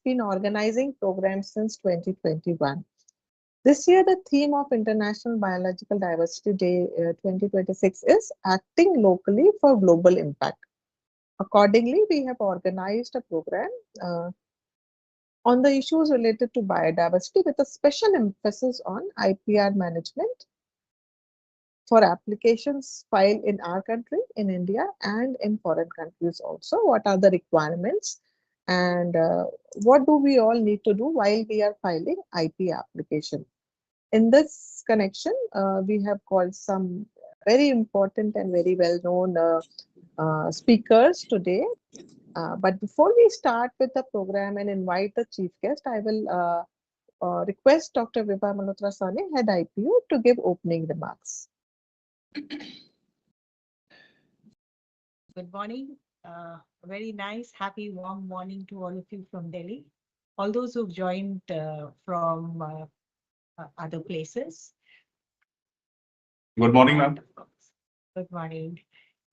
been organizing programs since 2021. This year, the theme of International Biological Diversity Day 2026 is Acting Locally for Global Impact. Accordingly, we have organized a program on the issues related to biodiversity with a special emphasis on IPR management for applications filed in our country, in India, and in foreign countries also. What are the requirements and what do we all need to do while we are filing IP application? In this connection, we have called some very important and very well-known speakers today. But before we start with the program and invite the chief guest, I will request Dr. Vibha Malhotra Sane, Head IPU, to give opening remarks. Good morning. Very nice, happy, warm morning to all of you from Delhi. All those who've joined from other places. Good morning, ma'am. Good morning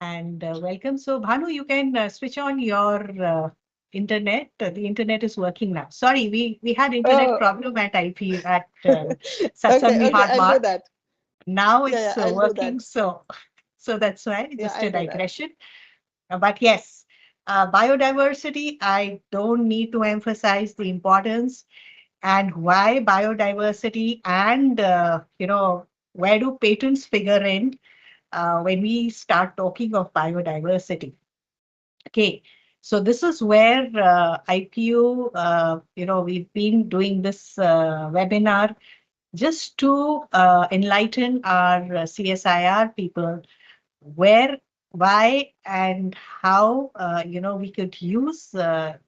and welcome. So, Bhanu, you can switch on your internet. The internet is working now. Sorry, we had internet problem at IP at Satsang Okay, I'll do that. Now it's working, so that's why just a digression. But yes, biodiversity, I don't need to emphasize the importance and why biodiversity and, where do patents figure in when we start talking of biodiversity. Okay, so this is where IPU, we've been doing this webinar just to enlighten our CSIR people where, why, and how we could use the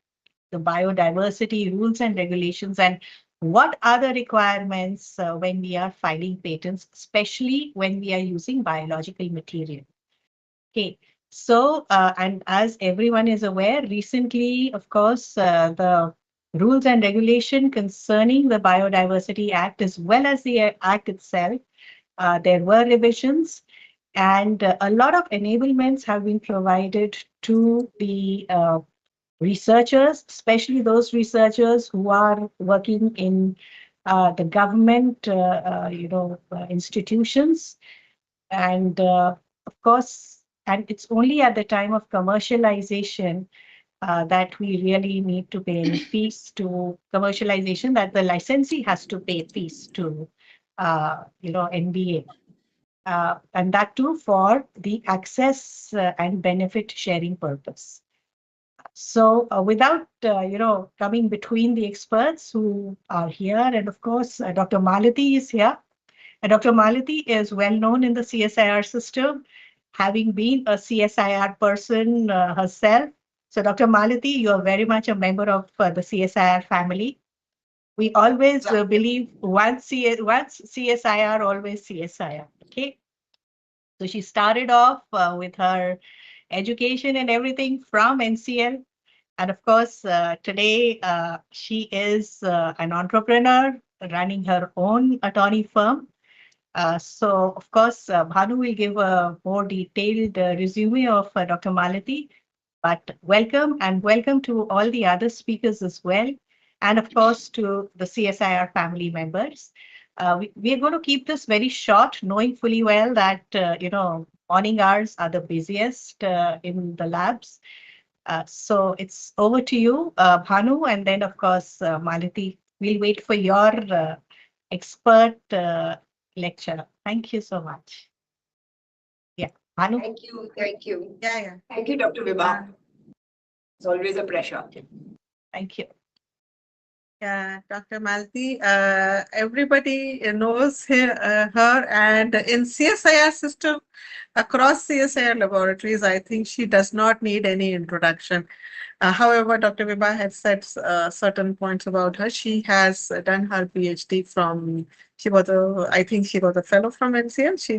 biodiversity rules and regulations, and what are the requirements when we are filing patents, especially when we are using biological material. Okay, so and as everyone is aware, recently, of course, the rules and regulation concerning the Biodiversity Act as well as the Act itself, there were revisions. And a lot of enablements have been provided to the researchers, especially those researchers who are working in the government, institutions. And of course, and it's only at the time of commercialization that we really need to pay any fees to commercialization, that the licensee has to pay fees to, NBA. And that too for the access and benefit sharing purpose. So without, coming between the experts who are here, and of course, Dr. Malati is here. And Dr. Malati is well known in the CSIR system, having been a CSIR person herself. So Dr. Malati, you are very much a member of the CSIR family. We always believe once CSIR, always CSIR. Okay. So she started off with her education and everything from NCL. And of course, today she is an entrepreneur running her own attorney firm. So, of course, Bhanu will give a more detailed resume of Dr. Malati. But welcome, and welcome to all the other speakers as well. And of course, to the CSIR family members. We are going to keep this very short, knowing fully well that, morning hours are the busiest in the labs. So it's over to you, Bhanu, and then, of course, Malati. We'll wait for your expert lecture. Thank you so much. Yeah, Bhanu. Thank you. Thank you. Yeah. Thank you, Dr. Vibha. It's always a pleasure. Thank you. Yeah, Dr. Malti, everybody knows her, and in CSIR system, across CSIR laboratories, I think she does not need any introduction. However, Dr. Vibha had said certain points about her. She has done her PhD from, I think she was a fellow from NCL. She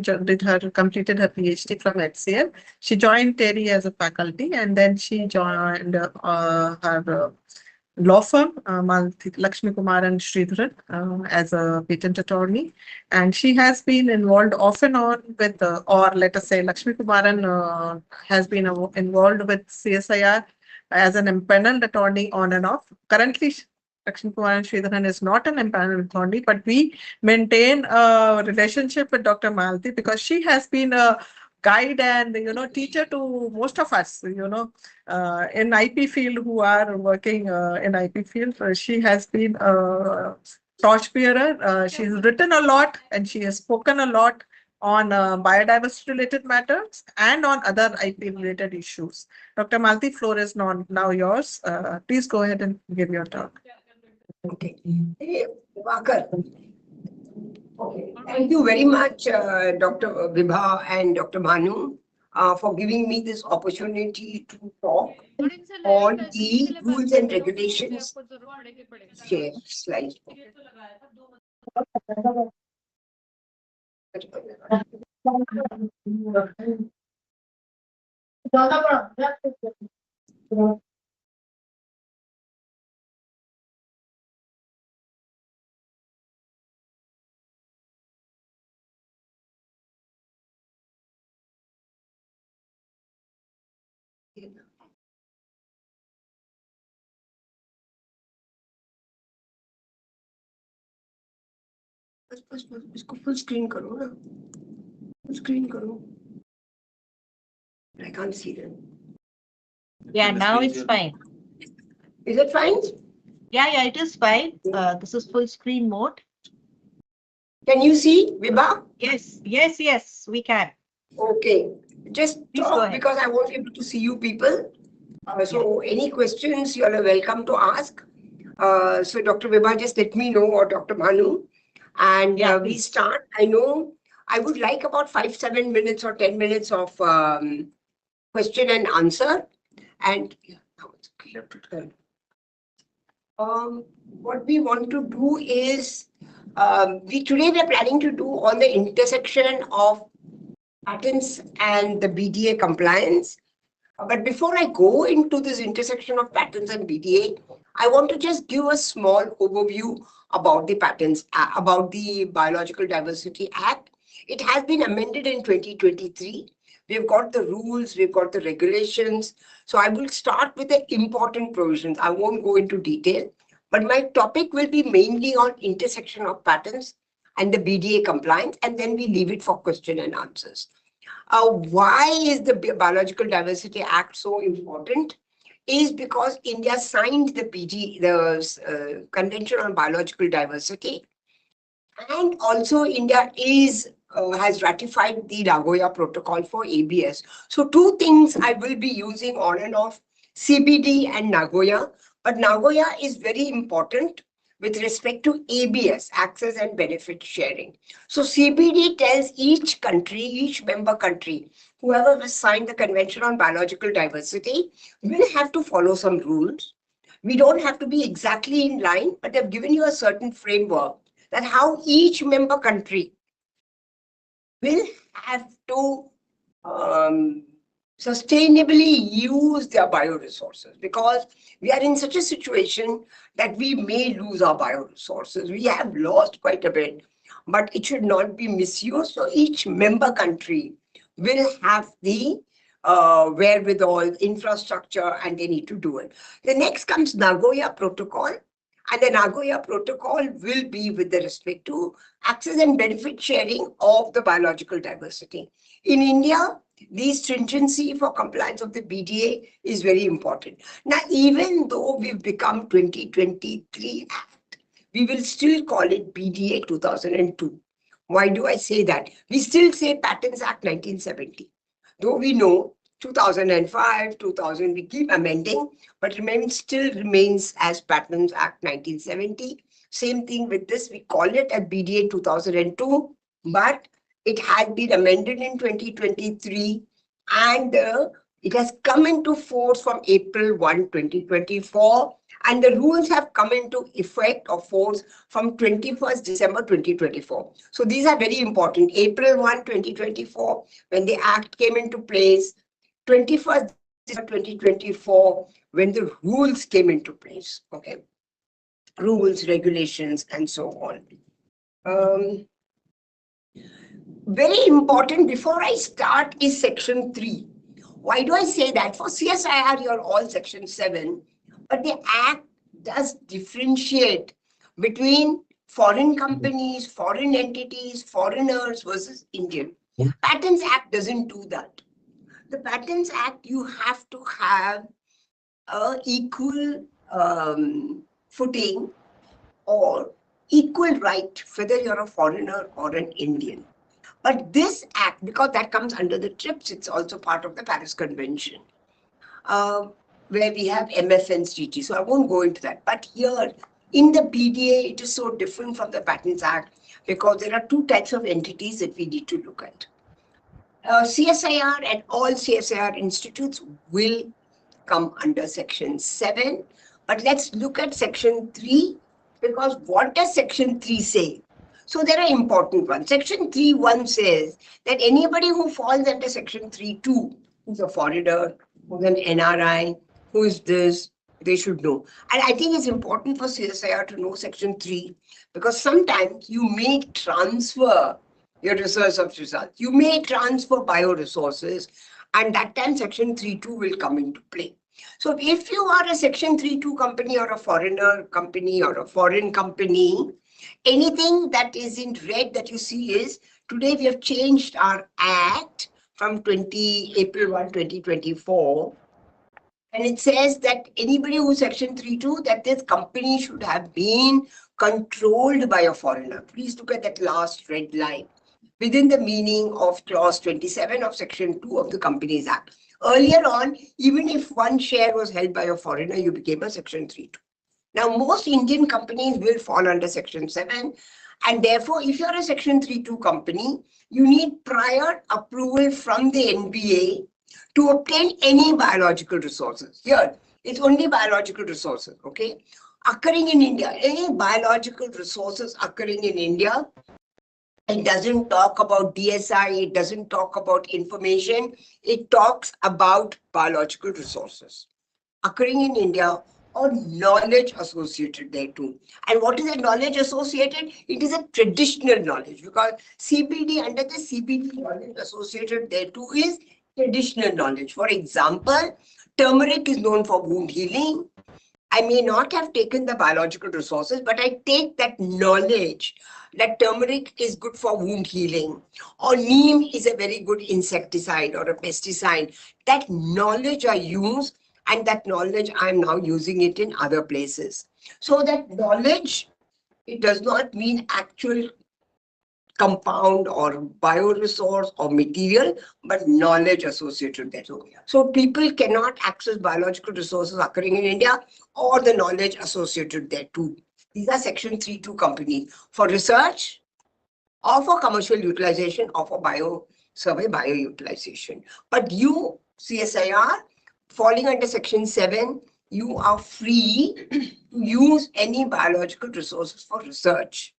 completed her PhD from NCL. She joined TERI as a faculty, and then she joined her law firm, Lakshmi Kumar and Sridharan, as a patent attorney. And she has been involved off and on with, or let us say, Lakshmi Kumaran has been involved with CSIR as an empaneled attorney on and off. Currently, Lakshmi Kumar and Sridharan is not an empaneled authority, but we maintain a relationship with Dr. Malti because she has been a guide and teacher to most of us, in IP field who are working in IP field. She has been a torchbearer. She has written a lot and she has spoken a lot on biodiversity related matters and on other IP related issues. Dr. Malti, floor is now yours. Please go ahead and give your talk. Okay. Hey, Vakar. Okay. Thank you very much, Dr. Vibha and Dr. Bhanu, for giving me this opportunity to talk on the rules and regulations. Share slide. इसको full screen करो ना, full screen करो. I can't see them. Yeah, now it's fine. Is it fine? Yeah, it is fine. This is full screen mode. Can you see, Vibha? Yes, we can. Okay. Just Please go talk ahead. because I won't be able to see you people. So any questions you are welcome to ask. So Dr. Vibha, just let me know, or Dr. Bhanu. And we please. start. I know I would like about 5-7 minutes or 10 minutes of question and answer. And what we want to do is, today we are planning to do on the intersection of patents and the BDA compliance. But before I go into this intersection of patents and BDA, I want to just give a small overview about the patents, about the Biological Diversity Act. It has been amended in 2023. We've got the rules, we've got the regulations. So I will start with the important provisions. I won't go into detail, but my topic will be mainly on intersection of patents and the BDA compliance, and then we leave it for question and answers. Why is the Biological Diversity Act so important? Is because India signed the Convention on Biological Diversity, and also India has ratified the Nagoya Protocol for ABS. So two things I will be using on and off, CBD and Nagoya. But Nagoya is very important with respect to ABS, access and benefit sharing. So CBD tells each country, each member country, whoever has signed the Convention on Biological Diversity will have to follow some rules. We don't have to be exactly in line, but they've given you a certain framework that how each member country will have to sustainably use their bioresources, because we are in such a situation that we may lose our bioresources. We have lost quite a bit, but it should not be misused. So each member country will have the wherewithal, infrastructure, and they need to do it. The next comes Nagoya Protocol. And the Nagoya Protocol will be with the respect to access and benefit sharing of the biological diversity. In India, the stringency for compliance of the BDA is very important. Now, even though we've become 2023 Act, we will still call it BDA 2002. Why do I say that? We still say Patents Act 1970. Though we know 2005, 2000, we keep amending, but still remains as Patents Act 1970. Same thing with this, we call it at BDA 2002, but it had been amended in 2023, and it has come into force from April 1, 2024, and the rules have come into effect or force from 21st December 2024. So these are very important. April 1, 2024, when the Act came into place, 21st December 2024, when the rules came into place, okay? Rules, regulations, and so on. Very important before I start is Section 3. Why do I say that? For CSIR, you're all Section 7, but the Act does differentiate between foreign companies, foreign entities, foreigners versus Indian. Patents Act doesn't do that. The Patents Act, you have to have a equal footing or equal right, whether you're a foreigner or an Indian. But this act, because that comes under the TRIPS, it's also part of the Paris Convention, uh, where we have MFNCT. So I won't go into that. But here in the PDA, it is so different from the Patents Act because there are two types of entities that we need to look at. CSIR and all CSIR institutes will come under Section 7. But let's look at Section 3, because what does Section 3 say? So there are important ones. Section 3.1 says that anybody who falls under Section 3.2, who's a foreigner, who's an NRI, who is this, they should know. And I think it's important for CSIR to know Section 3, because sometimes you may transfer your research of results. You may transfer bioresources, and that time Section 3.2 will come into play. So if you are a Section 3.2 company or a foreigner company or a foreign company, anything that is in red that you see is, today we have changed our act from April 1, 2024. And it says that anybody who's Section 3.2, that this company should have been controlled by a foreigner. Please look at that last red line within the meaning of clause 27 of Section 2 of the Companies Act. Earlier on, even if one share was held by a foreigner, you became a Section 3.2. Now, most Indian companies will fall under Section 7. And therefore, if you're a Section 3.2 company, you need prior approval from the NBA to obtain any biological resources. Here, it's only biological resources, okay? Occurring in India, any biological resources occurring in India. It doesn't talk about DSI, it doesn't talk about information, it talks about biological resources occurring in India or knowledge associated thereto. And what is a knowledge associated? It is a traditional knowledge, because CBD, under the CBD, knowledge associated thereto is traditional knowledge. For example, turmeric is known for wound healing. I may not have taken the biological resources, but I take that knowledge that turmeric is good for wound healing, or neem is a very good insecticide or a pesticide. That knowledge I use, and that knowledge I'm now using it in other places. So that knowledge, it does not mean actual compound or bioresource or material, but knowledge associated with that. So people cannot access biological resources occurring in India or the knowledge associated there too. These are Section 3.2 companies for research or for commercial utilization or for survey bio-utilization. But you, CSIR, falling under Section 7, you are free to use any biological resources for research.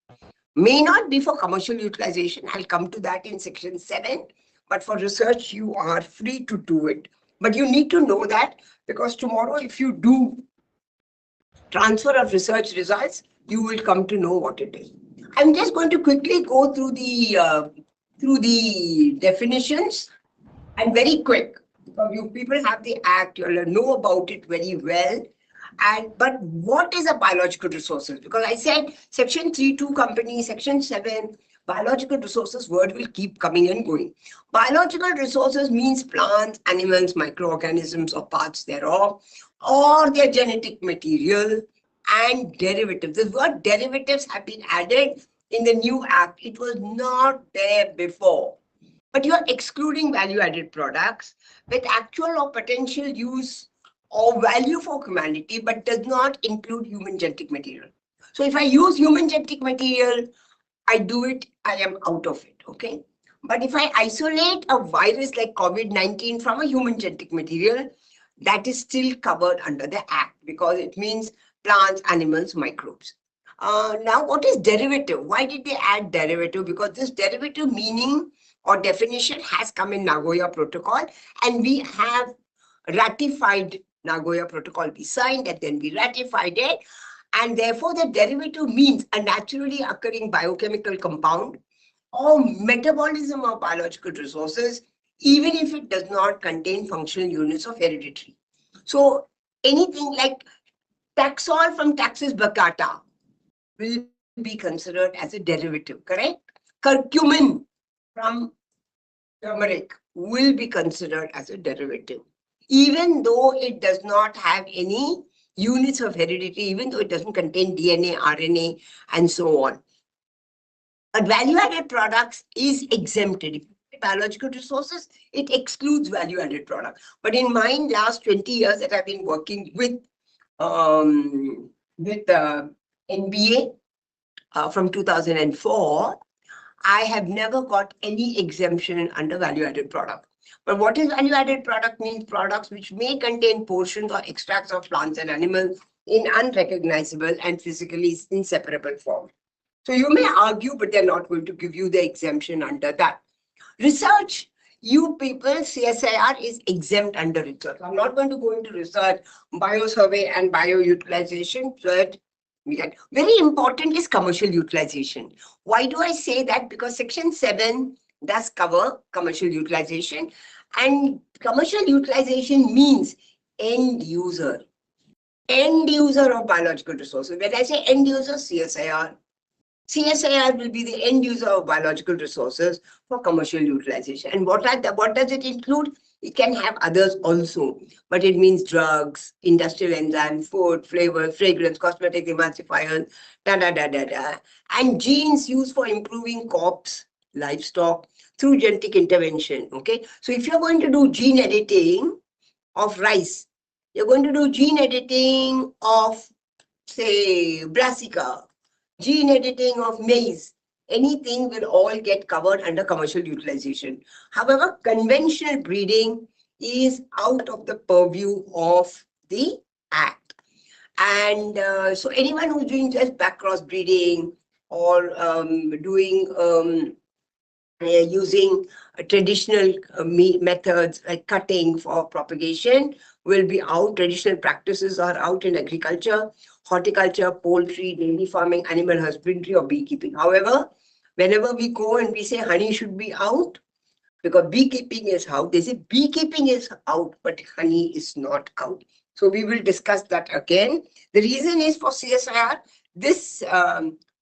May not be for commercial utilization. I'll come to that in Section 7. But for research, you are free to do it. But you need to know that, because tomorrow, if you do transfer of research results, you will come to know what it is. I'm just going to quickly go through the definitions, and very quick, because you people have the act, you'll know about it very well. But what is a biological resources? Because I said Section 3.2 company, Section 7, biological resources word will keep coming and going. Biological resources means plants, animals, microorganisms or parts thereof, or their genetic material and derivatives. The word derivatives have been added in the new act. It was not there before. But you are excluding value-added products with actual or potential use or value for humanity, but does not include human genetic material. So if I use human genetic material, I do it, I am out of it, okay? But if I isolate a virus like COVID-19 from a human genetic material, that is still covered under the act, because it means plants, animals, microbes. Now, what is derivative? Why did they add derivative? Because this derivative meaning or definition has come in Nagoya Protocol, and we have ratified Nagoya Protocol. We signed it, then we ratified it. And therefore, the derivative means a naturally occurring biochemical compound or metabolism of biological resources, even if it does not contain functional units of hereditary. So anything like Taxol from Taxus baccata will be considered as a derivative, correct? Curcumin from turmeric will be considered as a derivative, even though it does not have any units of heredity, even though it doesn't contain DNA, RNA, and so on. But value-added products is exempted. If you say biological resources, it excludes value-added products. But in my last 20 years that I've been working with NBA from 2004, I have never got any exemption under value-added product. But what is value-added product means? Products which may contain portions or extracts of plants and animals in unrecognizable and physically inseparable form. So you may argue, but they're not going to give you the exemption under that. Research, you people, CSIR is exempt under research. I'm not going to go into research, biosurvey and bioutilization, but very important is commercial utilization. Why do I say that? Because Section 7 does cover commercial utilization, and commercial utilization means end user of biological resources. When I say end user, CSIR will be the end user of biological resources for commercial utilization. And what does it include? It can have others also, but it means drugs, industrial enzymes, food, flavor, fragrance, cosmetic emulsifiers, and genes used for improving crops, livestock through genetic intervention. Okay, so if you're going to do gene editing of rice, you're going to do gene editing of, say, brassica, gene editing of maize, anything will all get covered under commercial utilization. However, conventional breeding is out of the purview of the Act. And so anyone who's doing just backcross breeding or using traditional methods like cutting for propagation will be out. Traditional practices are out in agriculture, horticulture, poultry, dairy farming, animal husbandry, or beekeeping. However, whenever we go and we say honey should be out, because beekeeping is out, they say beekeeping is out, but honey is not out. So we will discuss that again. The reason is for CSIR, this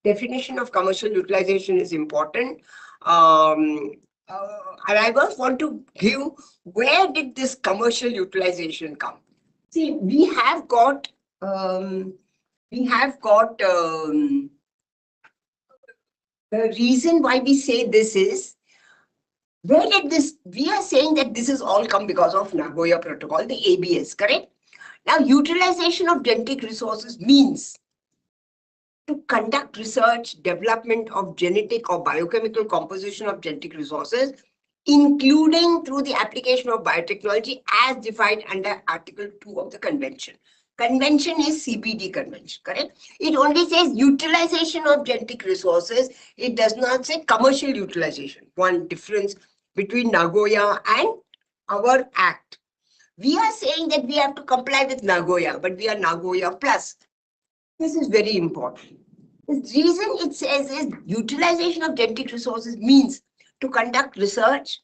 definition of commercial utilization is important. And I just want to give, where did this commercial utilization come? See, we have got the reason why we say this is, where did this, we are saying that this is all come because of Nagoya Protocol, the ABS, correct? Now, utilization of genetic resources means to conduct research, development of genetic or biochemical composition of genetic resources, including through the application of biotechnology as defined under Article 2 of the Convention. Convention is CBD convention, correct? It only says utilization of genetic resources. It does not say commercial utilization. One difference between Nagoya and our Act. We are saying that we have to comply with Nagoya, but we are Nagoya plus. This is very important. The reason it says is utilization of genetic resources means to conduct research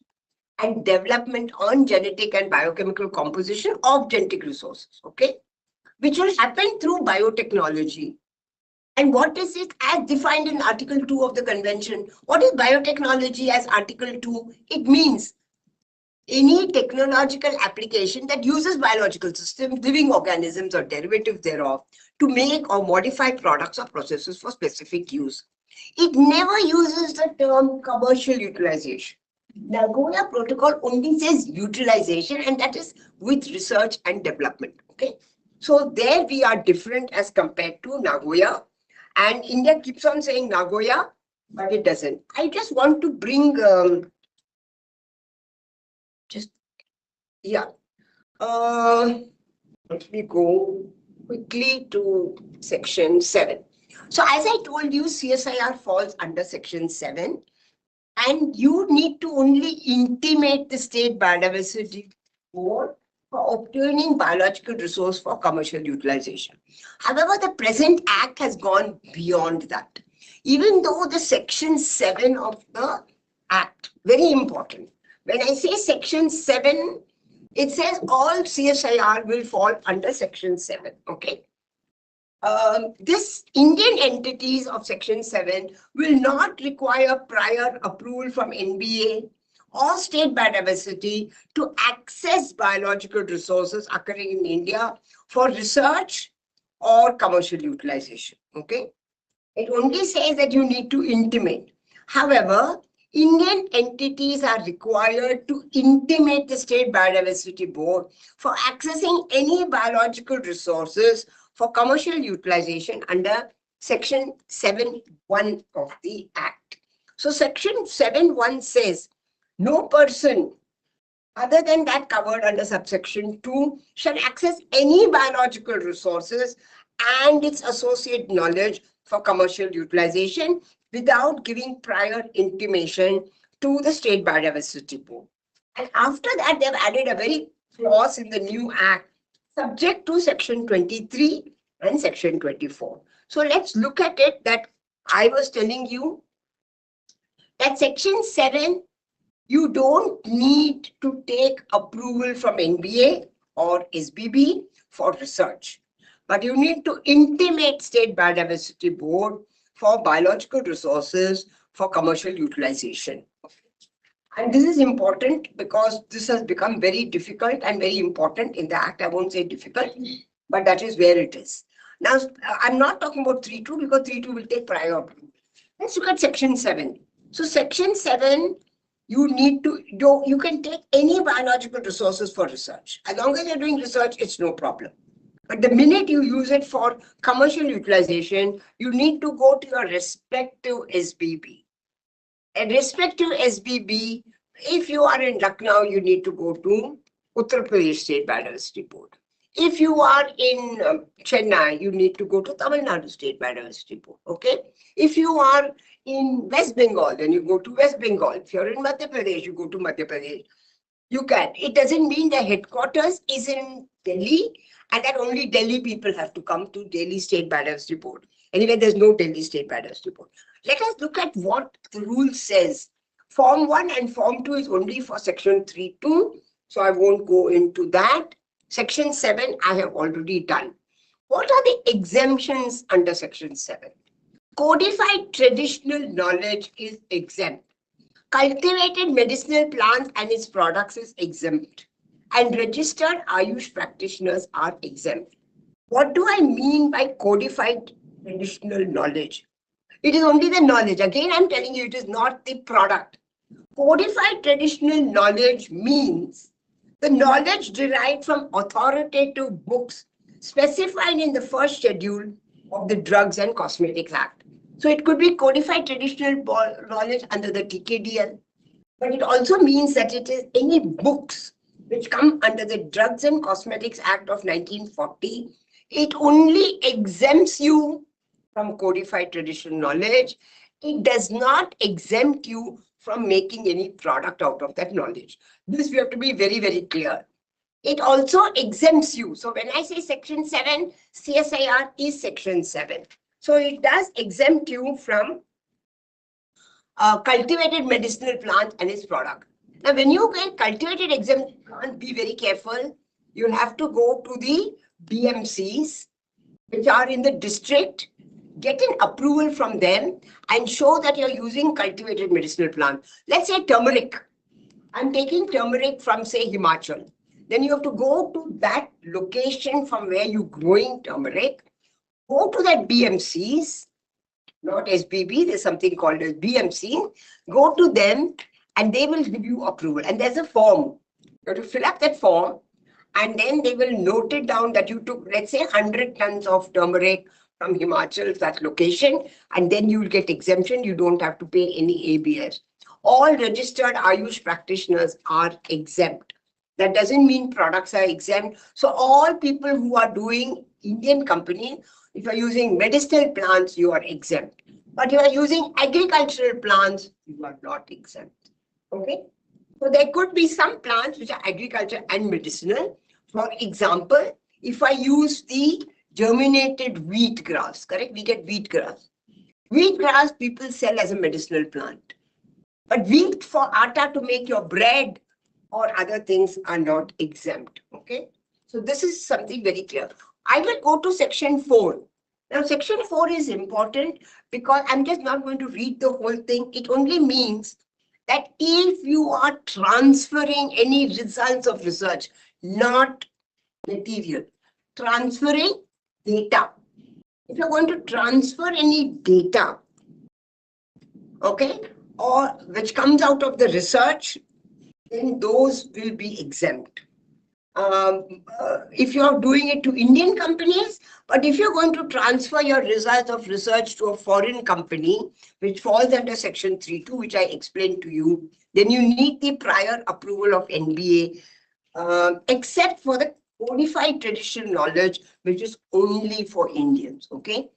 and development on genetic and biochemical composition of genetic resources, okay? Which will happen through biotechnology. And what is it as defined in Article 2 of the Convention? What is biotechnology as Article 2? It means any technological application that uses biological systems, living organisms or derivatives thereof to make or modify products or processes for specific use. It never uses the term commercial utilization. Nagoya Protocol only says utilization, and that is with research and development. Okay, so there we are different as compared to Nagoya, and India keeps on saying Nagoya, but it doesn't. I just want to bring let me go quickly to Section 7. So as I told you, CSIR falls under Section 7, and you need to only intimate the State Biodiversity Board for obtaining biological resource for commercial utilization. However, the present Act has gone beyond that. Even though the Section 7 of the Act, very important. When I say Section 7, it says all CSIR will fall under Section 7, okay? this Indian entities of Section 7 will not require prior approval from NBA or state biodiversity to access biological resources occurring in India for research or commercial utilization. Okay. It only says that you need to intimate. However, Indian entities are required to intimate the State Biodiversity Board for accessing any biological resources for commercial utilization under Section 7(1) of the Act. So Section 7(1) says, no person other than that covered under subsection 2 shall access any biological resources and its associate knowledge for commercial utilization without giving prior intimation to the State Biodiversity Board. And after that, they've added a very clause in the new act subject to section 23 and section 24. So let's look at it that I was telling you that section 7, you don't need to take approval from NBA or SBB for research, but you need to intimate State Biodiversity Board for biological resources for commercial utilization. And this is important because this has become very difficult and very important in the Act. I won't say difficult, but that is where it is. Now, I'm not talking about 3.2 because 3.2 will take prior approval. Let's look at section 7. So section 7, you can take any biological resources for research. As long as you're doing research, it's no problem. But the minute you use it for commercial utilization, you need to go to your respective SBB. And respective SBB, if you are in Lucknow, you need to go to Uttar Pradesh State Biodiversity Board. If you are in Chennai, you need to go to Tamil Nadu State Biodiversity Board. Okay. If you are in West Bengal, then you go to West Bengal. If you're in Madhya Pradesh, you go to Madhya Pradesh. You can. It doesn't mean the headquarters is in Delhi and that only Delhi people have to come to Delhi State Biodiversity Board. Anyway, there's no Delhi State Biodiversity Board. Let us look at what the rule says. Form 1 and Form 2 is only for section 3.2. So I won't go into that. Section 7, I have already done. What are the exemptions under section 7? Codified traditional knowledge is exempt. Cultivated medicinal plants and its products is exempt. And registered Ayush practitioners are exempt. What do I mean by codified traditional knowledge? It is only the knowledge. Again, I'm telling you, it is not the product. Codified traditional knowledge means the knowledge derived from authoritative books specified in the first schedule of the Drugs and Cosmetics Act. So it could be codified traditional knowledge under the TKDL, but it also means that it is any books which come under the Drugs and Cosmetics Act of 1940. It only exempts you from codified traditional knowledge. It does not exempt you from making any product out of that knowledge. This we have to be very, very clear. It also exempts you. So when I say section 7, CSIR is section 7. So it does exempt you from cultivated medicinal plant and its product. Now, when you get cultivated exempt plant, be very careful. You'll have to go to the BMCs, which are in the district, get an approval from them and show that you're using cultivated medicinal plant. Let's say turmeric. I'm taking turmeric from, say, Himachal. Then you have to go to that location from where you're growing turmeric. Go to that BMCs, not SBB, there's something called as BMC. Go to them and they will give you approval. And there's a form. You have to fill up that form and then they will note it down that you took, let's say, 100 tons of turmeric from Himachal, that location, and then you will get exemption. You don't have to pay any ABS. All registered Ayush practitioners are exempt. That doesn't mean products are exempt. So all people who are doing Indian company, if you're using medicinal plants, you are exempt. But if you are using agricultural plants, you are not exempt. Okay? So there could be some plants which are agriculture and medicinal. For example, if I use the germinated wheat grass, correct? We get wheat grass. Wheat grass people sell as a medicinal plant. But wheat for atta to make your bread or other things are not exempt. Okay? So this is something very clear. I will go to section 4. Now, section 4 is important because I'm just not going to read the whole thing. It only means that if you are transferring any results of research, not material, transferring data. If you're going to transfer any data, okay, or which comes out of the research, then those will be exempt. If you're doing it to Indian companies, but if you're going to transfer your results of research to a foreign company, which falls under section 3.2, which I explained to you, then you need the prior approval of NBA, except for the codified traditional knowledge, which is only for Indians, okay?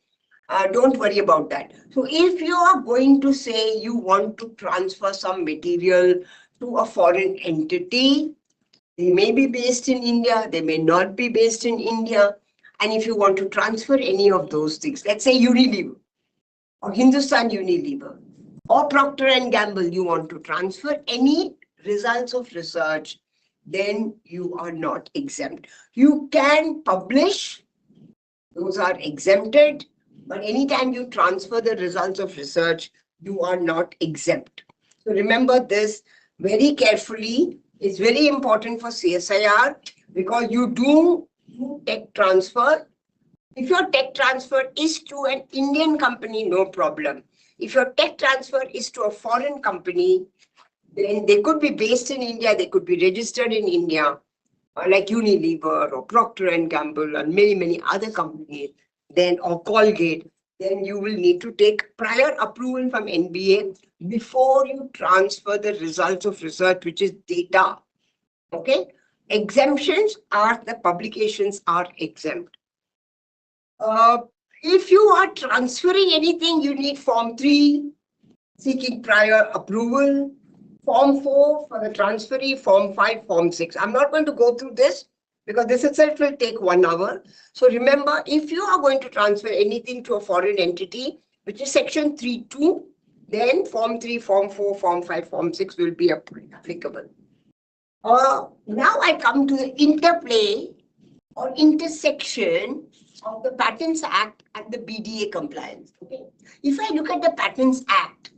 Don't worry about that. So if you are going to say you want to transfer some material to a foreign entity, they may be based in India, they may not be based in India. And if you want to transfer any of those things, let's say Unilever or Hindustan Unilever or Procter and Gamble, you want to transfer any results of research, then you are not exempt. You can publish, those are exempted, but anytime you transfer the results of research, you are not exempt. So remember this very carefully. It's very important for CSIR because you do tech transfer. If your tech transfer is to an Indian company, no problem. If your tech transfer is to a foreign company, then they could be based in India, they could be registered in India, like Unilever or Procter and Gamble and many other companies, then or Colgate, then you will need to take prior approval from NBA before you transfer the results of research, which is data. Okay? Exemptions are the publications are exempt. If you are transferring anything, you need Form 3, seeking prior approval, Form 4 for the transferee, Form 5, Form 6. I'm not going to go through this because this itself will take 1 hour. So remember, if you are going to transfer anything to a foreign entity, which is section 3.2, then Form 3, Form 4, Form 5, Form 6 will be applicable. Now I come to the interplay or intersection of the Patents Act and the BDA compliance. Okay. If I look at the Patents Act,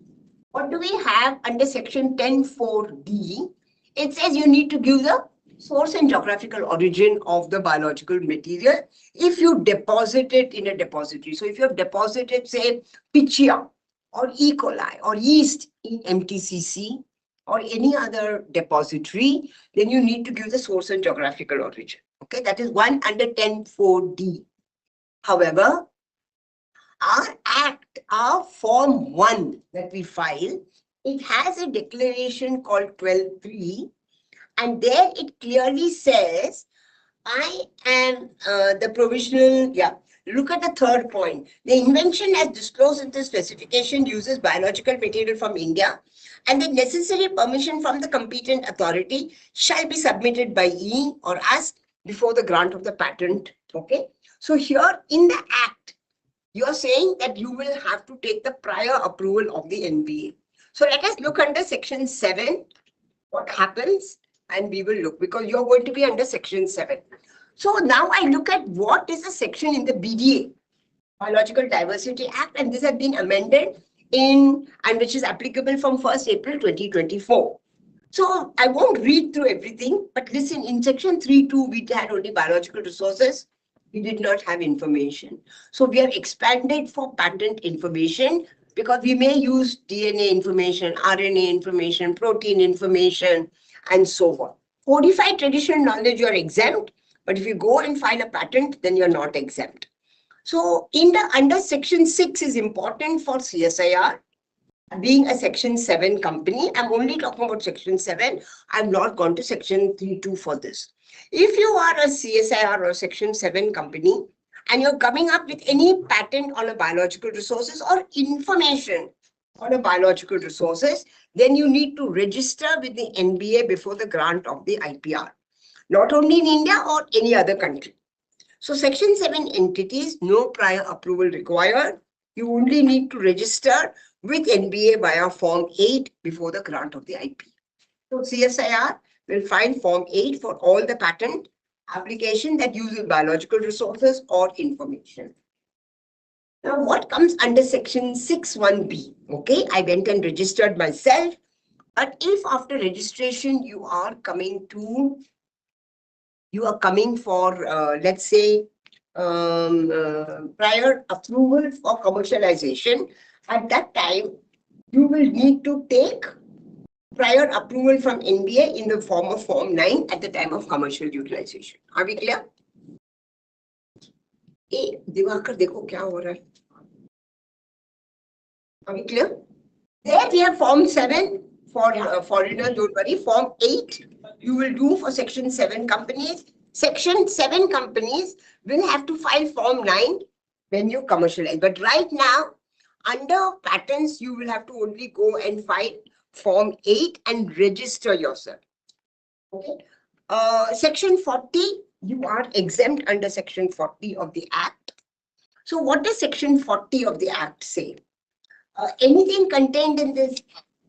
what do we have under section 10.4D? It says you need to give the source and geographical origin of the biological material if you deposit it in a depository. So if you have deposited, say, Pichia or E. coli or yeast in MTCC or any other depository, then you need to give the source and geographical origin. Okay, that is one under 10.4D. However, our act, our Form 1 that we file, it has a declaration called 12.3, and there it clearly says, I am the provisional, look at the third point. The invention as disclosed in the specification uses biological material from India, and the necessary permission from the competent authority shall be submitted by E or us before the grant of the patent. Okay. So here in the act, you are saying that you will have to take the prior approval of the NBA. So let us look under section 7, what happens, and we will look because you're going to be under section 7. So now I look at what is the section in the BDA, Biological Diversity Act, and this has been amended and which is applicable from 1st April 2024. So I won't read through everything, but listen, in section 3.2, we had only biological resources. We did not have information. So we have expanded for patent information because we may use DNA information, RNA information, protein information, and so on. Codified traditional knowledge, you are exempt, but if you go and file a patent, then you're not exempt. So under section 6 is important for CSIR. Being a section 7 company, I'm only talking about section 7. I've not gone to section 3.2 for this. If you are a CSIR or section 7 company and you're coming up with any patent on a biological resources or information on a biological resources, then you need to register with the NBA before the grant of the IPR, not only in India or any other country. So section 7 entities, no prior approval required. You only need to register with NBA via Form 8 before the grant of the IP. So CSIR will file Form 8 for all the patent application that uses biological resources or information. Now, what comes under section 6(1)(b)? Okay, I went and registered myself. But if after registration you are coming for, let's say, prior approval for commercialization, at that time, you will need to take prior approval from NBA in the form of Form 9 at the time of commercial utilization. Are we clear? Diwakar देखो क्या हो रहा है? Are we clear? There we have Form 7 for foreigners, don't worry. Form 8 you will do for Section 7 companies. Section 7 companies will have to file Form 9 when you commercialize. But right now, under patents, you will have to only go and file Form 8 and register yourself. Okay. Section 40, you are exempt under Section 40 of the Act. So what does Section 40 of the Act say? Anything contained in this,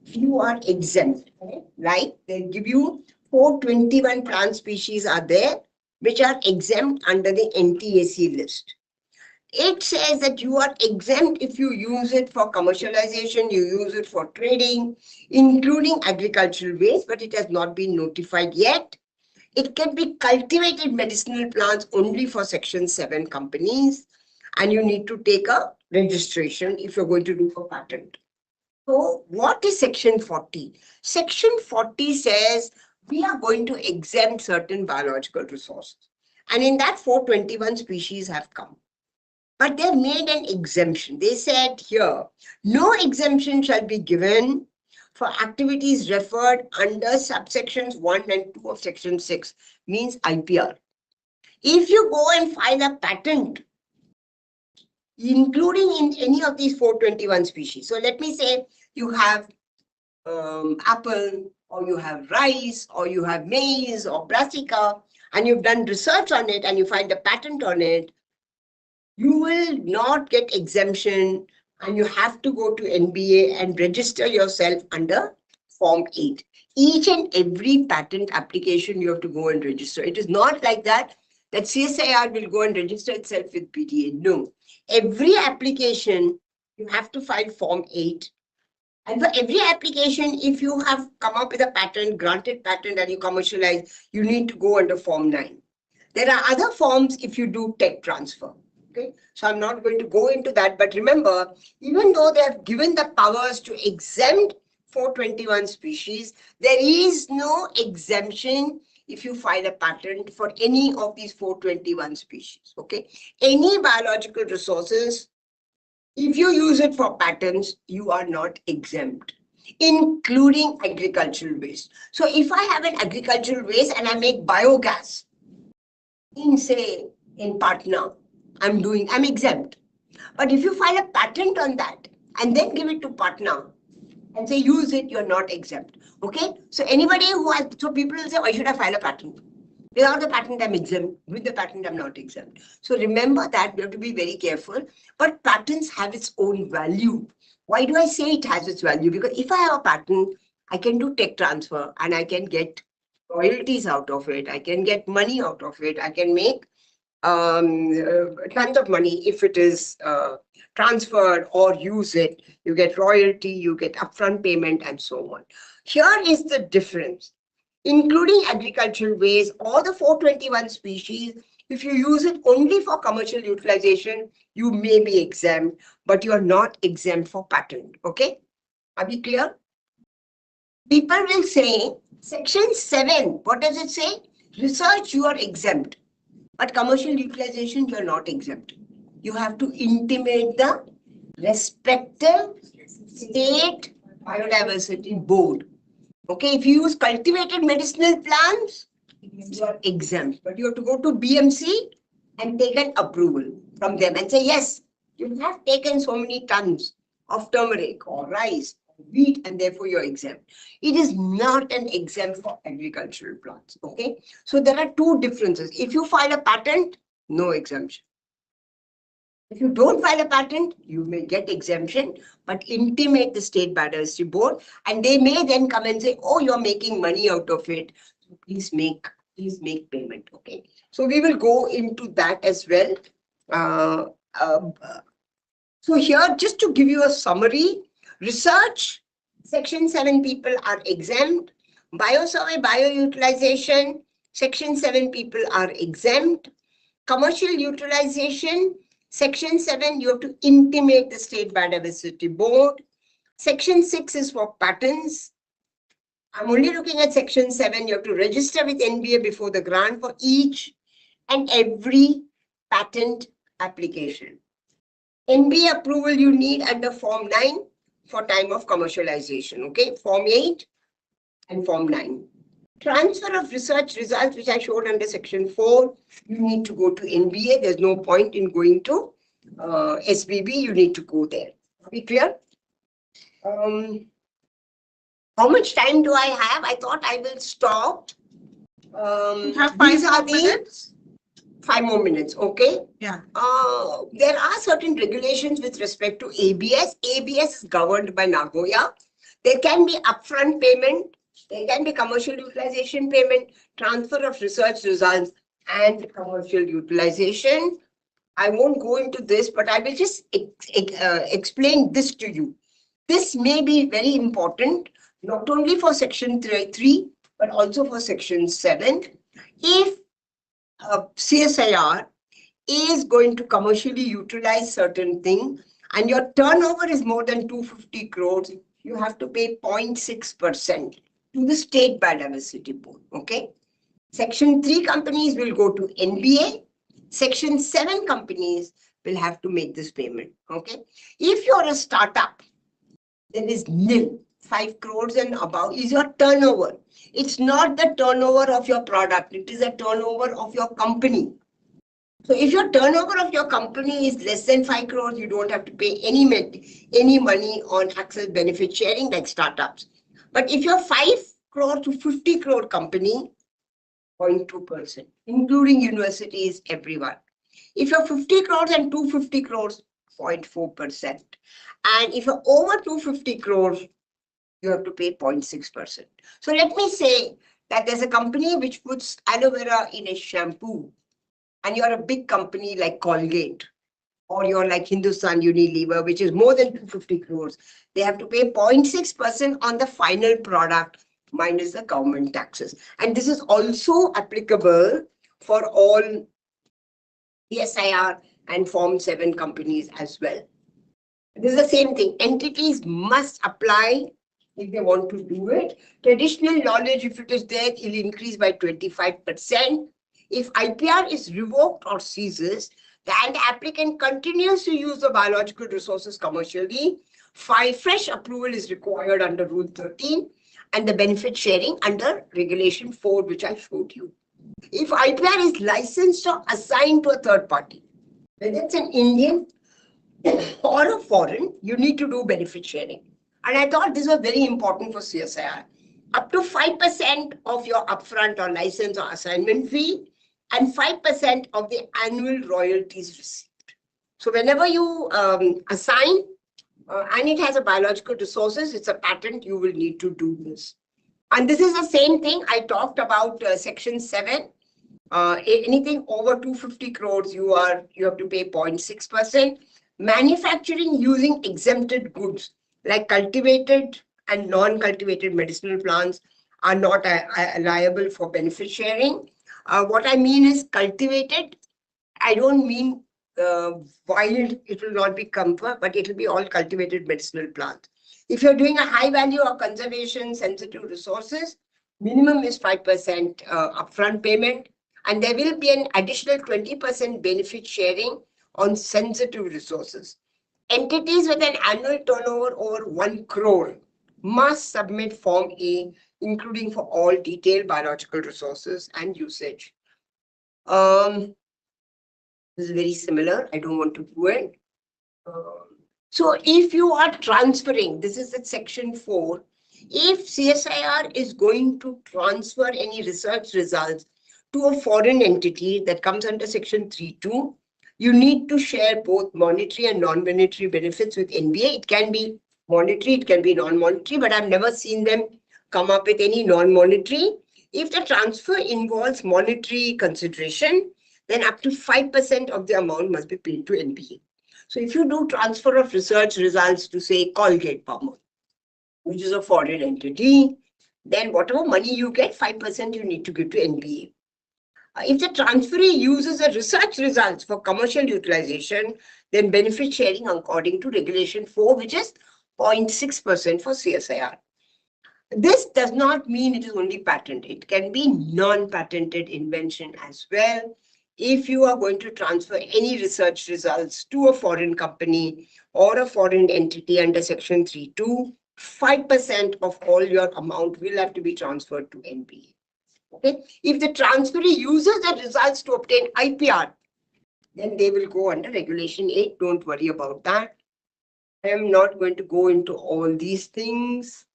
you are exempt, right? They give you 421 plant species are there, which are exempt under the NTAC list. It says that you are exempt if you use it for commercialization, you use it for trading, including agricultural waste, but it has not been notified yet. It can be cultivated medicinal plants only for Section 7 companies, and you need to take a registration if you're going to do a patent. So what is Section 40? Section 40 says we are going to exempt certain biological resources. And in that 421 species have come. But they've made an exemption. They said here, no exemption shall be given for activities referred under subsections 1 and 2 of Section 6, means IPR. If you go and file a patent, including in any of these 421 species. So let me say you have apple, or you have rice, or you have maize or brassica, and you've done research on it and you find a patent on it, you will not get exemption and you have to go to NBA and register yourself under Form 8. Each and every patent application you have to go and register. It is not like that CSIR will go and register itself with PTA. No. Every application, you have to file Form 8. And for every application, if you have come up with a patent, granted patent, and you commercialize, you need to go under Form 9. There are other forms if you do tech transfer. Okay, so I'm not going to go into that, but remember, even though they have given the powers to exempt 421 species, there is no exemption if you file a patent for any of these 421 species. Okay, any biological resources, if you use it for patents, you are not exempt, including agricultural waste. So if I have an agricultural waste and I make biogas in, say, in Patna, I'm exempt. But if you file a patent on that and then give it to Patna and say use it, you're not exempt. Okay? So anybody who has, so people will say, why should I file a patent? Without the patent, I'm exempt. With the patent, I'm not exempt. So remember that we have to be very careful. But patents have its own value. Why do I say it has its value? Because if I have a patent, I can do tech transfer and I can get royalties out of it. I can get money out of it. I can make tons of money if it is transferred or use it. You get royalty, you get upfront payment, and so on. Here is the difference. Including agricultural waste, all the 421 species, if you use it only for commercial utilization, you may be exempt, but you are not exempt for patent. Okay? Are we clear? People will say, Section 7, what does it say? Research, you are exempt. But commercial utilization, you are not exempt. You have to intimate the respective state biodiversity board. Okay, if you use cultivated medicinal plants, you are exempt. But you have to go to BMC and take an approval from them and say, yes, you have taken so many tons of turmeric or rice, or wheat, and therefore you're exempt. It is not an exempt for agricultural plants. Okay, so there are two differences. If you file a patent, no exemption. If you don't file a patent, you may get exemption, but intimate the State Biodiversity Board, and they may then come and say, oh, you're making money out of it. So please make payment. Okay. So we will go into that as well. So here, just to give you a summary, research, Section 7 people are exempt. Biosurvey, bioutilization, Section 7 people are exempt. Commercial utilization, Section 7, you have to intimate the State Biodiversity Board. Section 6 is for patents. I'm only looking at Section 7. You have to register with NBA before the grant for each and every patent application. NBA approval you need under Form 9 for time of commercialization. Okay, Form 8 and Form 9. Transfer of research results, which I showed under Section 4, you need to go to NBA. There's no point in going to SBB. You need to go there. Are we clear? How much time do I have? I thought I will stop. You have These 5 are more the minutes. 5 more minutes, okay? Yeah. There are certain regulations with respect to ABS. ABS is governed by Nagoya. There can be upfront payment, there can be commercial utilization payment, transfer of research results, and commercial utilization. I won't go into this, but I will just explain this to you. This may be very important, not only for Section 3, but also for Section 7. If CSIR is going to commercially utilize certain things and your turnover is more than 250 crores, you have to pay 0.6% to the State Biodiversity Board. Okay. Section 3 companies will go to NBA. Section 7 companies will have to make this payment. Okay. If you're a startup, there is nil. 5 crores and above is your turnover. It's not the turnover of your product. It is a turnover of your company. So if your turnover of your company is less than 5 crores, you don't have to pay any money on access benefit sharing like startups. But if you're 5 crore to 50 crore company, 0.2%, including universities, everyone. If you're 50 crores and 250 crores, 0.4%. And if you're over 250 crores, you have to pay 0.6%. So let me say that there's a company which puts aloe vera in a shampoo, and you're a big company like Colgate, or you're like Hindustan Unilever, which is more than 250 crores. They have to pay 0.6% on the final product minus the government taxes. And this is also applicable for all CSIR and Form 7 companies as well. This is the same thing. Entities must apply if they want to do it. Traditional knowledge, if it is there, it will increase by 25%. If IPR is revoked or ceases, and the applicant continues to use the biological resources commercially, fresh approval is required under Rule 13 and the benefit sharing under Regulation 4, which I showed you. If IPR is licensed or assigned to a third party, whether it's an Indian or a foreign, you need to do benefit sharing. And I thought this was very important for CSIR. Up to 5% of your upfront or license or assignment fee and 5% of the annual royalties received. So whenever you assign and it has a biological resources, it's a patent, you will need to do this. And this is the same thing I talked about Section 7. Anything over 250 crores, you have to pay 0.6%. Manufacturing using exempted goods like cultivated and non-cultivated medicinal plants are not liable for benefit sharing. What I mean is cultivated. I don't mean wild, it will not be comfort, but it will be all cultivated medicinal plants. If you're doing a high value or conservation sensitive resources, minimum is 5% upfront payment, and there will be an additional 20% benefit sharing on sensitive resources. Entities with an annual turnover over 1 crore must submit Form A, including for all detailed biological resources and usage. This is very similar. I don't want to do it. So if you are transferring, this is at Section 4, if CSIR is going to transfer any research results to a foreign entity that comes under Section 3.2, you need to share both monetary and non-monetary benefits with NBA. It can be monetary, it can be non-monetary, but I've never seen them come up with any non-monetary. If the transfer involves monetary consideration, then up to 5% of the amount must be paid to NBA. So if you do transfer of research results to say Colgate Palmolive, which is a foreign entity, then whatever money you get, 5% you need to give to NBA. If the transferee uses the research results for commercial utilization, then benefit sharing according to regulation 4, which is 0.6% for CSIR. This does not mean it is only patent. It can be non-patented invention as well. If you are going to transfer any research results to a foreign company or a foreign entity under Section 3.2, 5% of all your amount will have to be transferred to NBA. Okay. If the transferee uses the results to obtain IPR, then they will go under Regulation 8. Don't worry about that. I am not going to go into all these things.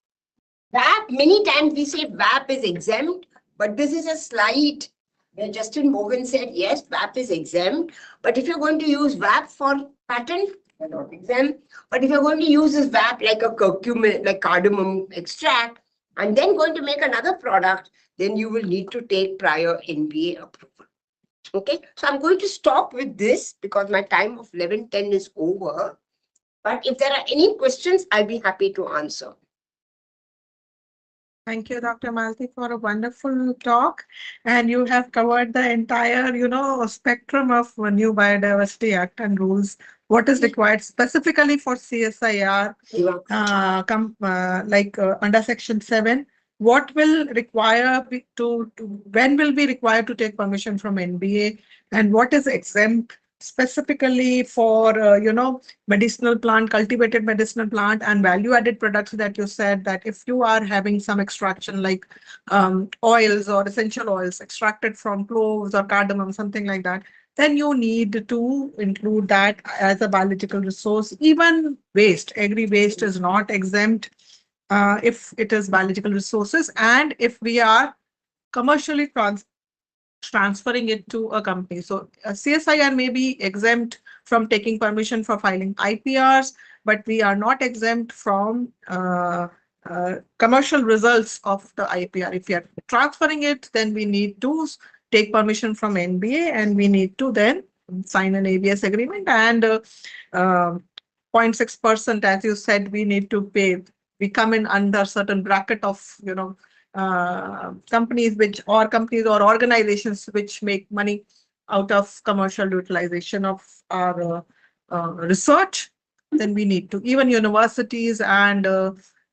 VAP, many times we say VAP is exempt, but this is a slide where Justin Morgan said, yes, VAP is exempt. But if you're going to use VAP for patent, you're not exempt. But if you're going to use this VAP like a curcumin, like cardamom extract, and then going to make another product, then you will need to take prior NBA approval. Okay, so I'm going to stop with this because my time of 11:10 is over. But if there are any questions, I'll be happy to answer. Thank you, Dr. Malti, for a wonderful talk. And you have covered the entire, spectrum of New Biodiversity Act and rules. What is required specifically for CSIR, under Section 7? What will require when will be required to take permission from NBA, and what is exempt specifically for medicinal plant, cultivated medicinal plant, and value added products that you said that if you are having some extraction like oils or essential oils extracted from cloves or cardamom, something like that, then you need to include that as a biological resource. Even waste, agri waste is not exempt if it is biological resources, and if we are commercially transferring it to a company. So CSIR may be exempt from taking permission for filing IPRs, but we are not exempt from commercial results of the IPR. If we are transferring it, then we need to take permission from NBA, and we need to then sign an ABS agreement, and 0.6%, as you said, we need to pay. We come in under certain bracket of, companies or organizations which make money out of commercial utilization of our research, then we need to. Even universities and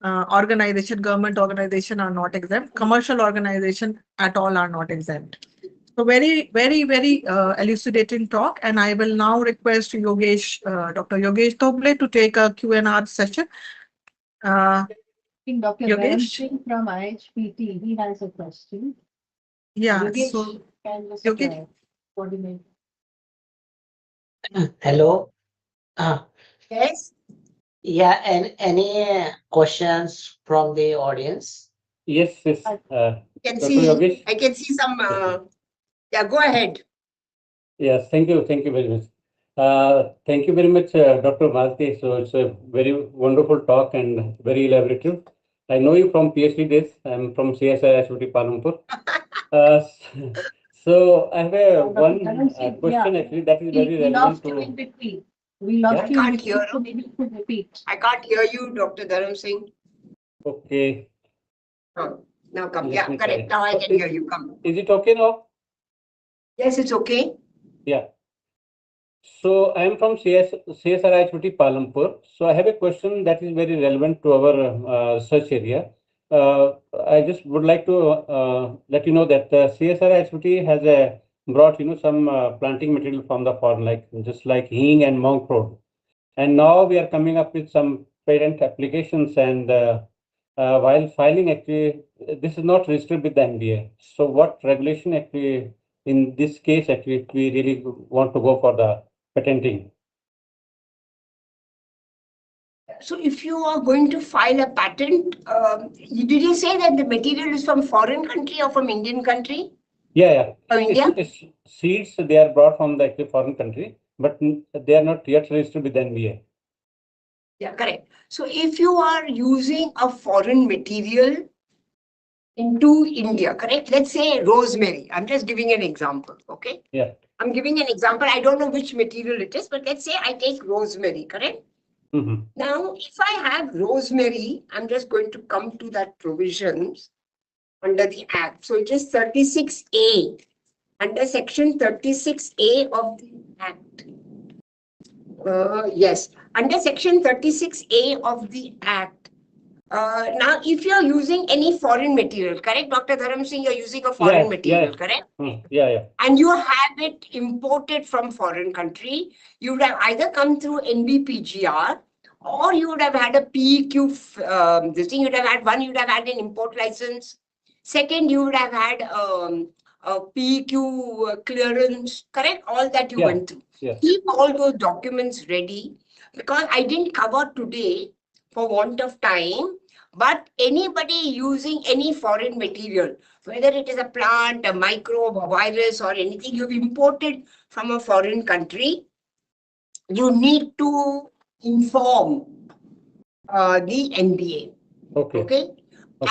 government organization are not exempt. Commercial organization at all are not exempt. So very, very, very elucidating talk. And I will now request Yogesh, Dr. Yogesh Toble to take a Q&R session. Dr. Yogesh? Singh from IHPT, he has a question. Yeah, Yogesh so can just Yogesh. coordinate. Hello. Yes. Yeah, and any questions from the audience? Yes, yes. I can Dr. see. Yogesh? I can see some. Yeah, go ahead. Yes, thank you. Thank you very much. Thank you very much, Dr. Malti. So it's a very wonderful talk and very elaborative. I know you from PhD days. I'm from CSI Ashwati Palampur. So I have one question actually that is very relevant to. We lost I you. can't hear. So maybe you could repeat. I can't hear you, Dr. Dharam Singh. Okay. Oh, now come. Let Yeah, me correct. try. Now I can hear you. Come. Is it okay now? Yes, it's okay. Yeah. So I am from CSR Ashwati Palampur. So I have a question that is very relevant to our research area. I just would like to let you know that CSR Ashwati has brought some planting material from the foreign, like just like hing and monk fruit. And now we are coming up with some patent applications, and while filing, actually, this is not registered with the NBA. So what regulation actually, in this case, actually, we really want to go for the patenting? So if you are going to file a patent, did you say that the material is from foreign country or from Indian country? Yeah. From India? It's seeds, they are brought from the actually foreign country, but they are not yet registered with the NBA. Yeah, correct. So if you are using a foreign material, into India, correct? Let's say rosemary. I'm just giving an example, okay? Yeah. I'm giving an example. I don't know which material it is, but let's say I take rosemary, correct? Mhm. Now, if I have rosemary, I'm just going to come to that provisions under the Act. So it is 36A. Under section 36A of the Act. Yes, under section 36A of the Act. Now, if you're using any foreign material, correct, Dr. Dharam Singh, you're using a foreign material, correct? Yeah. And you have it imported from foreign country, you would have either come through NBPGR or you would have had a PEQ, this thing, you would have had one, you would have had an import license. Second, you would have had a PEQ clearance, correct? All that you went through. Yes. Keep all those documents ready because I didn't cover today for want of time, but anybody using any foreign material, whether it is a plant, a microbe, a virus, or anything you've imported from a foreign country, you need to inform the NBA. Okay.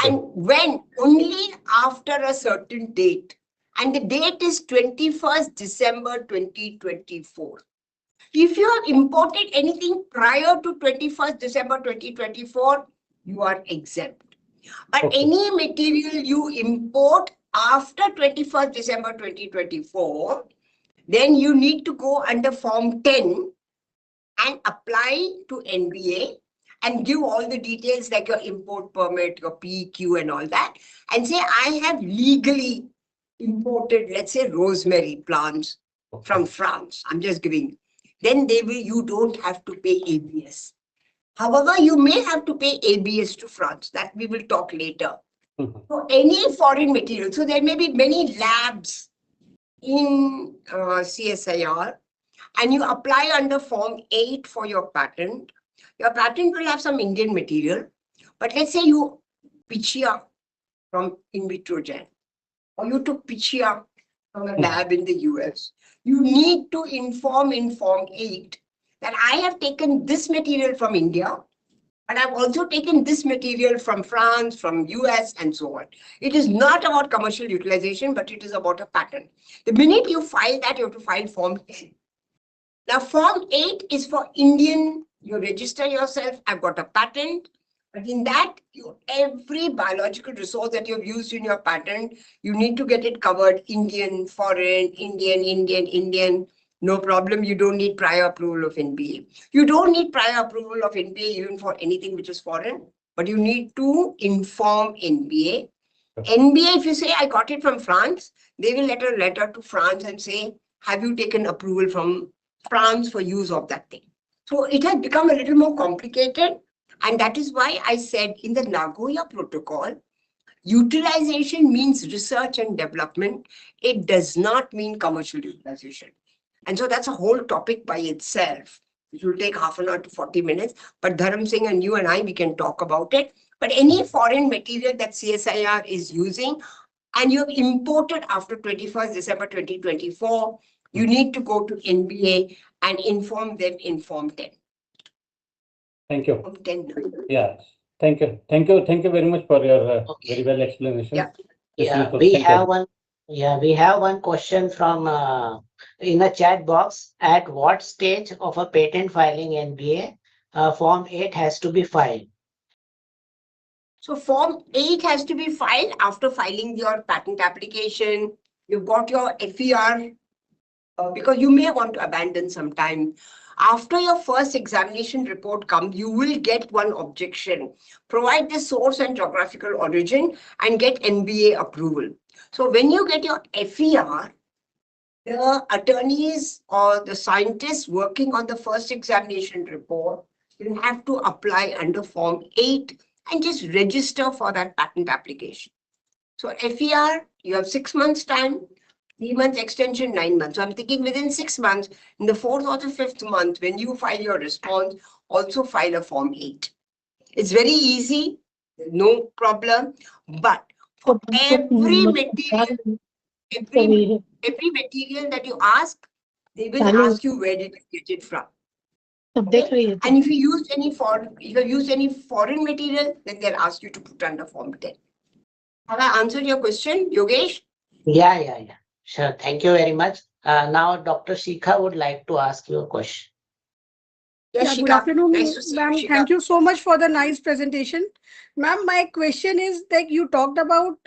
And when only after a certain date, and the date is 21st December 2024. If you have imported anything prior to 21st December 2024, you are exempt. But any material you import after 21st December 2024, then you need to go under Form 10 and apply to NBA and give all the details like your import permit, your PQ and all that, and say, I have legally imported, let's say, rosemary plants from France. I'm just giving. Then you don't have to pay ABS. However, you may have to pay ABS to France. That we will talk later. So any foreign material. So there may be many labs in CSIR, and you apply under Form 8 for your patent. Your patent will have some Indian material, but let's say you Pichia from in vitro gen, or you took Pichia from a lab in the US. You need to inform in Form 8 that I have taken this material from India, but I've also taken this material from France, from US, and so on. It is not about commercial utilization, but it is about a patent. The minute you file that, you have to file Form 10. Now, Form 8 is for Indian. You register yourself, I've got a patent. But in that, every biological resource that you've used in your patent, you need to get it covered Indian, foreign, Indian. No problem. You don't need prior approval of NBA. You don't need prior approval of NBA even for anything which is foreign, but you need to inform NBA. NBA, if you say, I got it from France, they will let a letter to France and say, have you taken approval from France for use of that thing? So it has become a little more complicated. And that is why I said in the Nagoya Protocol, utilization means research and development. It does not mean commercial utilization. And so that's a whole topic by itself. It will take half an hour to 40 minutes. But Dharam Singh and you and I, we can talk about it. But any foreign material that CSIR is using and you have imported after 21st December 2024, you need to go to NBA and inform them in Form 10. Thank you. Form 10. Yeah. Thank you. Thank you very much for your very well explanation. Yeah, we have one. Yeah, we have one question from in the chat box. At what stage of a patent filing NBA Form 8 has to be filed? So Form 8 has to be filed after filing your patent application. You've got your FER because you may want to abandon sometime. After your first examination report comes, you will get one objection. Provide the source and geographical origin and get NBA approval. So when you get your FER, the attorneys or the scientists working on the first examination report will have to apply under Form 8 and just register for that patent application. So FER, you have 6 months time, 3 months extension, 9 months. So I'm thinking within 6 months, in the 4th or the 5th month, when you file your response, also file a Form 8. It's very easy, no problem. But for every material, every material that you ask, they will ask you where did you get it from. Okay? And if you use any foreign, material, then they'll ask you to put under Form 10. Have I answered your question, Yogesh? Yeah. Sure. Thank you very much. Now, Dr. Shikha would like to ask you a question. Yes, Yeah, good Shika. Nice afternoon, to see you, ma'am. Shika. Thank you so much for the nice presentation. Ma'am, my question is that you talked about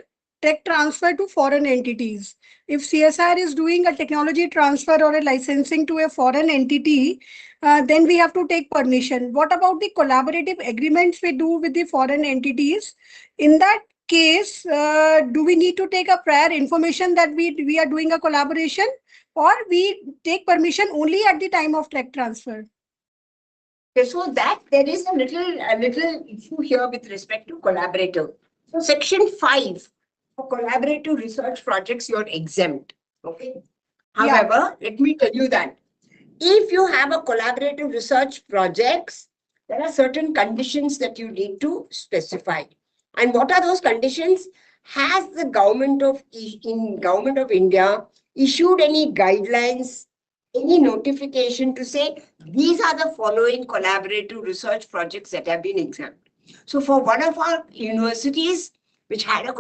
tech transfer to foreign entities. If CSR is doing a technology transfer or a licensing to a foreign entity, then we have to take permission. What about the collaborative agreements we do with the foreign entities? In that case, do we need to take a prior information that we are doing a collaboration, or we take permission only at the time of tech transfer? Okay, so that there is a little issue here with respect to collaborative. So section 5 for collaborative research projects, you're exempt. Okay. Yeah. However, let me tell you that if you have a collaborative research projects, there are certain conditions that you need to specify. And what are those conditions? Has the government of India issued any guidelines, any notification to say these are the following collaborative research projects that have been exempt? So for one of our universities, which had a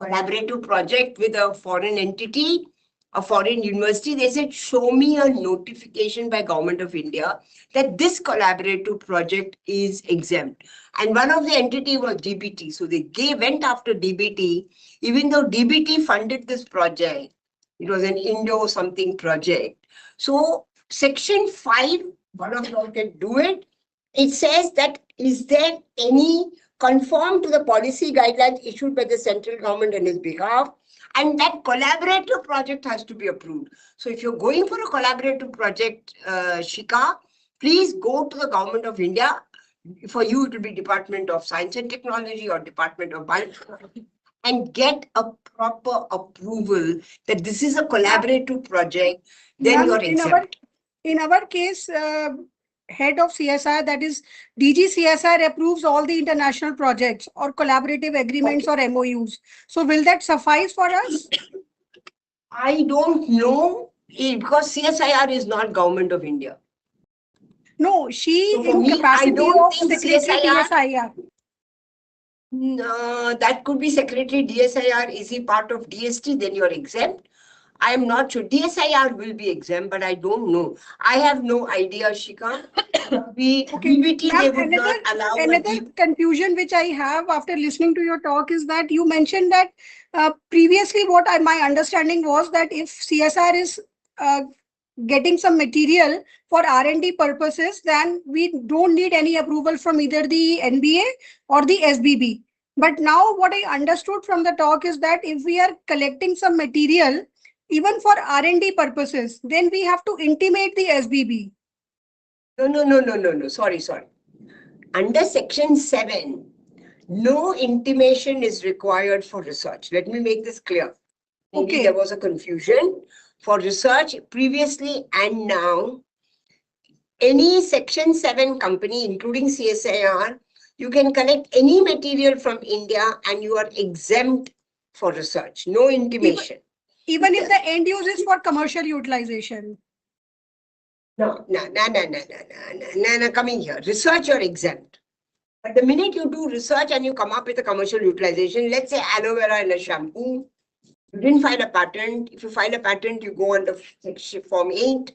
collaborative project with a foreign entity, a foreign university, they said, show me a notification by Government of India that this collaborative project is exempt. And one of the entity was DBT. So they went after DBT, even though DBT funded this project. It was an Indo something project. So section 5, one of you can do it. It says that is there any conform to the policy guidelines issued by the central government on his behalf, and that collaborative project has to be approved. So if you're going for a collaborative project, Shika, please go to the Government of India. For you, it will be Department of Science and Technology or Department of Biotechnology, and get a proper approval that this is a collaborative project, then Ma'am, you're exempt. in our case, head of CSR, that is DG CSR, approves all the international projects or collaborative agreements or MOUs. So will that suffice for us? I don't know because CSIR is not Government of India. No, she So for in me, I capacity don't of think Secretary CSIR. DSIR. That could be Secretary DSIR. Is he part of DST? Then you're exempt. I am not sure. DSIR will be exempt, but I don't know. I have no idea, Shika. DBT, they would not allow Another confusion which I have after listening to your talk is that you mentioned that previously my understanding was that if CSR is getting some material for R&D purposes, then we don't need any approval from either the NBA or the SBB. But now what I understood from the talk is that if we are collecting some material, even for R&D purposes, then we have to intimate the SBB. No. Sorry. Under section 7, no intimation is required for research. Let me make this clear. Maybe Okay. there was a confusion. For research previously and now, any section 7 company, including CSIR, you can collect any material from India and you are exempt for research. No intimation. Even if the end use is for commercial utilization. No. Coming here. Research, you're exempt. But the minute you do research and you come up with a commercial utilization, let's say aloe vera in a shampoo, you didn't file a patent. If you file a patent, you go under section form 8.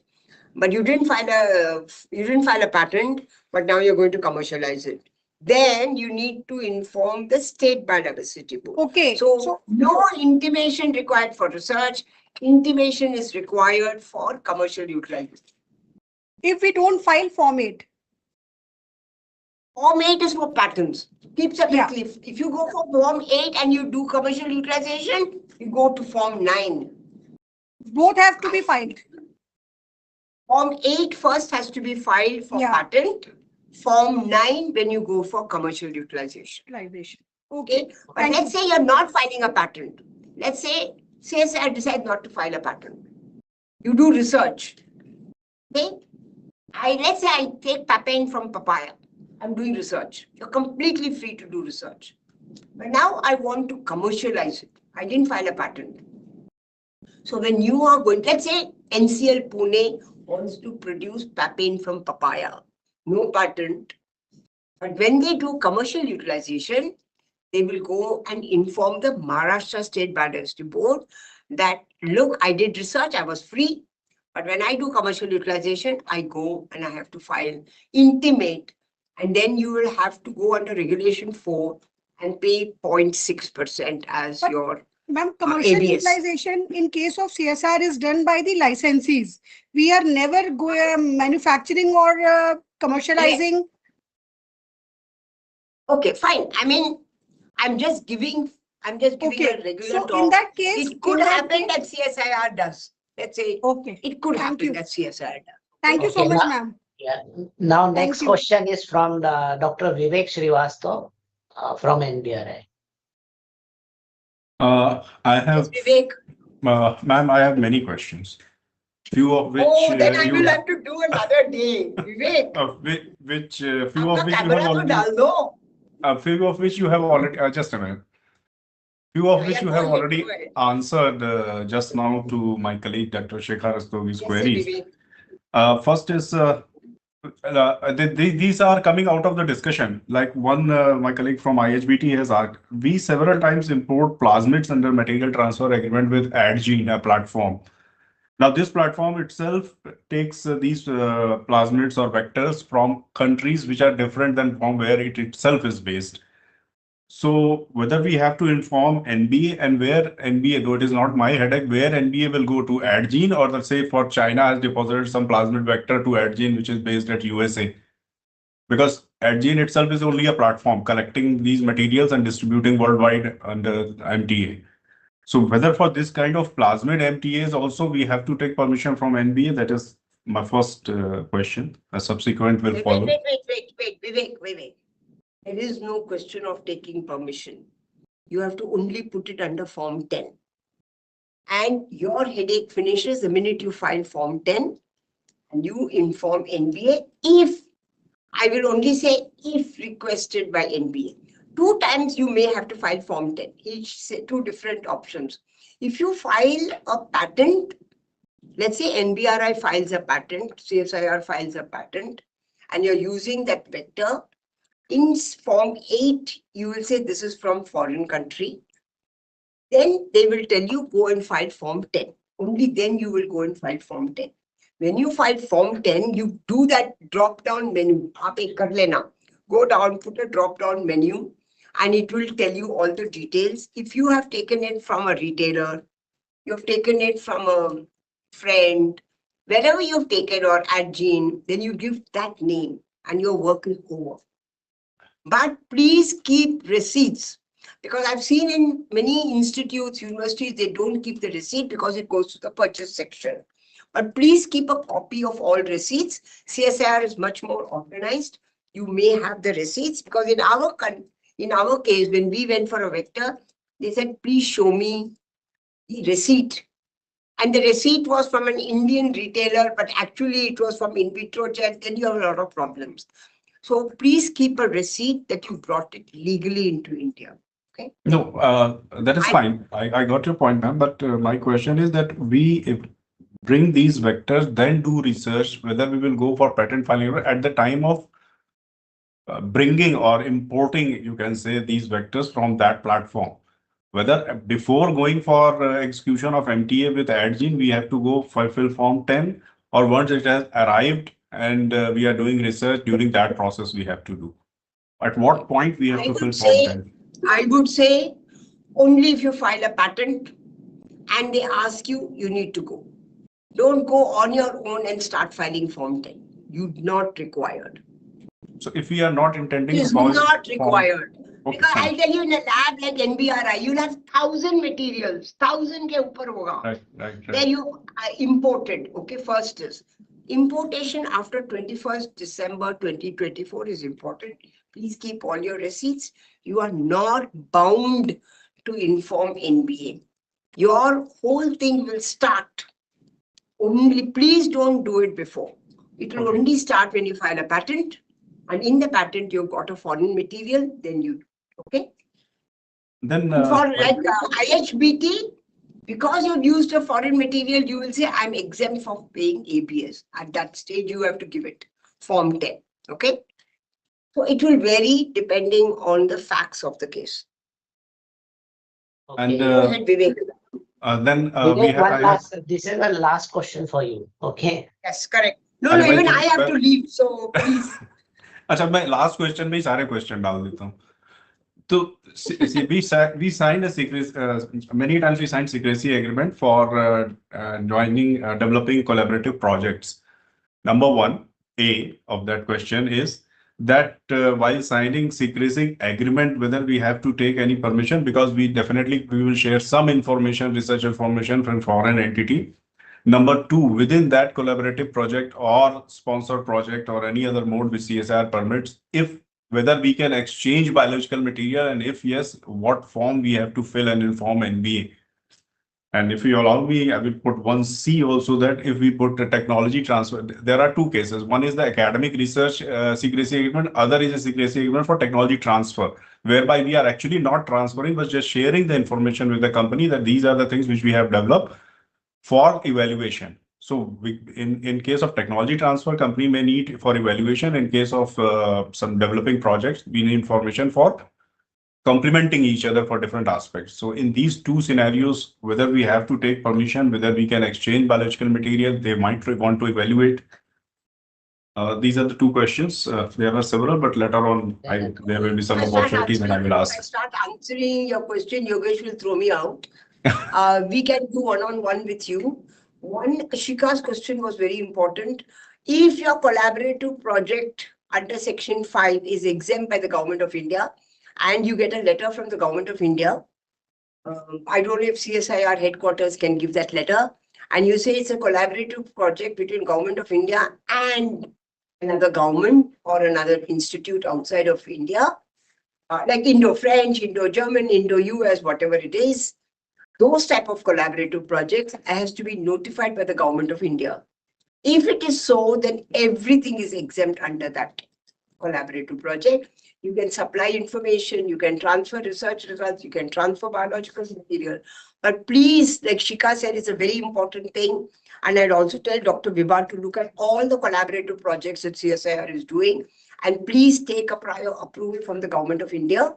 But you didn't file a patent, but now you're going to commercialize it. Then you need to inform the State Biodiversity Board. Okay. So no intimation required for research. Intimation is required for commercial utilization. If we don't file Form 8. Form 8 is for patents. Keep separately. Yeah. If you go for Form 8 and you do commercial utilization, you go to Form 9. Both have to be filed. Form 8 first has to be filed for patent. Form 9 when you go for commercial utilization. Okay. But let's say you're not filing a patent. Let's say I decide not to file a patent. You do research. Okay. Let's say I take papain from papaya. I'm doing research. You're completely free to do research. But now I want to commercialize it. I didn't file a patent. So when you are going, let's say NCL Pune wants to produce papain from papaya. No patent. But when they do commercial utilization, they will go and inform the Maharashtra State Biodiversity Board that, look, I did research, I was free, but when I do commercial utilization, I go and I have to file, intimate, and then you will have to go under Regulation 4 and pay 0.6% as But- your Ma'am, commercial ABS. utilization in case of CSR is done by the licensees. We are never manufacturing or commercializing. Okay, fine. I mean, I'm just giving a Okay, regular so in talk. that case, It could in that happen case- that CSIR does. Let's say Okay, it could Thank happen you. that CSIR does. thank you so Okay, much, now- ma'am. Yeah. Now, Thank next you. question is from Dr. Vivek Srivastava from NBRI. I Yes, have, Vivek. ma'am, I have many questions. Few of which Oh, then I you will have to do another day. Vivek, few of आपका which you have camera तो already, डाल दो. few of which you have already, just a minute. Few of Yeah, which yeah, you go have ahead, already go ahead. answered just now to my colleague, Dr. Shekhar Rastogi's Yes, queries. Vivek. First is, these are coming out of the discussion. Like one, my colleague from IHBT has asked, we several times import plasmids under material transfer agreement with AdGene, a platform. Now, this platform itself takes these plasmids or vectors from countries which are different than from where it itself is based. So whether we have to inform NBA and where NBA, though it is not my headache, where NBA will go to AdGene, or let's say for China has deposited some plasmid vector to AdGene, which is based at USA. Because AdGene itself is only a platform collecting these materials and distributing worldwide under MTA. So whether for this kind of plasmid MTAs also we have to take permission from NBA, that is my first question. A subsequent will follow. Vivek. There is no question of taking permission. You have to only put it under Form 10. And your headache finishes the minute you file Form 10 and you inform NBA if, I will only say if requested by NBA. 2 times you may have to file Form 10, each say 2 different options. If you file a patent, let's say NBRI files a patent, CSIR files a patent, and you're using that vector, in Form 8, you will say this is from foreign country. Then they will tell you go and file Form 10. Only then you will go and file Form 10. When you file Form 10, you do that drop-down menu. आप एक कर लेना. Go down, put a drop-down menu, and it will tell you all the details. If you have taken it from a retailer, you have taken it from a friend, wherever you've taken or at Gene, then you give that name and your work is over. But please keep receipts, because I've seen in many institutes, universities, they don't keep the receipt because it goes to the purchase section. But please keep a copy of all receipts. CSIR is much more organized. You may have the receipts, because in our case, when we went for a vector, they said, please show me the receipt. And the receipt was from an Indian retailer, but actually it was from in vitro check. Then you have a lot of problems. So please keep a receipt that you brought it legally into India. Okay. No, that is fine. I got your point, ma'am. But my question is that we bring these vectors, then do research whether we will go for patent filing at the time of bringing or importing, you can say, these vectors from that platform. Whether before going for execution of MTA with AdGene, we have to go fulfill Form 10, or once it has arrived and we are doing research, during that process we have to do. At what point we have to fill Form 10? I would say only if you file a patent and they ask you, you need to go. Don't go on your own and start filing Form 10. You're not required. So if we are not intending It is to file not required. Okay, Because fine. I'll tell you, in a lab like NBRI, you'll have 1,000 materials, 1,000 ke upar hoga. Right. Where you imported. Okay, first is importation after 21st December 2024 is important. Please keep all your receipts. You are not bound to inform NBA. Your whole thing will start. Only please don't do it before. It will Okay. only start when you file a patent. And in the patent, you've got a foreign material, then you, okay? Then For like IHBT, because you've used a foreign material, you will say, I'm exempt from paying ABS. At that stage, you have to give it Form 10, okay? So it will vary depending on the facts of the case. And Go ahead, Vivek. then Vivek, I one have, last, this is the last question for you. Okay. Yes, correct. No, अरे no, भाई even तुम I have to leave. So please. अच्छा मैं last question में ही सारे question डाल देता हूँ तो we signed a secret many times we signed secrecy agreement for joining developing collaborative projects. Number one A of that question is that while signing secrecy agreement, whether we have to take any permission, because we will share some information, research information from foreign entity. Number two, within that collaborative project or sponsored project or any other mode which CSR permits, if whether we can exchange biological material, and if yes, what form we have to fill and inform NBA. And if you allow me, I will put one C also, that if we put the technology transfer, there are two cases. One is the academic research secrecy agreement, other is a secrecy agreement for technology transfer, whereby we are actually not transferring, but just sharing the information with the company that these are the things which we have developed for evaluation. So in case of technology transfer, company may need for evaluation. In case of some developing projects, we need information for complementing each other for different aspects. So in these two scenarios, whether we have to take permission, whether we can exchange biological material, they might want to evaluate. These are the two questions. There are several, but later on, there will be some opportunities and I will ask. If I start answering your question, Yogesh will throw me out. We can do one-on-one with you. One, Shika's question was very important. If your collaborative project under Section 5 is exempt by the Government of India, and you get a letter from the Government of India, I don't know if CSIR headquarters can give that letter, and you say it's a collaborative project between Government of India and another government or another institute outside of India, like Indo-French, Indo-German, Indo-US, whatever it is, those type of collaborative projects has to be notified by the Government of India. If it is so, then everything is exempt under that collaborative project. You can supply information, you can transfer research results, you can transfer biological material. But please, like Shika said, it's a very important thing. And I'd also tell Dr. Vibha to look at all the collaborative projects that CSIR is doing. And please take a prior approval from the Government of India.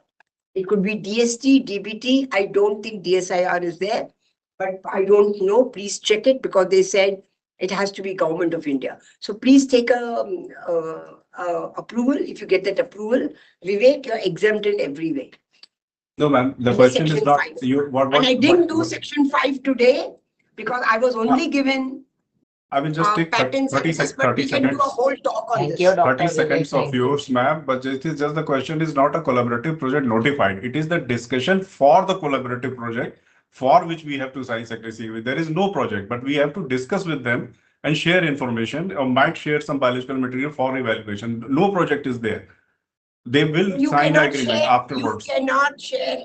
It could be DST, DBT. I don't think DSIR is there, but I don't know. Please check it, because they said it has to be Government of India. So please take a approval. If you get that approval, Vivek, you're exempt in every way. No, ma'am. The Under question is Section not 5. you. What? And I didn't do Section 5 today because I was only given I will just take patents 30 access, but we can do seconds. a whole talk on Thank this. you, Dr. 30 Vivek. seconds of Thank you. yours, ma'am. But it is just the question is not a collaborative project notified. It is the discussion for the collaborative project for which we have to sign secrecy. There is no project, but we have to discuss with them and share information, or might share some biological material for evaluation. No project is there. They will You sign the cannot agreement share, afterwards. you cannot share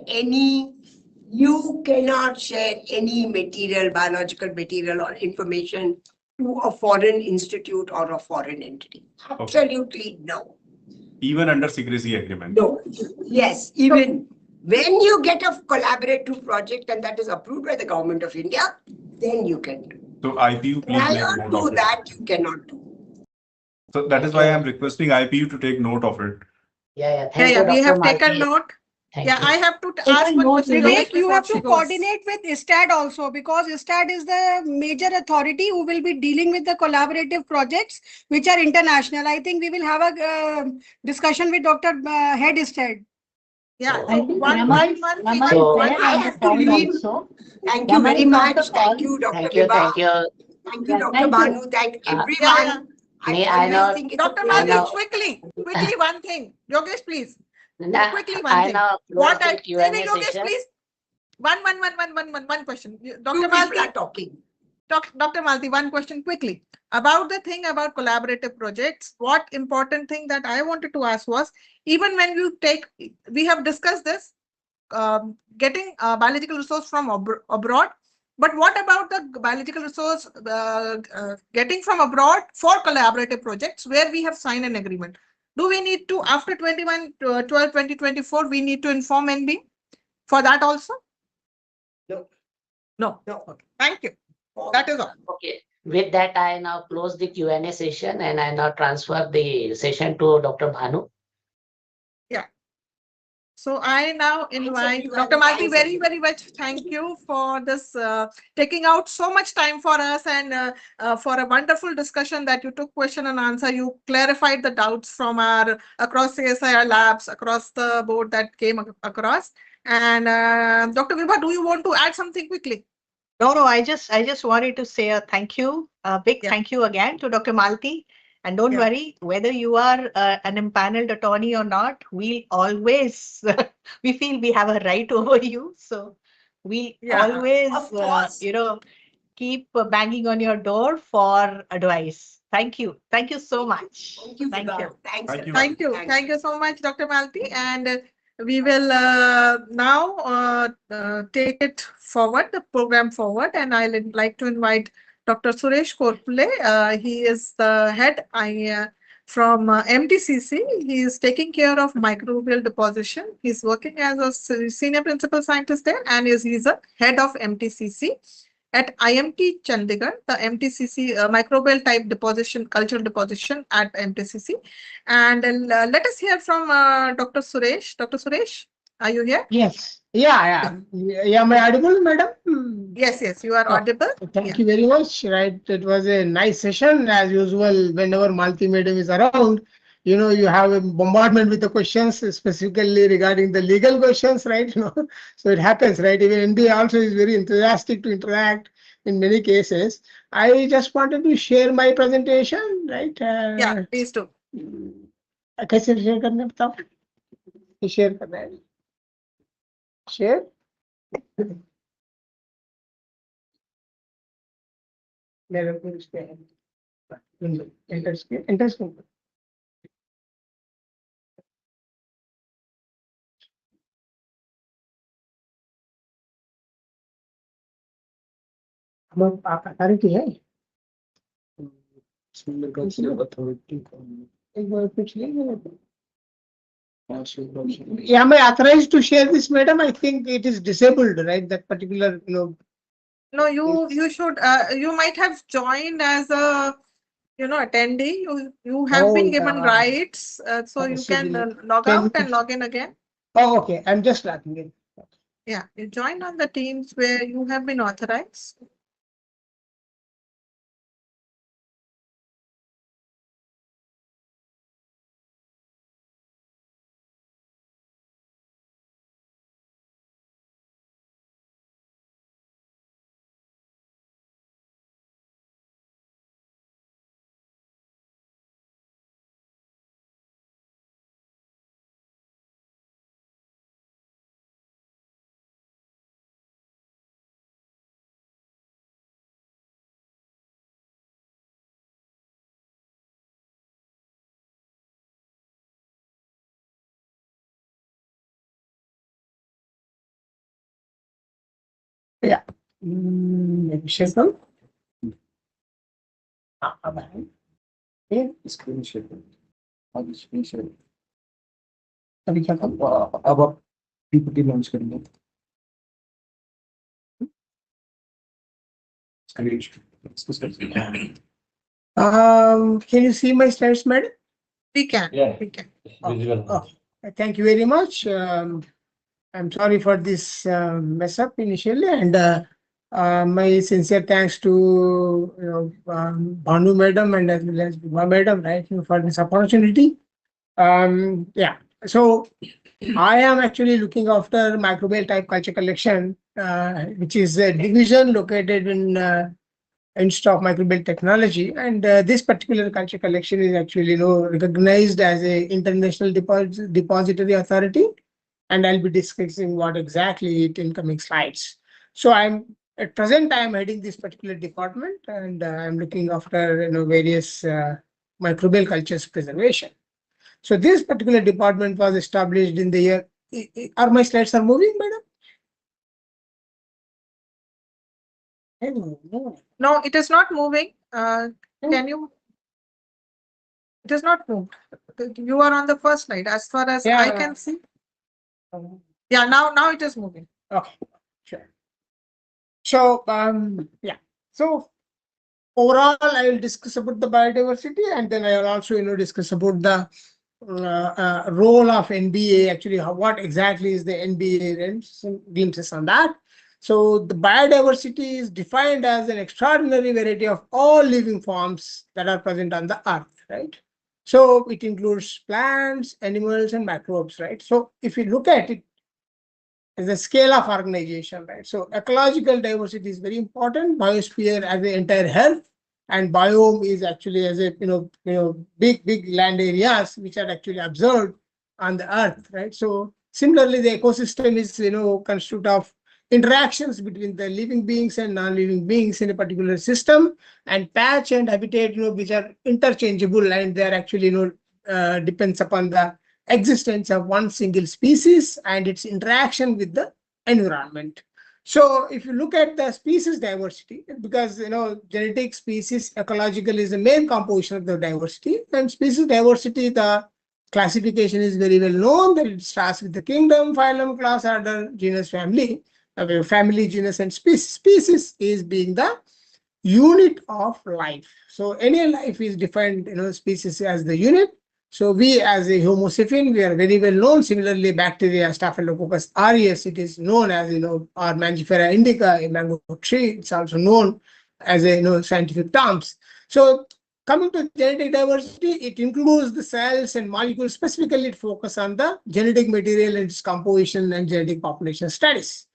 any material, biological material or information to a foreign institute or a foreign entity. Absolutely no. Even under secrecy agreement. No. Yes, even when you get a collaborative project and that is approved by the Government of India, then you can do. So IPU, please make Prior note to of it. that, you cannot do. So that is why I'm requesting IPU to take note of it. Yeah. Thank you, we Dr. have taken Malti. note. Thank Yeah, you. I have to ask one question. Vivek, you have to Before she goes. coordinate with ISTAT also, because ISTAT is the major authority who will be dealing with the collaborative projects which are international. I think we will have a discussion with Dr. Head ISTAT. Yeah, I think one Rama month. is So- there I on have the to call leave. also. Thank you Rama very is on much. the Thank call. you, Dr. Thank you. Vibha. Thank you. Thank you, Yeah, Dr. thank you. Bhanu. Thank everyone. Yeah. I know. always think it's a Dr. pleasure. Malti, quickly one thing. Yogesh, please. Nah, Quickly one I thing. now What close I the Q&A Yogesh, session. please. One question. Two Dr. people Malti, are talking. Dr. Malti, one question quickly. About the thing about collaborative projects, what important thing that I wanted to ask was, even when we have discussed this, getting biological resource from abroad, but what about the biological resource getting from abroad for collaborative projects where we have signed an agreement? Do we need to, after 21/12/2024, we need to inform NB for that also? No. No. No. Okay. Thank you. That is all. Okay. With that, I now close the Q&A session and I now transfer the session to Dr. Bhanu. Yeah. So I now invite Dr. Malti, very, very much thank you for this, taking out so much time for us, and for a wonderful discussion that you took question and answer. You clarified the doubts from our across CSIR labs, across the board that came across. And Dr. Vibha, do you want to add something quickly? No, I just wanted to say a thank you, a big Yeah. thank you again to Dr. Malti. And don't Yeah. worry, whether you are an impaneled attorney or not, we'll always, we feel we have a right over you. So we Yeah, always, of course. keep banging on your door for advice. Thank you. Thank you so much. Thank you, Thank Vibha. you. Thanks. Thank you. Vibha. Thank you. Thanks. Thank you so much, Dr. Malti. And we will now take it forward, the program forward. And I'd like to invite Dr. Suresh Korpule. He is the head from MTCC. He is taking care of microbial deposition. He's working as a senior principal scientist there, and he's a head of MTCC at IMT Chandigarh, the MTCC microbial type deposition, cultural deposition at MTCC. And let us hear from Dr. Suresh. Dr. Suresh, are you here? Yes. Yeah. Am I audible, madam? Yes, yes, you are Oh, audible. Thank you very much. Right. It was a nice session. As usual, whenever Malti madam is around, you have a bombardment with the questions, specifically regarding the legal questions, right? So it happens, right? Even India also is very enthusiastic to interact in many cases. I just wanted to share my presentation, right? Yeah, please do. कैसे share करना है बताओ? Share करना है. Share. मेरे को इसके enter screen हम अथॉरिटी है. एक बार पूछ लेंगे. Am I authorized to share this, madam? I think it is disabled, right? That particular, No, you should, you might have joined as a, attendee. You have been given rights, so you can log out and log in again. Oh, okay. I'm just logging in. Yeah, you join on the teams where you have been authorized. Yeah. Share them. Yeah. Screen share. अब screen share. अभी क्या करूं? अब आप PPT launch करेंगे. Screen share. इसको share. Can you see my slides, madam? We can. Yeah. We can. It's visible. Oh, thank you very much. I'm sorry for this mess up initially, and my sincere thanks to Bhanu madam and as well as Vibha madam, right, for this opportunity. Yeah. So I am actually looking after microbial type culture collection, which is a division located in Institute of Microbial Technology, and this particular culture collection is actually recognized as a international depository authority, and I'll be discussing what exactly it in coming slides. So at present I am heading this particular department, and I'm looking after various microbial cultures preservation. So this particular department was established in the year. Are my slides are moving, madam? No. No, it is not moving. Can you? It is not moved. You are on the first slide, as far as I can see. Yeah, now it is moving. Okay, sure. So yeah. So overall, I will discuss about the biodiversity, and then I will also discuss about the role of NBA, actually, what exactly is the NBA, and some glimpses on that. So the biodiversity is defined as an extraordinary variety of all living forms that are present on the earth, right? So it includes plants, animals, and microbes, right? So if you look at it as a scale of organization, right? So ecological diversity is very important. Biosphere as the entire health, and biome is actually as a big land areas which are actually observed on the earth, right? So similarly, the ecosystem is constitute of interactions between the living beings and non-living beings in a particular system, and patch and habitat which are interchangeable, and they are actually depends upon the existence of one single species and its interaction with the environment. So if you look at the species diversity, because genetic, species, ecological is the main composition of the diversity, and species diversity, the classification is very well known that it starts with the kingdom, phylum, class, order, genus, family. Family, genus, and species. Species is being the unit of life. So any life is defined, species as the unit. So we as a Homo sapien, we are very well known. Similarly, bacteria, Staphylococcus aureus, it is known as, or Mangifera indica, a mango tree. It's also known as a, scientific terms. So coming to genetic diversity, it includes the cells and molecules. Specifically, it focuses on the genetic material and its composition and genetic population studies.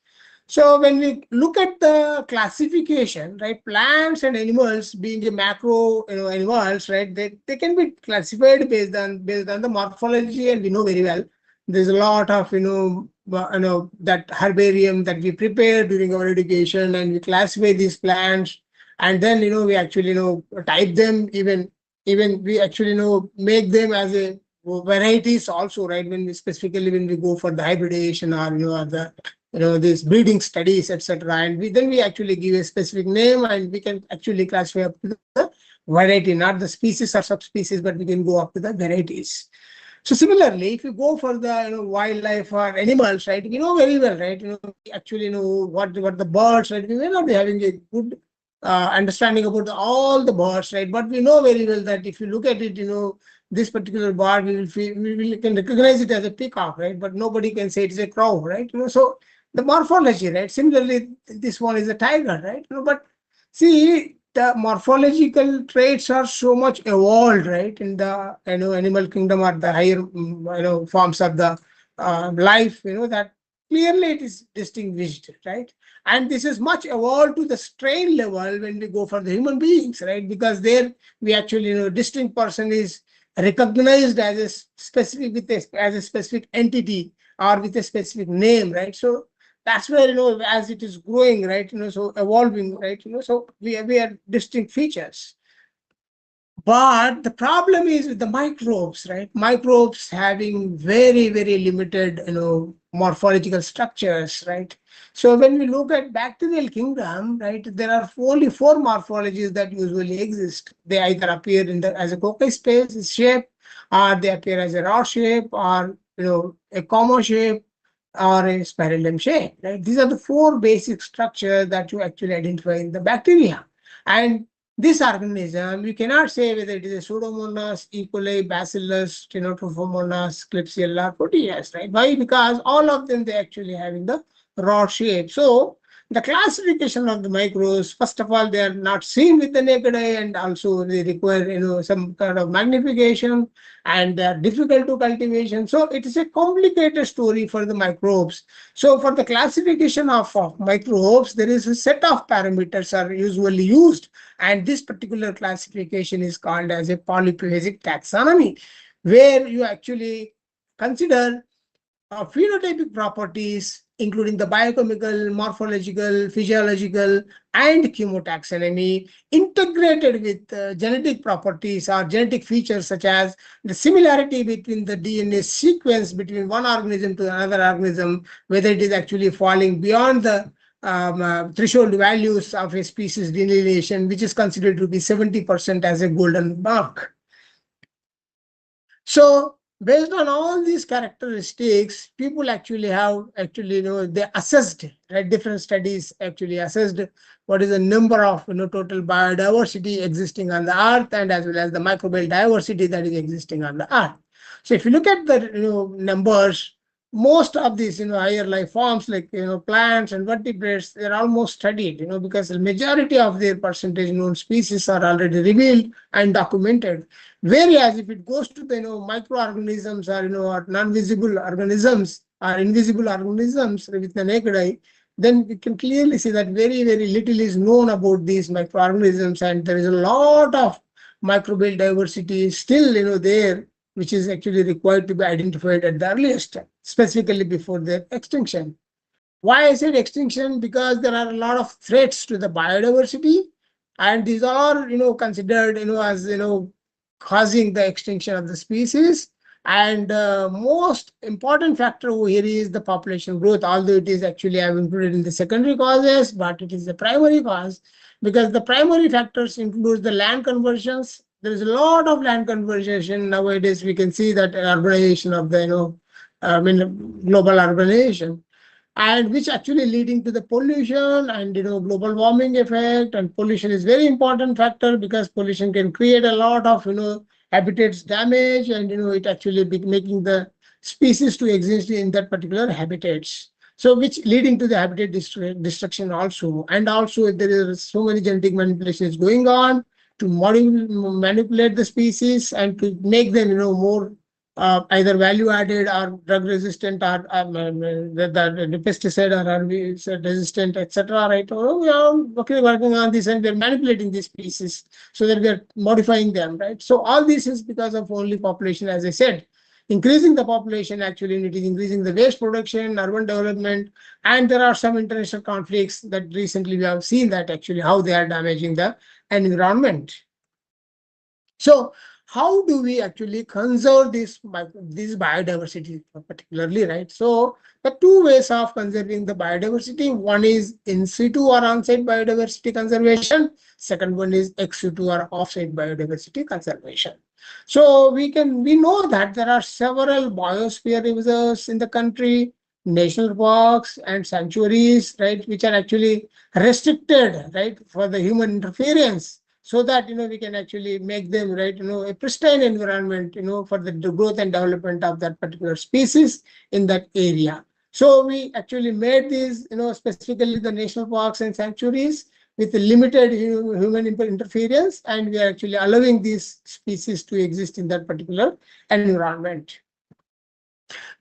So when we look at the classification, right, plants and animals being a macro, animals, right, they can be classified based on the morphology, and we know very well there's a lot of that herbarium that we prepare during our education, and we classify these plants, and then we actually type them, even we actually make them as a varieties also, right, when we specifically when we go for the hybridization, or or the these breeding studies, etc. And we actually give a specific name, and we can actually classify up to the variety, not the species or subspecies, but we can go up to the varieties. So similarly, if you go for the wildlife or animals, right, we know very well, right, we actually know what the birds, right, we may not be having a good understanding about all the birds, right, but we know very well that if you look at it, this particular bird, we can recognize it as a peacock, right, but nobody can say it is a crow, right, so the morphology, right, similarly, this one is a tiger, right, but see, the morphological traits are so much evolved, right, in the animal kingdom, or the higher forms of the life, that clearly it is distinguished, right, and this is much evolved to the strain level when we go for the human beings, right, because there we actually distinct person is recognized as a specific as a specific entity, or with a specific name, right, so that's where as it is growing, right, so evolving, right, so we are distinct features. But the problem is with the microbes, right? Microbes having very limited, morphological structures, right? So when we look at bacterial kingdom, right, there are only four morphologies that usually exist. They either appear in the as a cocci space shape, or they appear as a rod shape, or a comma shape, or a spiral shape, right? These are the four basic structures that you actually identify in the bacteria. And this organism, you cannot say whether it is a Pseudomonas, E. coli, Bacillus, Trophomonas, Klebsiella, Proteus, right? Why? Because all of them, they actually having the rod shape. So the classification of the microbes, first of all, they are not seen with the naked eye, and also they require, some kind of magnification, and they are difficult to cultivation. So it is a complicated story for the microbes. So for the classification of microbes, there is a set of parameters are usually used, and this particular classification is called as a polyphasic taxonomy, where you actually consider phenotypic properties, including the biochemical, morphological, physiological, and chemotaxonomy, integrated with genetic properties or genetic features, such as the similarity between the DNA sequence between one organism to another organism, whether it is actually falling beyond the threshold values of a species delineation, which is considered to be 70% as a golden mark. So based on all these characteristics, people actually have they assessed, right? Different studies actually assessed what is the number of total biodiversity existing on the earth, and as well as the microbial diversity that is existing on the earth. So if you look at the numbers, most of these higher life forms like plants and vertebrates, they're almost studied because the majority of their percentage known species are already revealed and documented. Whereas if it goes to the microorganisms or or non-visible organisms or invisible organisms with the naked eye, then we can clearly see that very little is known about these microorganisms, and there is a lot of microbial diversity still there, which is actually required to be identified at the earliest time, specifically before their extinction. Why I said extinction? Because there are a lot of threats to the biodiversity, and these are considered as causing the extinction of the species. And most important factor over here is the population growth, although it is actually I've included in the secondary causes, but it is the primary cause, because the primary factors include the land conversions. There is a lot of land conversion nowadays. We can see that urbanization of the global urbanization, and which actually leading to the pollution and global warming effect. And pollution is very important factor because pollution can create a lot of habitats damage, and it actually be making the species to exist in that particular habitats, so which leading to the habitat destruction also. And also there is so many genetic manipulations going on to manipulate the species and to make them more either value added or drug resistant, or the pesticide or herbicide resistant, etc. Right? Oh, we are working on this, and we are manipulating these species so that we are modifying them. Right? So all this is because of only population, as I said. Increasing the population, actually it is increasing the waste production, urban development, and there are some international conflicts that recently we have seen that actually how they are damaging the environment. So how do we actually conserve this biodiversity particularly, right? So the two ways of conserving the biodiversity, one is in situ or on-site biodiversity conservation. Second one is ex situ or off-site biodiversity conservation. So we know that there are several biosphere reserves in the country, national parks and sanctuaries, right, which are actually restricted, right, for the human interference, so that we can actually make them, right, a pristine environment for the growth and development of that particular species in that area. So we actually made these specifically the national parks and sanctuaries with limited human interference, and we are actually allowing these species to exist in that particular environment.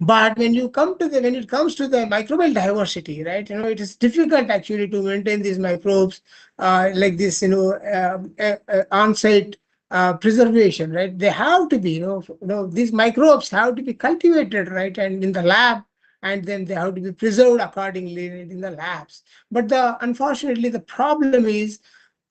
But when it comes to the microbial diversity, right, it is difficult actually to maintain these microbes like this, on-site preservation, right? They have to be, these microbes have to be cultivated, right, and in the lab, and then they have to be preserved accordingly in the labs. But unfortunately, the problem is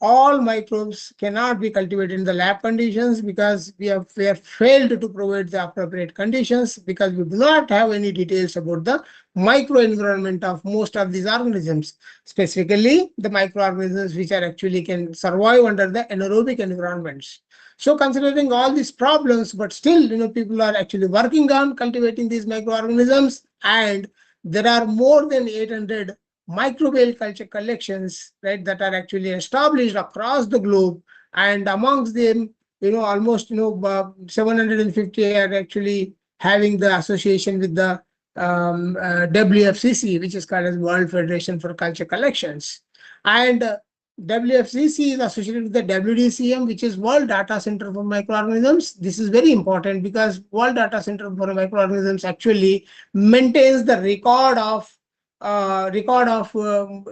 all microbes cannot be cultivated in the lab conditions because we have failed to provide the appropriate conditions, because we do not have any details about the microenvironment of most of these organisms, specifically the microorganisms which are actually can survive under the anaerobic environments. So considering all these problems, but still people are actually working on cultivating these microorganisms, and there are more than 800 microbial culture collections, right, that are actually established across the globe. And amongst them, almost 750 are actually having the association with the WFCC, which is called as World Federation for Culture Collections. And WFCC is associated with the WDCM, which is World Data Center for Microorganisms. This is very important because World Data Center for Microorganisms actually maintains the record of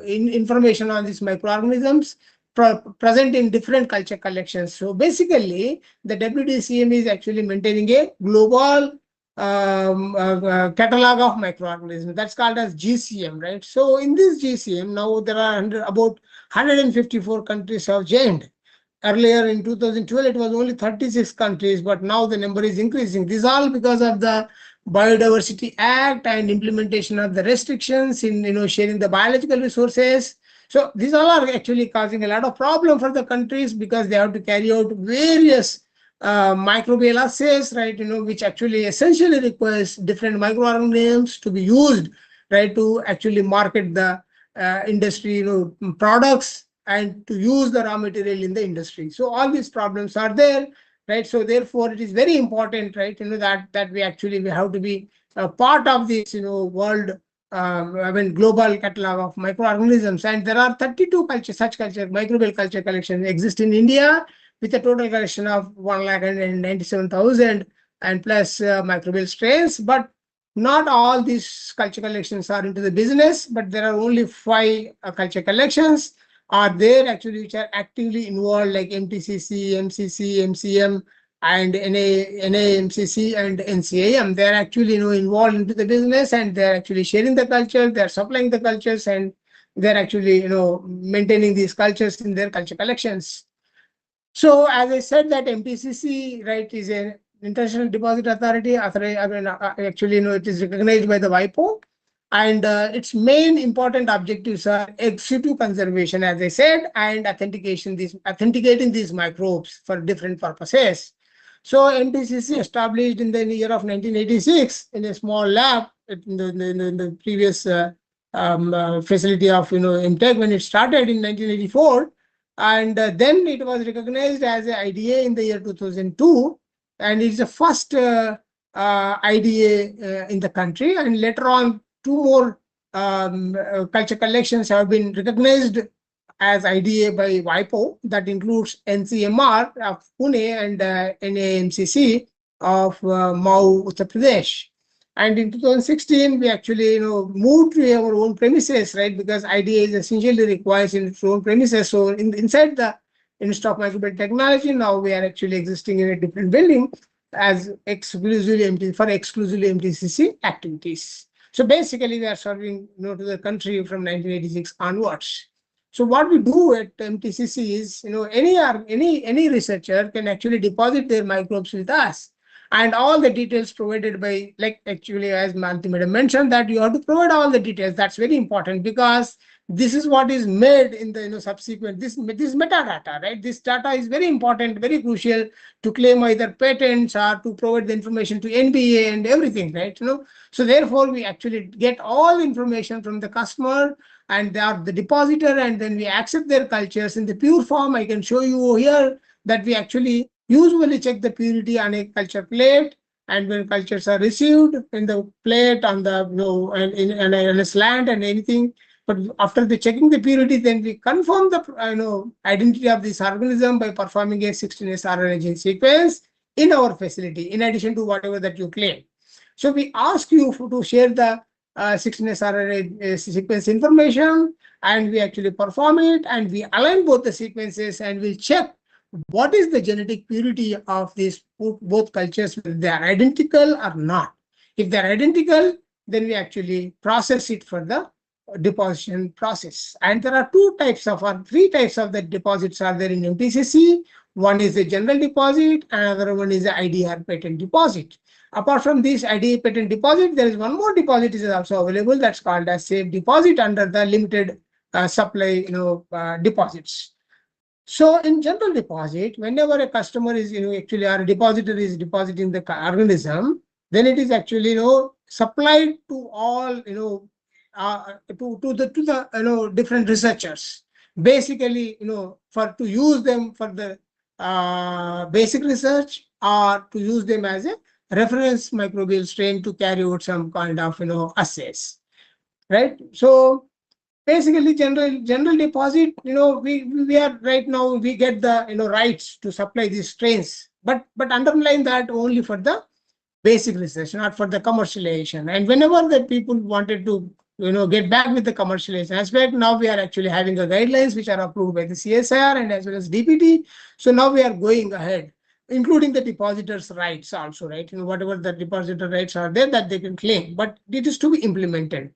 information on these microorganisms present in different culture collections. So basically, the WDCM is actually maintaining a global catalog of microorganisms. That's called as GCM, right? So in this GCM, now there are about 154 countries have joined. Earlier in 2012, it was only 36 countries, but now the number is increasing. This is all because of the Biodiversity Act and implementation of the restrictions in sharing the biological resources. So these all are actually causing a lot of problem for the countries because they have to carry out various microbial assays, right, which actually essentially requires different microorganisms to be used, right, to actually market the industry products and to use the raw material in the industry. So all these problems are there. right? So therefore, it is very important, right? That we have to be a part of this, world, global catalog of microorganisms. And there are 32 such culture, microbial culture collections exist in India, with a total collection of 1,97,000 and plus microbial strains. But not all these culture collections are into the business, but there are only 5 culture collections are there actually which are actively involved, like MTCC, MCC, MCM, and NAMCC and NCAM. They are actually involved into the business, and they are actually sharing the culture, they are supplying the cultures, and they are actually maintaining these cultures in their culture collections. So as I said, that MTCC, right, is an International Deposit Authority. Actually, it is recognized by the WIPO, and its main important objectives are ex situ conservation, as I said, and authenticating these microbes for different purposes. So MTCC, established in the year of 1986 in a small lab in the previous facility of MTech when it started in 1984, and then it was recognized as an IDA in the year 2002, and it's the first IDA in the country. And later on, 2 more culture collections have been recognized as IDA by WIPO. That includes NCMR of Pune and NAMCC of Mau, Uttar Pradesh. And in 2016, we actually moved to our own premises, right? Because IDA is essentially requires in its own premises. So inside the Institute of Microbial Technology, now we are actually existing in a different building as exclusively MTCC activities. So basically, we are serving to the country from 1986 onwards. So what we do at MTCC is, any researcher can actually deposit their microbes with us, and all the details provided by, like actually as Manti madam mentioned, that you have to provide all the details. That's very important, because this is what is made in the subsequent this metadata, right? This data is very important, very crucial to claim either patents or to provide the information to NBA and everything, right? So therefore we actually get all information from the customer, and they are the depositor, and then we accept their cultures in the pure form. I can show you here that we actually usually check the purity on a culture plate, and when cultures are received in the plate on the and in a slant and anything, but after the checking the purity, then we confirm the identity of this organism by performing a 16S RNA gene sequence in our facility, in addition to whatever that you claim. So we ask you to share the 16S RNA sequence information, and we actually perform it, and we align both the sequences, and we'll check what is the genetic purity of these both cultures, whether they are identical or not. If they're identical, then we actually process it for the deposition process. And there are 3 types of the deposits are there in MTCC. One is the general deposit, another one is the IDR patent deposit. Apart from this IDA patent deposit, there is one more deposit is also available, that's called as safe deposit under the limited supply deposits. So in general deposit, whenever a customer is actually, our depositor is depositing the organism, then it is actually supplied to all to the different researchers, basically for to use them for the basic research, or to use them as a reference microbial strain to carry out some kind of assays, right? So basically general deposit, we are right now, we get the rights to supply these strains, but underline that only for the basic research, not for the commercialization. And whenever the people wanted to get back with the commercialization aspect, now we are actually having the guidelines which are approved by the CSIR and as well as DPT. So now we are going ahead, including the depositors' rights also, right? Whatever the depositor rights are there that they can claim, but it is to be implemented.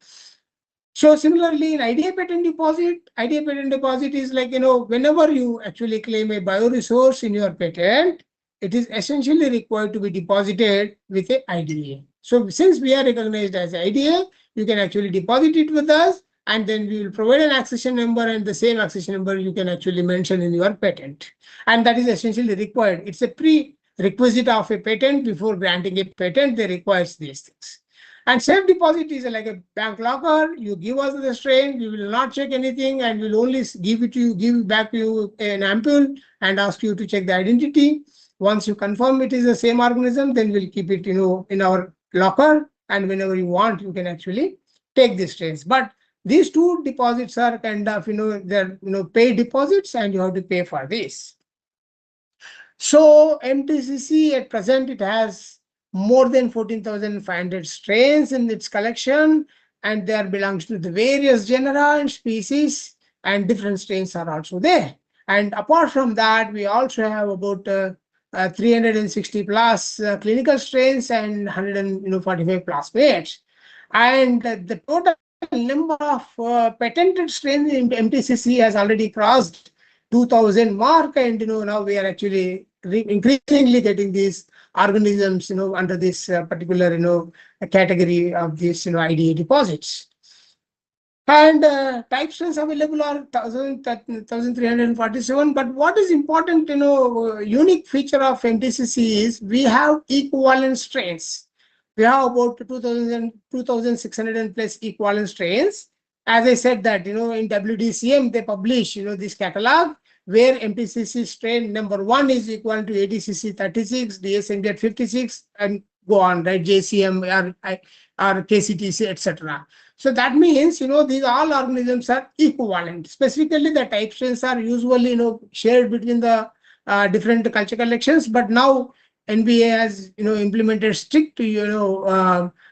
So similarly, in IDA patent deposit is like, whenever you actually claim a bioresource in your patent, it is essentially required to be deposited with a IDA. So since we are recognized as IDA, you can actually deposit it with us, and then we will provide an accession number, and the same accession number you can actually mention in your patent. And that is essentially required. It's a prerequisite of a patent. Before granting a patent, they requires these things. And safe deposit is like a bank locker. You give us the strain, we will not check anything, and we'll only give back to you an ampoule and ask you to check the identity. Once you confirm it is the same organism, then we'll keep it, in our locker, and whenever you want, you can actually take these strains. But these two deposits are kind of, they're, paid deposits, and you have to pay for this. So MTCC at present, it has more than 14,500 strains in its collection, and they are belongs to the various genera and species, and different strains are also there. And apart from that, we also have about 360 plus clinical strains and 145 plasmids. And the total number of patented strains in MTCC has already crossed 2000 mark, and now we are actually increasingly getting these organisms under this particular category of these IDA deposits. And type strains available are 1347. But what is important, unique feature of MTCC is we have equivalent strains. We have about 2600 plus equivalent strains. As I said that, in WDCM, they publish, this catalog where MTCC strain number 1 is equal to ADCC 36, DSMB at 56, and go on, right? JCM or KCTC, etc. So that means, these all organisms are equivalent. Specifically, the type strains are usually, shared between the different culture collections. But now NBA has, implemented strict,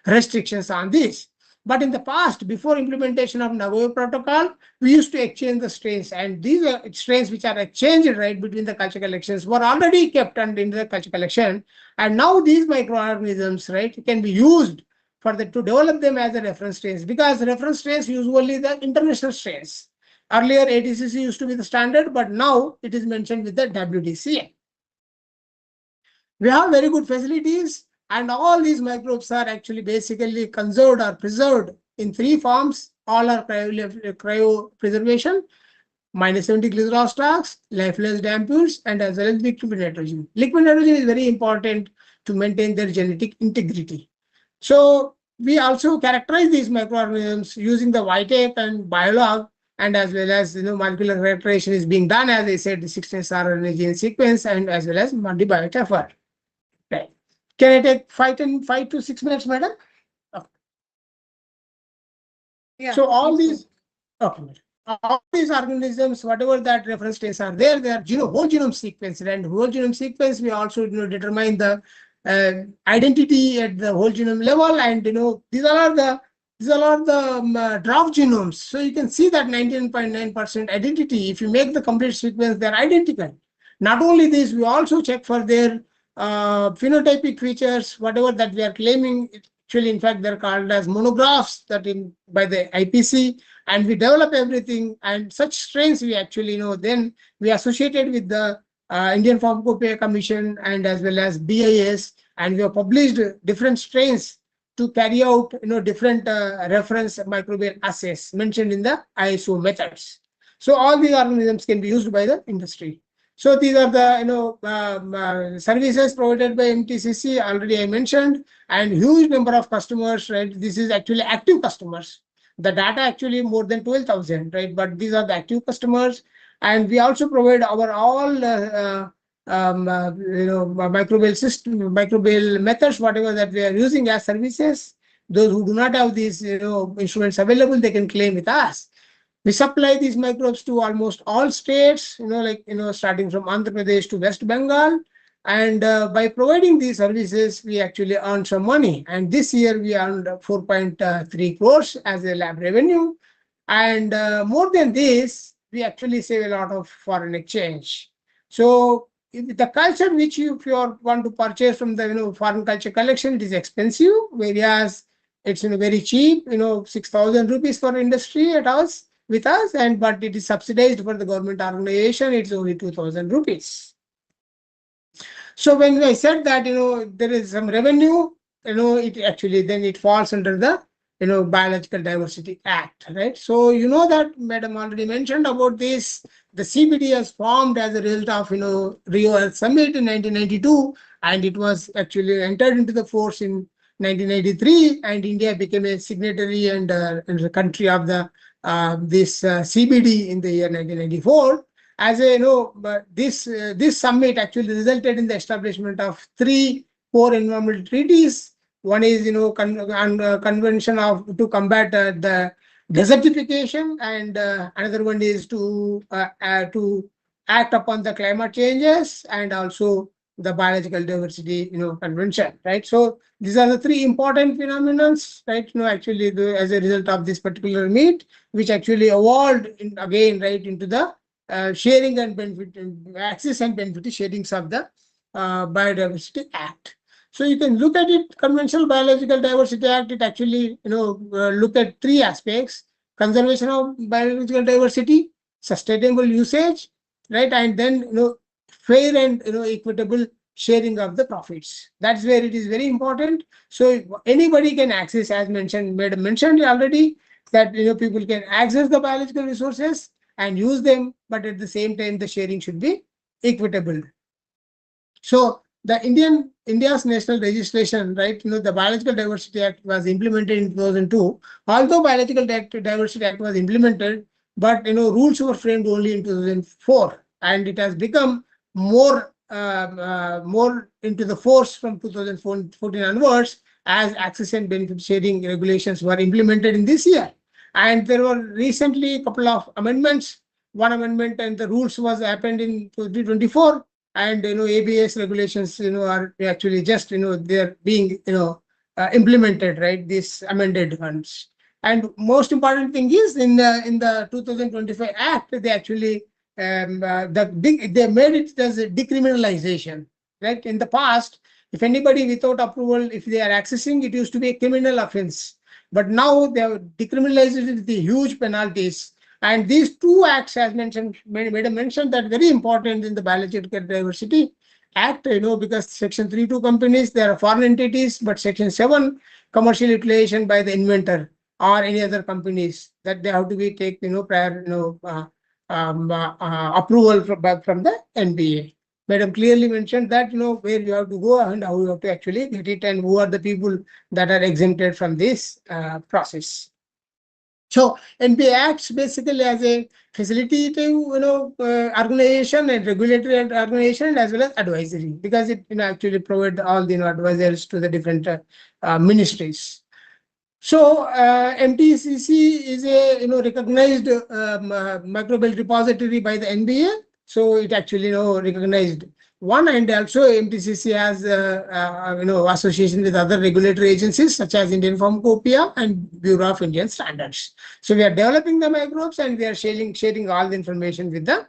restrictions on this. But in the past, before implementation of Nagoya protocol, we used to exchange the strains, and these are strains which are exchanged right between the culture collections were already kept under the culture collection, and now these microorganisms, right, can be used for to develop them as a reference strains, because reference strains usually the international strains. Earlier, ADCC used to be the standard, but now it is mentioned with the WDCA. We have very good facilities, and all these microbes are actually basically conserved or preserved in 3 forms. All are cryo preservation, -70 glycerol stocks, lifeless dampers, and as well as liquid nitrogen. Liquid nitrogen is very important to maintain their genetic integrity. So we also characterize these microorganisms using the YTAP and biolog, and as well as molecular characterization is being done, as I said, the 16S RNA gene sequence, and as well as multi-biot effort. Right. Can I take 5 to 6 minutes, madam? Okay. Yeah. So all these, okay, all these organisms, whatever that reference strains are there, they are whole genome sequence, and whole genome sequence we also determine the identity at the whole genome level, and these are the draft genomes. So you can see that 99.9% identity. If you make the complete sequence, they are identical. Not only this, we also check for their phenotypic features, whatever that we are claiming. Actually, in fact, they're called as monographs that by the IPC, and we develop everything. And such strains we actually then we associated with the Indian Pharmacopoeia Commission and as well as BIS, and we have published different strains to carry out different reference microbial assays mentioned in the ISO methods. So all these organisms can be used by the industry. So these are the services provided by MTCC. Already I mentioned, and huge number of customers. Right, this is actually active customers. The data actually more than 12,000. Right, but these are the active customers, and we also provide our all microbial system, microbial methods, whatever that we are using as services. Those who do not have these instruments available, they can claim with us. We supply these microbes to almost all states, starting from Andhra Pradesh to West Bengal. And by providing these services, we actually earn some money. And this year we earned 4.3 crores as a lab revenue. And more than this, we actually save a lot of foreign exchange. So the culture which if you want to purchase from the foreign culture collection, it is expensive, whereas it's very cheap, 6,000 rupees for industry at us with us, and but it is subsidized for the government organization, it's only 2,000 rupees. So when I said that there is some revenue, it actually then it falls under the Biological Diversity Act, right? So that Madam already mentioned about this. The CBD has formed as a result of Rio Earth Summit in 1992, and it was actually entered into the force in 1993, and India became a signatory and a country of the this CBD in the year 1994. as a this summit actually resulted in the establishment of three core environmental treaties. One is convention of to combat the desertification, and another one is to act upon the climate changes, and also the biological diversity convention, right? So these are the three important phenomena, right? Actually, as a result of this particular meet, which actually evolved again, right, into the sharing and benefit, access and benefit sharings of the Biodiversity Act. So you can look at it, Conventional Biological Diversity Act, it actually, look at three aspects: conservation of biological diversity, sustainable usage, right? And then, fair and, equitable sharing of the profits. That's where it is very important. So anybody can access, as Madam mentioned already, that, people can access the biological resources and use them, but at the same time, the sharing should be equitable. So the India's national registration, right? The Biological Diversity Act was implemented in 2002. Although Biological Diversity Act was implemented, but rules were framed only in 2004, and it has become more into the force from 2014 onwards, as access and benefit sharing regulations were implemented in this year. And there were recently a couple of amendments. One amendment and the rules was happened in 2024, and ABS regulations are actually just they're being implemented, right, these amended ones. And most important thing is, in the 2025 act, they actually they made it as a decriminalization, right? In the past, if anybody without approval, if they are accessing, it used to be a criminal offense, but now they have decriminalized it with the huge penalties. And these two acts, as mentioned, Madam mentioned, that very important in the Biological Diversity Act, because Section 3(2) companies, they are foreign entities, but Section 7, commercial utilization by the inventor or any other companies, that they have to be take prior approval from the NBA. Madam clearly mentioned that where you have to go and how you have to actually get it, and who are the people that are exempted from this process. So NBA acts basically as a facilitative, organization and regulatory organization, as well as advisory, because it actually provide all the advisors to the different ministries. So MTCC is a recognized microbial repository by the NBA. So it actually recognized one, and also MTCC has association with other regulatory agencies such as Indian Pharmacopoeia and Bureau of Indian Standards. So we are developing the microbes, and we are sharing all the information with the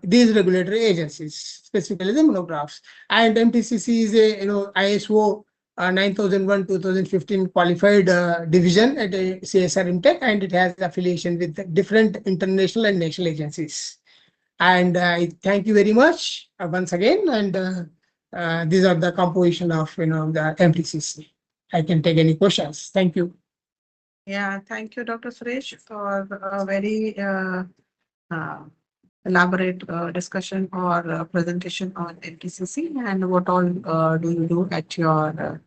these regulatory agencies, specifically the monographs. And MTCC is a ISO 9001 2015 qualified division at a CSR Imtech, and it has affiliation with different international and national agencies. And I thank you very much once again. And these are the composition of the MTCC. I can take any questions. Thank you. Yeah, thank you, Dr. Suresh, for a very uh, elaborate discussion or presentation on MTCC and what all do you do at your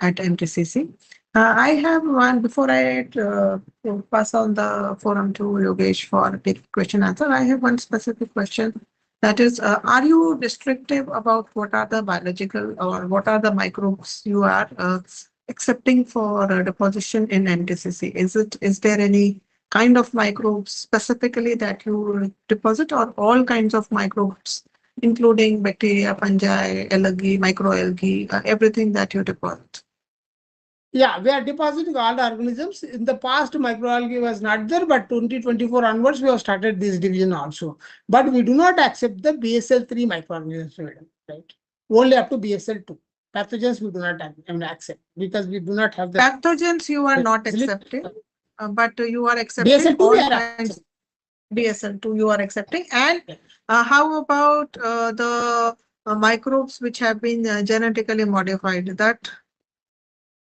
at MTCC. I have one before I pass on the forum to Yogesh for take question answer. I have one specific question. That is, are you restrictive about what are the biological or what are the microbes you are accepting for deposition in MTCC? Is there any kind of microbes specifically that you deposit, or all kinds of microbes, including bacteria, fungi, algae, microalgae, everything that you deposit? Yeah, we are depositing all the organisms. In the past, microalgae was not there, but 2024 onwards, we have started this division also. But we do not accept the BSL-3 microorganisms, right? Only up to BSL-2. Pathogens we do not accept, because we do not have the Pathogens you are not accepting, but you are accepting BSL-2 all we are kinds. accepting. BSL-2 you are accepting. And how about the microbes which have been genetically modified? That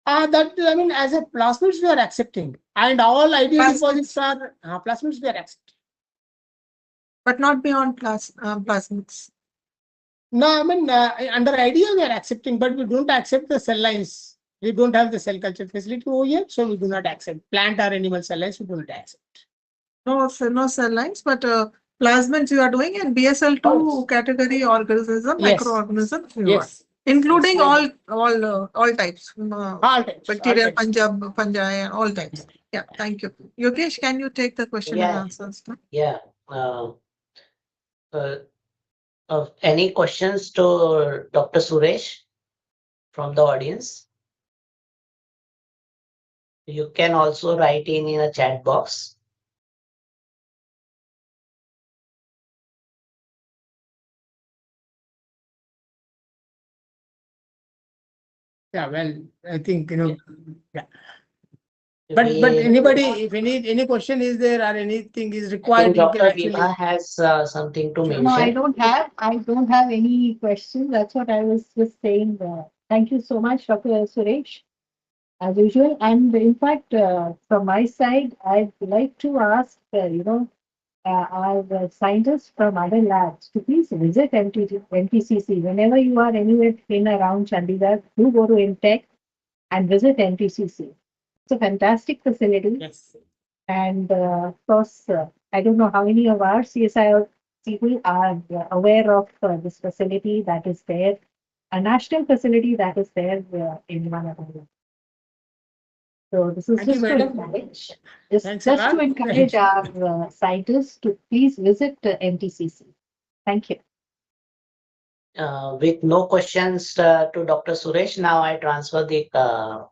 As a plasmids we are accepting, and all ideal Plasmids. deposits are plasmids we are accepting. but not beyond plasmids. No, under idea we are accepting, but we don't accept the cell lines. We don't have the cell culture facility over here, so we do not accept plant or animal cell lines. We do not accept. No cell lines, but Plasmids you are doing, and BSL-2 Yes. category organism, Yes. microorganisms you are, Yes. including Yes. all types, All types. All bacterial, types. fungi, and all types. Yeah, thank you. Yogesh, can you take the question and Yeah. answers now? Yeah. Uh, any questions to Dr. Suresh from the audience? You can also write in a chat box. Yeah, well, I think, yeah. But anybody, if any question is there or anything is I think required, you can Dr. actually. Vibha has something to No, I mention. don't have. I don't have any questions. That's what I was just saying. Thank you so much, Dr. Suresh, as usual. And in fact, from my side, I'd like to ask, our scientists from other labs to please visit NTCC whenever you are anywhere in around Chandigarh. Do go to Intech and visit NTCC. It's a fantastic facility. Yes. And of course, I don't know how many of our CSIR people are aware of this facility that is there, a national facility that is there in Manapur. So this is Thank you, just to madam. encourage, Thanks a just to lot. encourage our scientists to please visit NTCC. Thank you. With no questions to Dr. Suresh, now I transfer the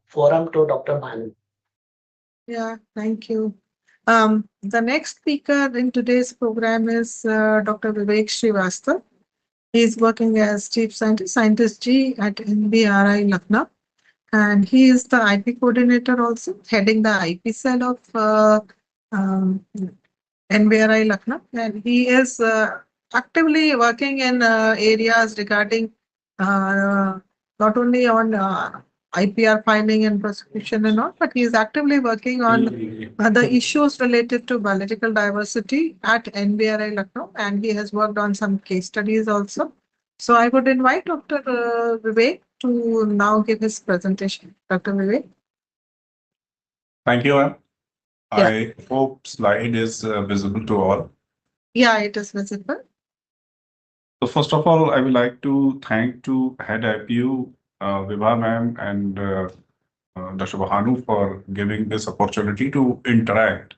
forum to Dr. Bhanu. Yeah, thank you. The next speaker in today's program is Dr. Vivek Srivastava. He is working as Chief Scientist G at NBRI Lucknow, and he is the IP coordinator also, heading the IP cell of um, NBRI Lucknow, and he is actively working in areas regarding uh, not only on IPR filing and prosecution and all, but he is actively working on the issues related to biological diversity at NBRI Lucknow, and he has worked on some case studies also. So I would invite Dr. Vivek to now give his presentation. Dr. Vivek. Thank you, ma'am. Yeah. I hope slide is visible to all. Yeah, it is visible. So first of all, I would like to thank to head IPU, Vibha ma'am and Dr. Bahanu for giving this opportunity to interact.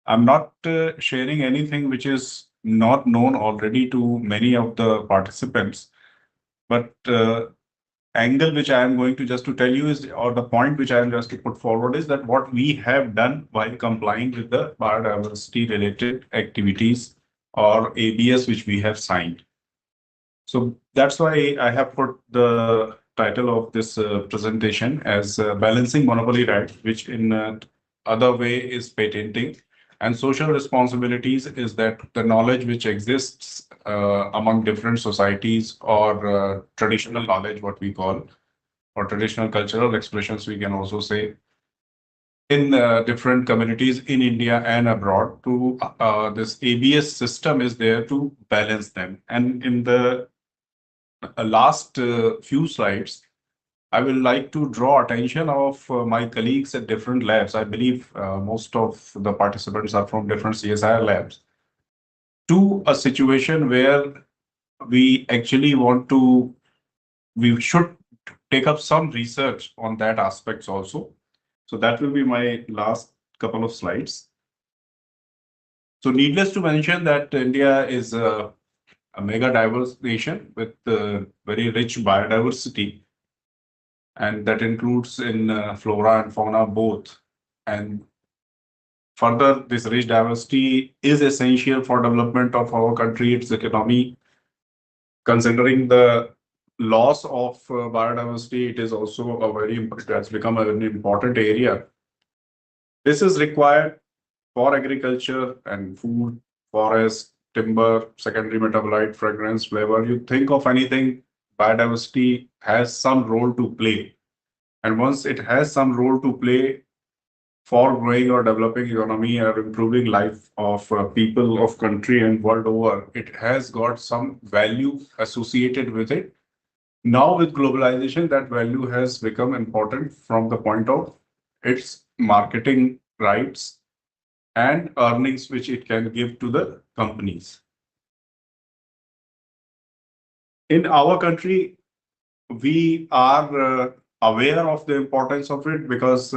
I'm not sharing anything which is not known already to many of the participants, but angle which I am going to just to tell you is, or the point which I am just to put forward is that what we have done while complying with the biodiversity related activities or ABS which we have signed. So that's why I have put the title of this presentation as Balancing Monopoly Rights, which in other way is patenting. And social responsibilities is that the knowledge which exists among different societies or traditional knowledge, what we call, or traditional cultural expressions, we can also say, in different communities in India and abroad to this ABS system is there to balance them. And in the last few slides, I will like to draw attention of my colleagues at different labs. I believe most of the participants are from different CSIR labs to a situation where we actually we should take up some research on that aspects also. So that will be my last couple of slides. So needless to mention that India is a mega diverse nation with very rich biodiversity, and that includes in flora and fauna both. And further, this rich diversity is essential for development of our country, its economy. Considering the loss of biodiversity, it is also a it has become an important area. This is required for agriculture and food, forest, timber, secondary metabolite, fragrance, flavor. You think of anything, biodiversity has some role to play. And once it has some role to play for growing or developing economy or improving life of people of country and world over, it has got some value associated with it. Now with globalization, that value has become important from the point of its marketing rights and earnings which it can give to the companies. In our country, we are aware of the importance of it because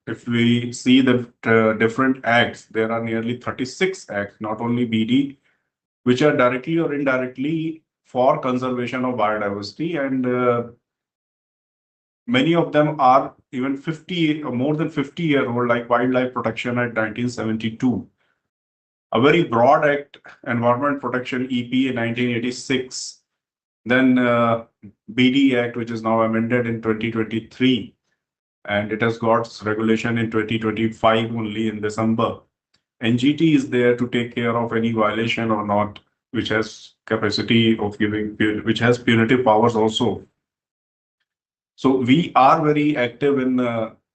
if we see the different acts, there are nearly 36 acts, not only BD, which are directly or indirectly for conservation of biodiversity, and many of them are even 50 or more than 50-year-old, like Wildlife Protection Act 1972, a very broad act, Environment Protection EPA 1986, then BD Act, which is now amended in 2023, and it has got regulation in 2025 only in December. NGT is there to take care of any violation or not, which has capacity of giving, which has punitive powers also. So we are very active in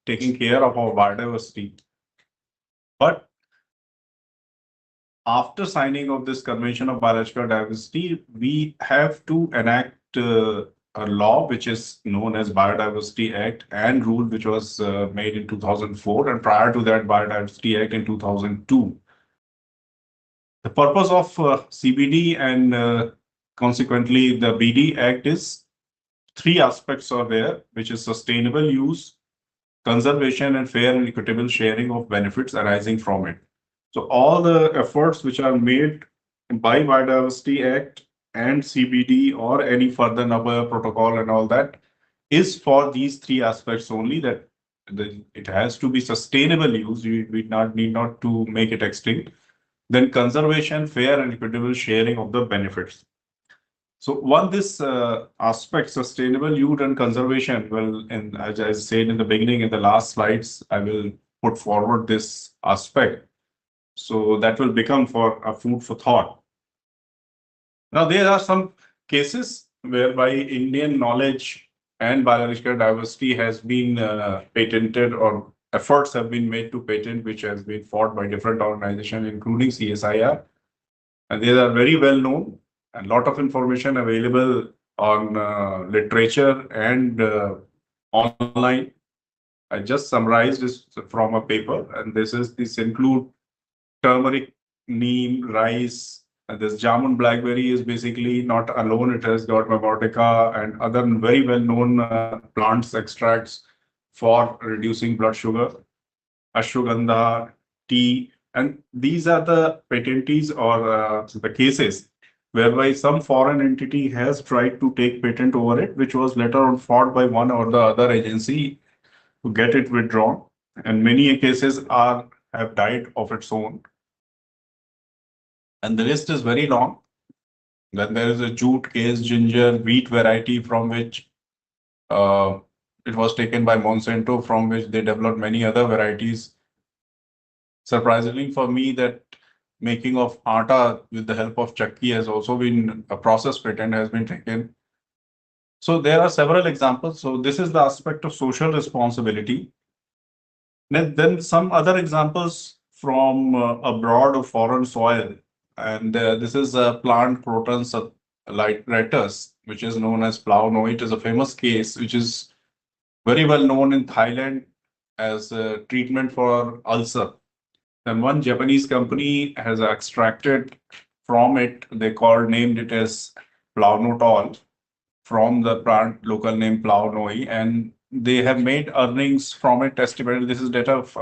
taking care of our biodiversity. But after signing of this Convention of Biological Diversity, we have to enact a law which is known as Biodiversity Act and rule which was made in 2004, and prior to that Biodiversity Act in 2002. The purpose of CBD and consequently the BD Act is three aspects are there, which is sustainable use, conservation, and fair and equitable sharing of benefits arising from it. So all the efforts which are made by Biodiversity Act and CBD or any further Nagoya protocol and all that is for these three aspects only, that it has to be sustainable use. We need not to make it extinct. Then conservation, fair and equitable sharing of the benefits. So one, this aspect, sustainable use and conservation, well, and as I said in the beginning, in the last slides, I will put forward this aspect. So that will become for a food for thought. Now, there are some cases whereby Indian knowledge and biological diversity has been patented, or efforts have been made to patent, which has been fought by different organizations, including CSIR. And they are very well known, and a lot of information available on literature and online. I just summarized this from a paper, and this include turmeric, neem, rice, and this jamun blackberry is basically not alone. It has got mamotica and other very well-known plants extracts for reducing blood sugar, ashwagandha, tea, and these are the patentees or the cases whereby some foreign entity has tried to take patent over it, which was later on fought by one or the other agency to get it withdrawn. And many cases have died of its own. And the list is very long. Then there is a jute, case, ginger, wheat variety from which it was taken by Monsanto, from which they developed many other varieties. Surprisingly for me, that making of atta with the help of chakki has also been a process patent has been taken. So there are several examples. So this is the aspect of social responsibility. Then some other examples from abroad of foreign soil. And this is a plant Croton lightratus, which is known as plow noi. It is a famous case, which is very well known in Thailand as a treatment for ulcer. Then one Japanese company has extracted from it, named it as Plownotol from the plant local name plow noi, and they have made earnings from it estimated. This is data of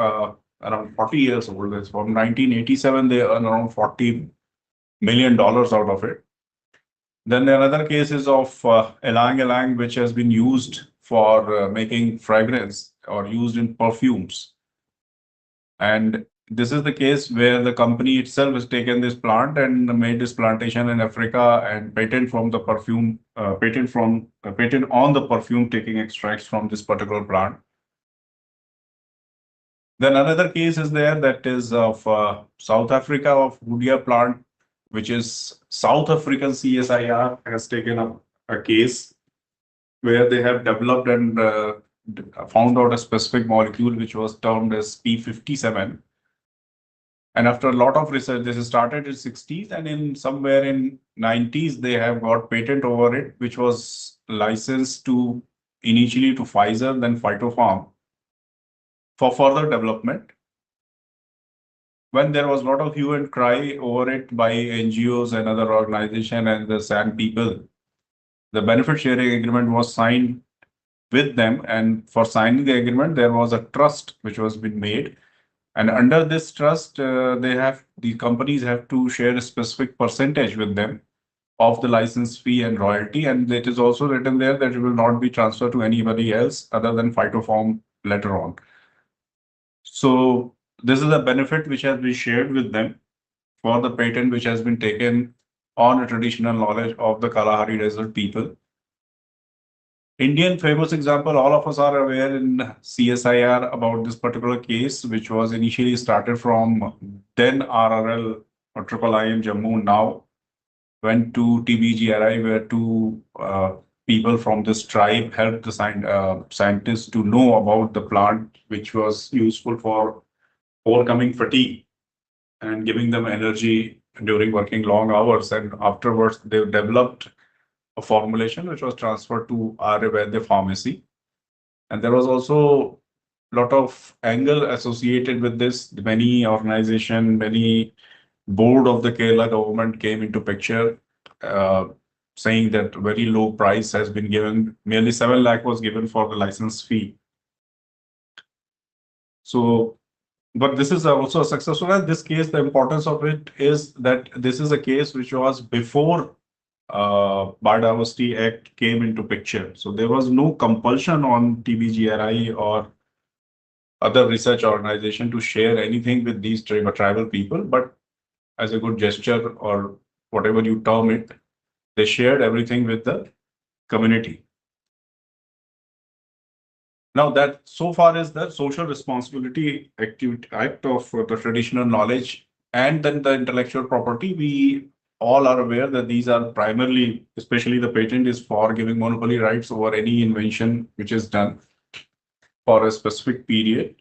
around 40 years old. It's from 1987. They earn around $40 million out of it. Then another case is of ylang ylang, which has been used for making fragrance or used in perfumes. And this is the case where the company itself has taken this plant and made this plantation in Africa and patent on the perfume taking extracts from this particular plant. Then another case is there that is of South Africa, of Hoodia plant, which is South African CSIR has taken up a case where they have developed and found out a specific molecule which was termed as P57. And after a lot of research, this started in 60s, and in somewhere in 90s, they have got patent over it, which was licensed initially to Pfizer, then Phytofarm, for further development. Then another case is of South Africa, of Hoodia plant, which is South African CSIR has taken up a case where they have developed and found out a specific molecule which was termed as P57. And after a lot of research, this started in 60s, and in somewhere in 90s, they have got patent over it, which was licensed to initially to Pfizer, then Phytofarm, when there was a lot of hue and cry over it by NGOs and other organizations and the SAN people, the benefit sharing agreement was signed with them. And for signing the agreement, there was a trust which was been made. And under this trust, the companies have to share a specific percentage with them of the license fee and royalty. And it is also written there that it will not be transferred to anybody else other than phytoform later on. So this is a benefit which has been shared with them for the patent which has been taken on a traditional knowledge of the Kalahari Desert people. Indian famous example, all of us are aware in CSIR about this particular case, which was initially started from then RRL or Triple IM Jammu, now went to TBGRI, where two people from this tribe helped the scientists to know about the plant, which was useful for overcoming fatigue and giving them energy during working long hours. And afterwards, they developed a formulation which was transferred to Ayurveda pharmacy. And there was also a lot of angle associated with this. Many organization, many board of the Kerala government came into picture, uh, saying that very low price has been given. Merely 7 lakh was given for the license fee. So, but this is also a successful. And this case, the importance of it is that this is a case which was before Biodiversity Act came into picture. So there was no compulsion on TBGRI or other research organization to share anything with these tribal people, but as a good gesture or whatever you term it, they shared everything with the community. Now that so far is the social responsibility act of the traditional knowledge, and then the intellectual property. We all are aware that these are primarily, especially the patent is for giving monopoly rights over any invention which is done for a specific period.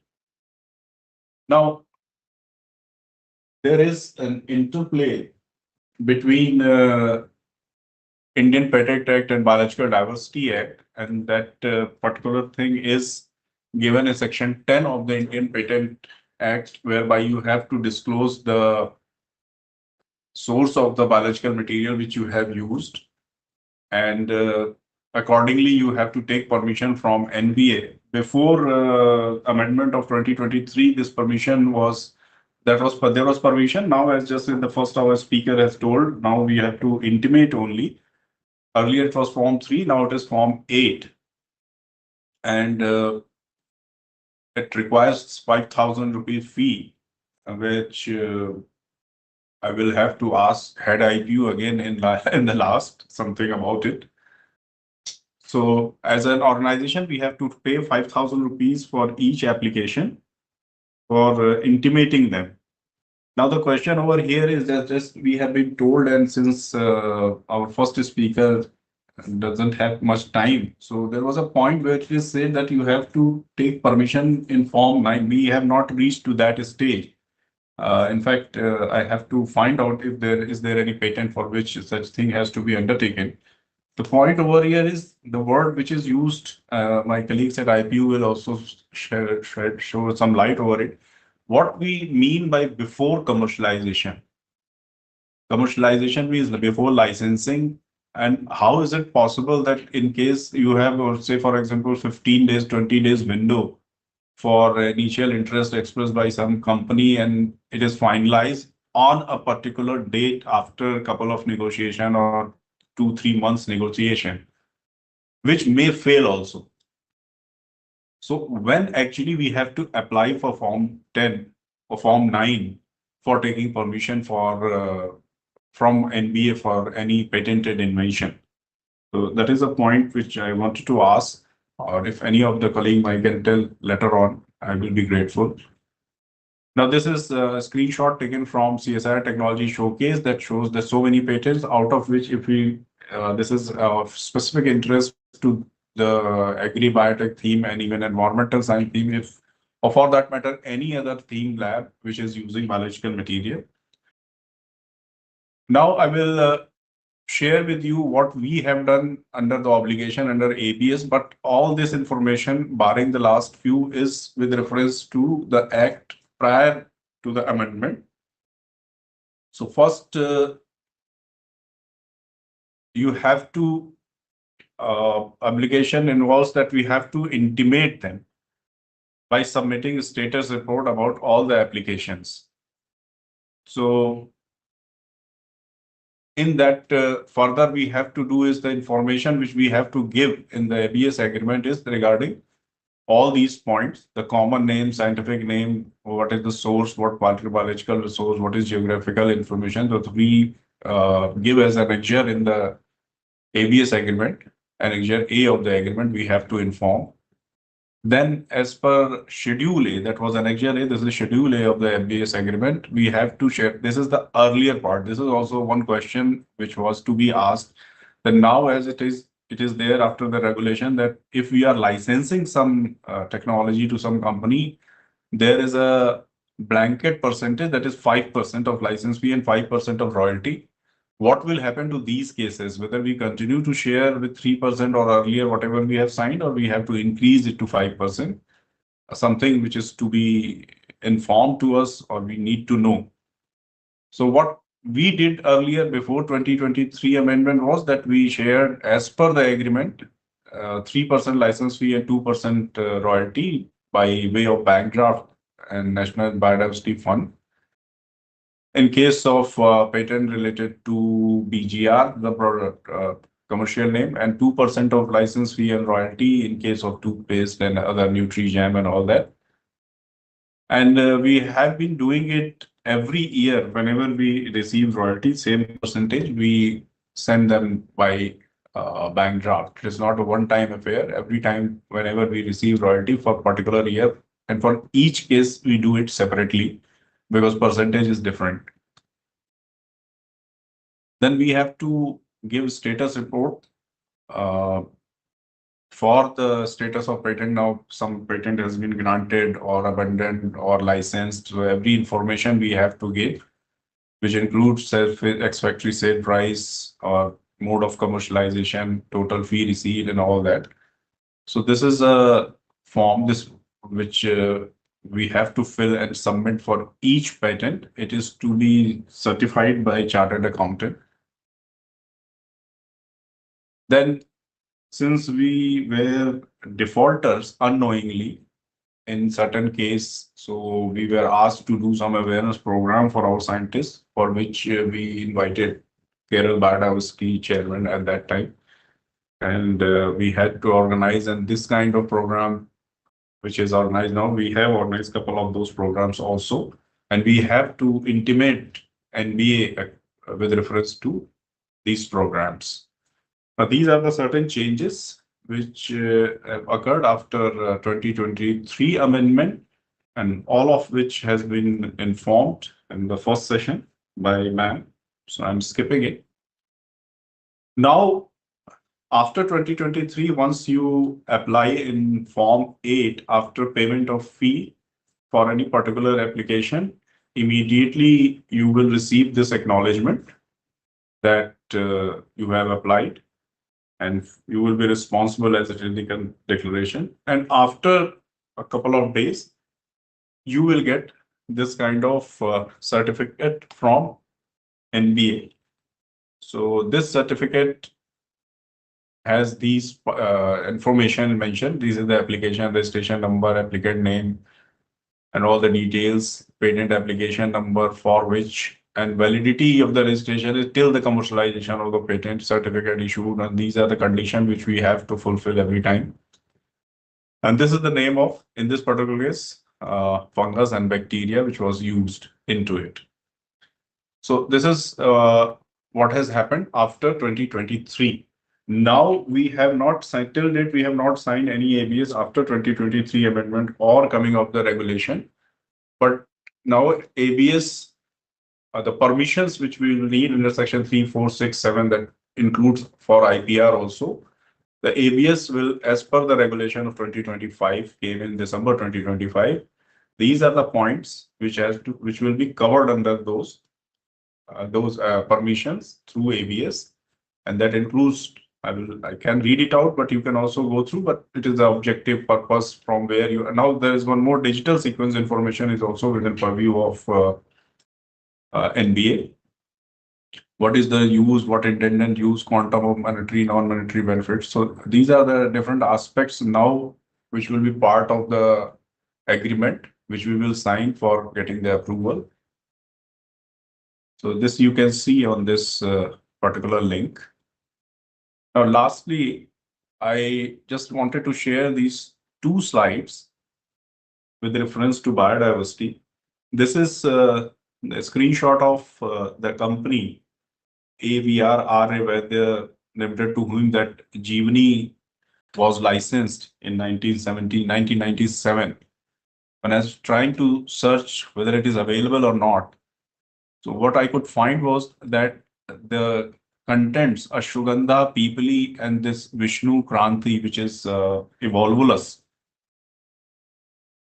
Now, there is an interplay between Indian Patent Act and Biological Diversity Act, and that particular thing is given in Section 10 of the Indian Patent Act, whereby you have to disclose the source of the biological material which you have used, and accordingly you have to take permission from NBA. Before amendment of 2023, this permission was there was permission. Now, as just in the first our speaker has told, now we have to intimate only. Earlier it was Form 3, now it is Form 8. And it requires 5,000 rupees fee, which I will have to ask head IPU again in the last something about it. So as an organization, we have to pay 5,000 rupees for each application for intimating them. Now the question over here is that just we have been told, and since our first speaker doesn't have much time, so there was a point where it is said that you have to take permission in Form 9. We have not reached to that stage. In fact, I have to find out if there is any patent for which such thing has to be undertaken. The point over here is the word which is used. My colleagues at IPU will also show some light over it. What we mean by before commercialization. Commercialization means before licensing. And how is it possible that in case you have, or say, for example, 15 days, 20 days window for initial interest expressed by some company, and it is finalized on a particular date after a couple of negotiation or 2-3 months negotiation, which may fail also. So when actually we have to apply for Form 10 or Form 9 for taking permission for from NBA for any patented invention. So that is a point which I wanted to ask, or if any of the colleague might can tell later on, I will be grateful. Now, this is a screenshot taken from CSIR Technology Showcase that shows that so many patents, out of which if we, this is of specific interest to the agri-biotech theme and even environmental science theme, if, or for that matter, any other theme lab which is using biological material. Now, I will share with you what we have done under the obligation under ABS, but all this information, barring the last few, is with reference to the act prior to the amendment. So first, you have to, obligation involves that we have to intimate them by submitting a status report about all the applications. So in that, further we have to do is the information which we have to give in the ABS agreement is regarding all these points, the common name, scientific name, what is the source, what biological resource, what is geographical information that we give as an annexure in the ABS agreement, annexure A of the agreement, we have to inform. Then as per Schedule A, that was annexure A, this is Schedule A of the ABS agreement, we have to share, this is the earlier part. This is also one question which was to be asked. Then now as it is there after the regulation that if we are licensing some technology to some company, there is a blanket percentage that is 5% of license fee and 5% of royalty. What will happen to these cases, whether we continue to share with 3% or earlier, whatever we have signed, or we have to increase it to 5%, something which is to be informed to us or we need to know. So what we did earlier before 2023 amendment was that we shared as per the agreement 3% license fee and 2% royalty by way of bank draft and National Biodiversity Fund. In case of patent related to BGR, the product commercial name, and 2% of license fee and royalty in case of toothpaste and other NutriGem and all that. And we have been doing it every year. Whenever we receive royalty, same percentage, we send them by bank draft. It is not a one-time affair. Every time, whenever we receive royalty for particular year, and for each case, we do it separately because percentage is different. Then we have to give status report for the status of patent. Now, some patent has been granted or abandoned or licensed. So every information we have to give, which includes ex-factory sale price or mode of commercialization, total fee received, and all that. So this is a form which we have to fill and submit for each patent. It is to be certified by a chartered accountant. Then, since we were defaulters unknowingly in certain case, so we were asked to do some awareness program for our scientists, for which we invited Kerala Biodiversity chairman at that time. And we had to organize, and this kind of program, which is organized now, we have organized a couple of those programs also. And we have to intimate NBA with reference to these programs. Now, these are the certain changes which have occurred after 2023 amendment, and all of which has been informed in the first session by ma'am. So I'm skipping it. Now, after 2023, once you apply in Form 8 after payment of fee for any particular application, immediately you will receive this acknowledgement that you have applied, and you will be responsible as a technical declaration. And after a couple of days, you will get this kind of certificate from NBA. So this certificate has these information mentioned. These are the application registration number, applicant name, and all the details, patent application number for which, and validity of the registration is till the commercialization of the patent certificate issued. And these are the conditions which we have to fulfill every time. And this is the name of, in this particular case, fungus and bacteria which was used into it. So this is what has happened after 2023. Now we have not signed, till date, we have not signed any ABS after 2023 amendment or coming of the regulation. But now ABS, the permissions which we will need under section 3, 4, 6, 7, that includes for IPR also. The ABS will, as per the regulation of 2025, came in December 2025. These are the points which will be covered under those permissions through ABS, and that includes I can read it out, but you can also go through, but it is the objective purpose from where you, now there is one more digital sequence information is also within purview of NBA. What is the use, what intended use, quantum of monetary, non-monetary benefits. So these are the different aspects now which will be part of the agreement, which we will sign for getting the approval. So this you can see on this particular link. Now, lastly, I just wanted to share these two slides with reference to biodiversity. This is a screenshot of the company AVR Vaidya Limited, to whom that Jeevani was licensed in 1997. When I was trying to search whether it is available or not, so what I could find was that the contents, Ashwagandha, Peepali, and this Vishnu Kranti, which is Evolvulus,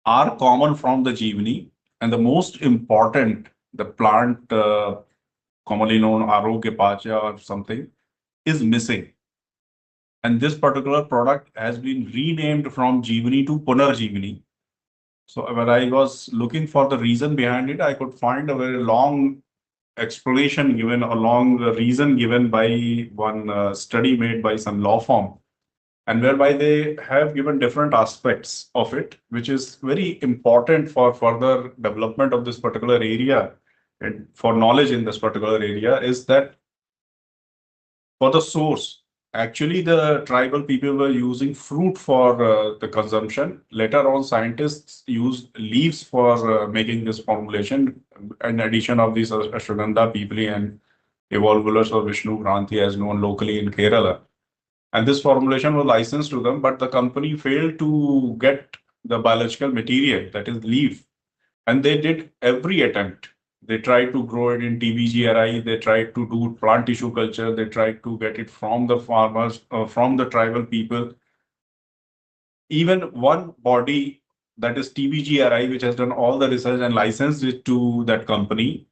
are common from the Jeevani. And the most important, the plant commonly known Arogya Pacha or something, is missing. And this particular product has been renamed from Jeevani to Punarjeevani. So when I was looking for the reason behind it, I could find a very long explanation given, a long reason given by one study made by some law firm, and whereby they have given different aspects of it, which is very important for further development of this particular area and for knowledge in this particular area, is that for the source, actually the tribal people were using fruit for the consumption. Later on, scientists used leaves for making this formulation, in addition of these ashwagandha, peepali, and evolvulus or Vishnu Kranti as known locally in Kerala. And this formulation was licensed to them, but the company failed to get the biological material, that is leaf. And they did every attempt. They tried to grow it in TBGRI, they tried to do plant tissue culture, they tried to get it from the farmers, from the tribal people. Even one body, that is TBGRI, which has done all the research and licensed it to that company.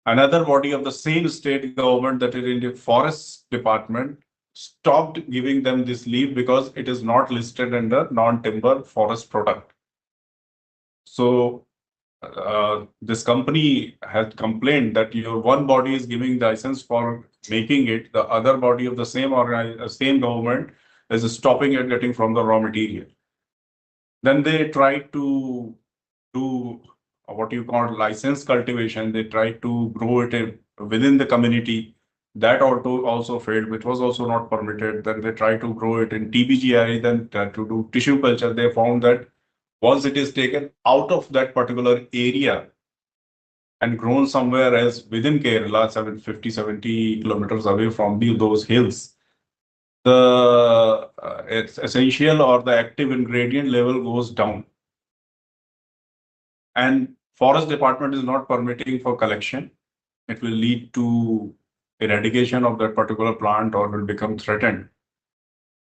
Another body of the same state government, that is in the forest department, stopped giving them this leave because it is not listed under non-timber forest product. So this company had complained that your one body is giving license for making it, the other body of the same same government is stopping it getting from the raw material. Then they tried to do what you call license cultivation. They tried to grow it within the community. That also failed, which was also not permitted. Then they tried to grow it in TBGI, then tried to do tissue culture. They found that once it is taken out of that particular area and grown somewhere else within Kerala, 70 kilometers away from those hills, the it's essential or the active ingredient level goes down. And forest department is not permitting for collection. It will lead to eradication of that particular plant or will become threatened.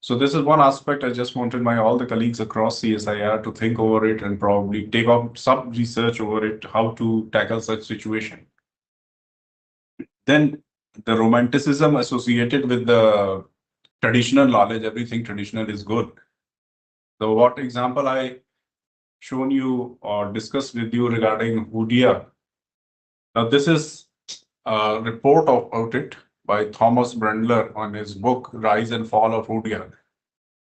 So this is one aspect I just wanted my all the colleagues across CSIR to think over it and probably take up some research over it, how to tackle such situation. Then the romanticism associated with the traditional knowledge, everything traditional is good. So what example I shown you or discussed with you regarding Hoodia. Now this is a report about it by Thomas Brendler on his book Rise and Fall of Hoodia.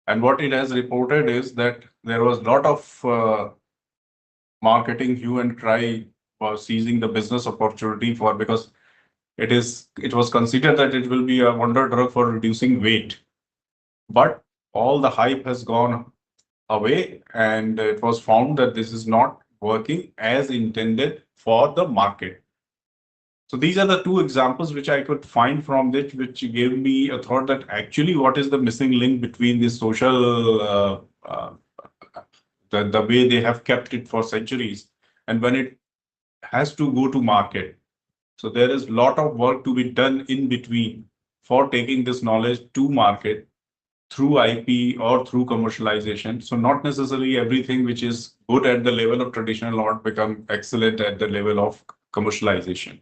And what it has reported is that there was a lot of marketing hue and cry for seizing the business opportunity for, because it was considered that it will be a wonder drug for reducing weight. But all the hype has gone away and it was found that this is not working as intended for the market. So these are the two examples which I could find from it, which gave me a thought that actually what is the missing link between the social, the way they have kept it for centuries, and when it has to go to market. So there is a lot of work to be done in between for taking this knowledge to market through IP or through commercialization. So not necessarily everything which is good at the level of traditional art become excellent at the level of commercialization.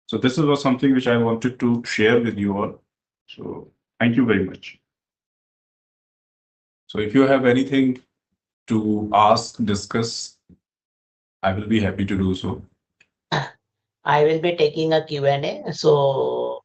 So this was something which I wanted to share with you all. So thank Thank you very much. So if you have anything to ask, discuss, I will be happy to do so. I will be taking a Q&A. So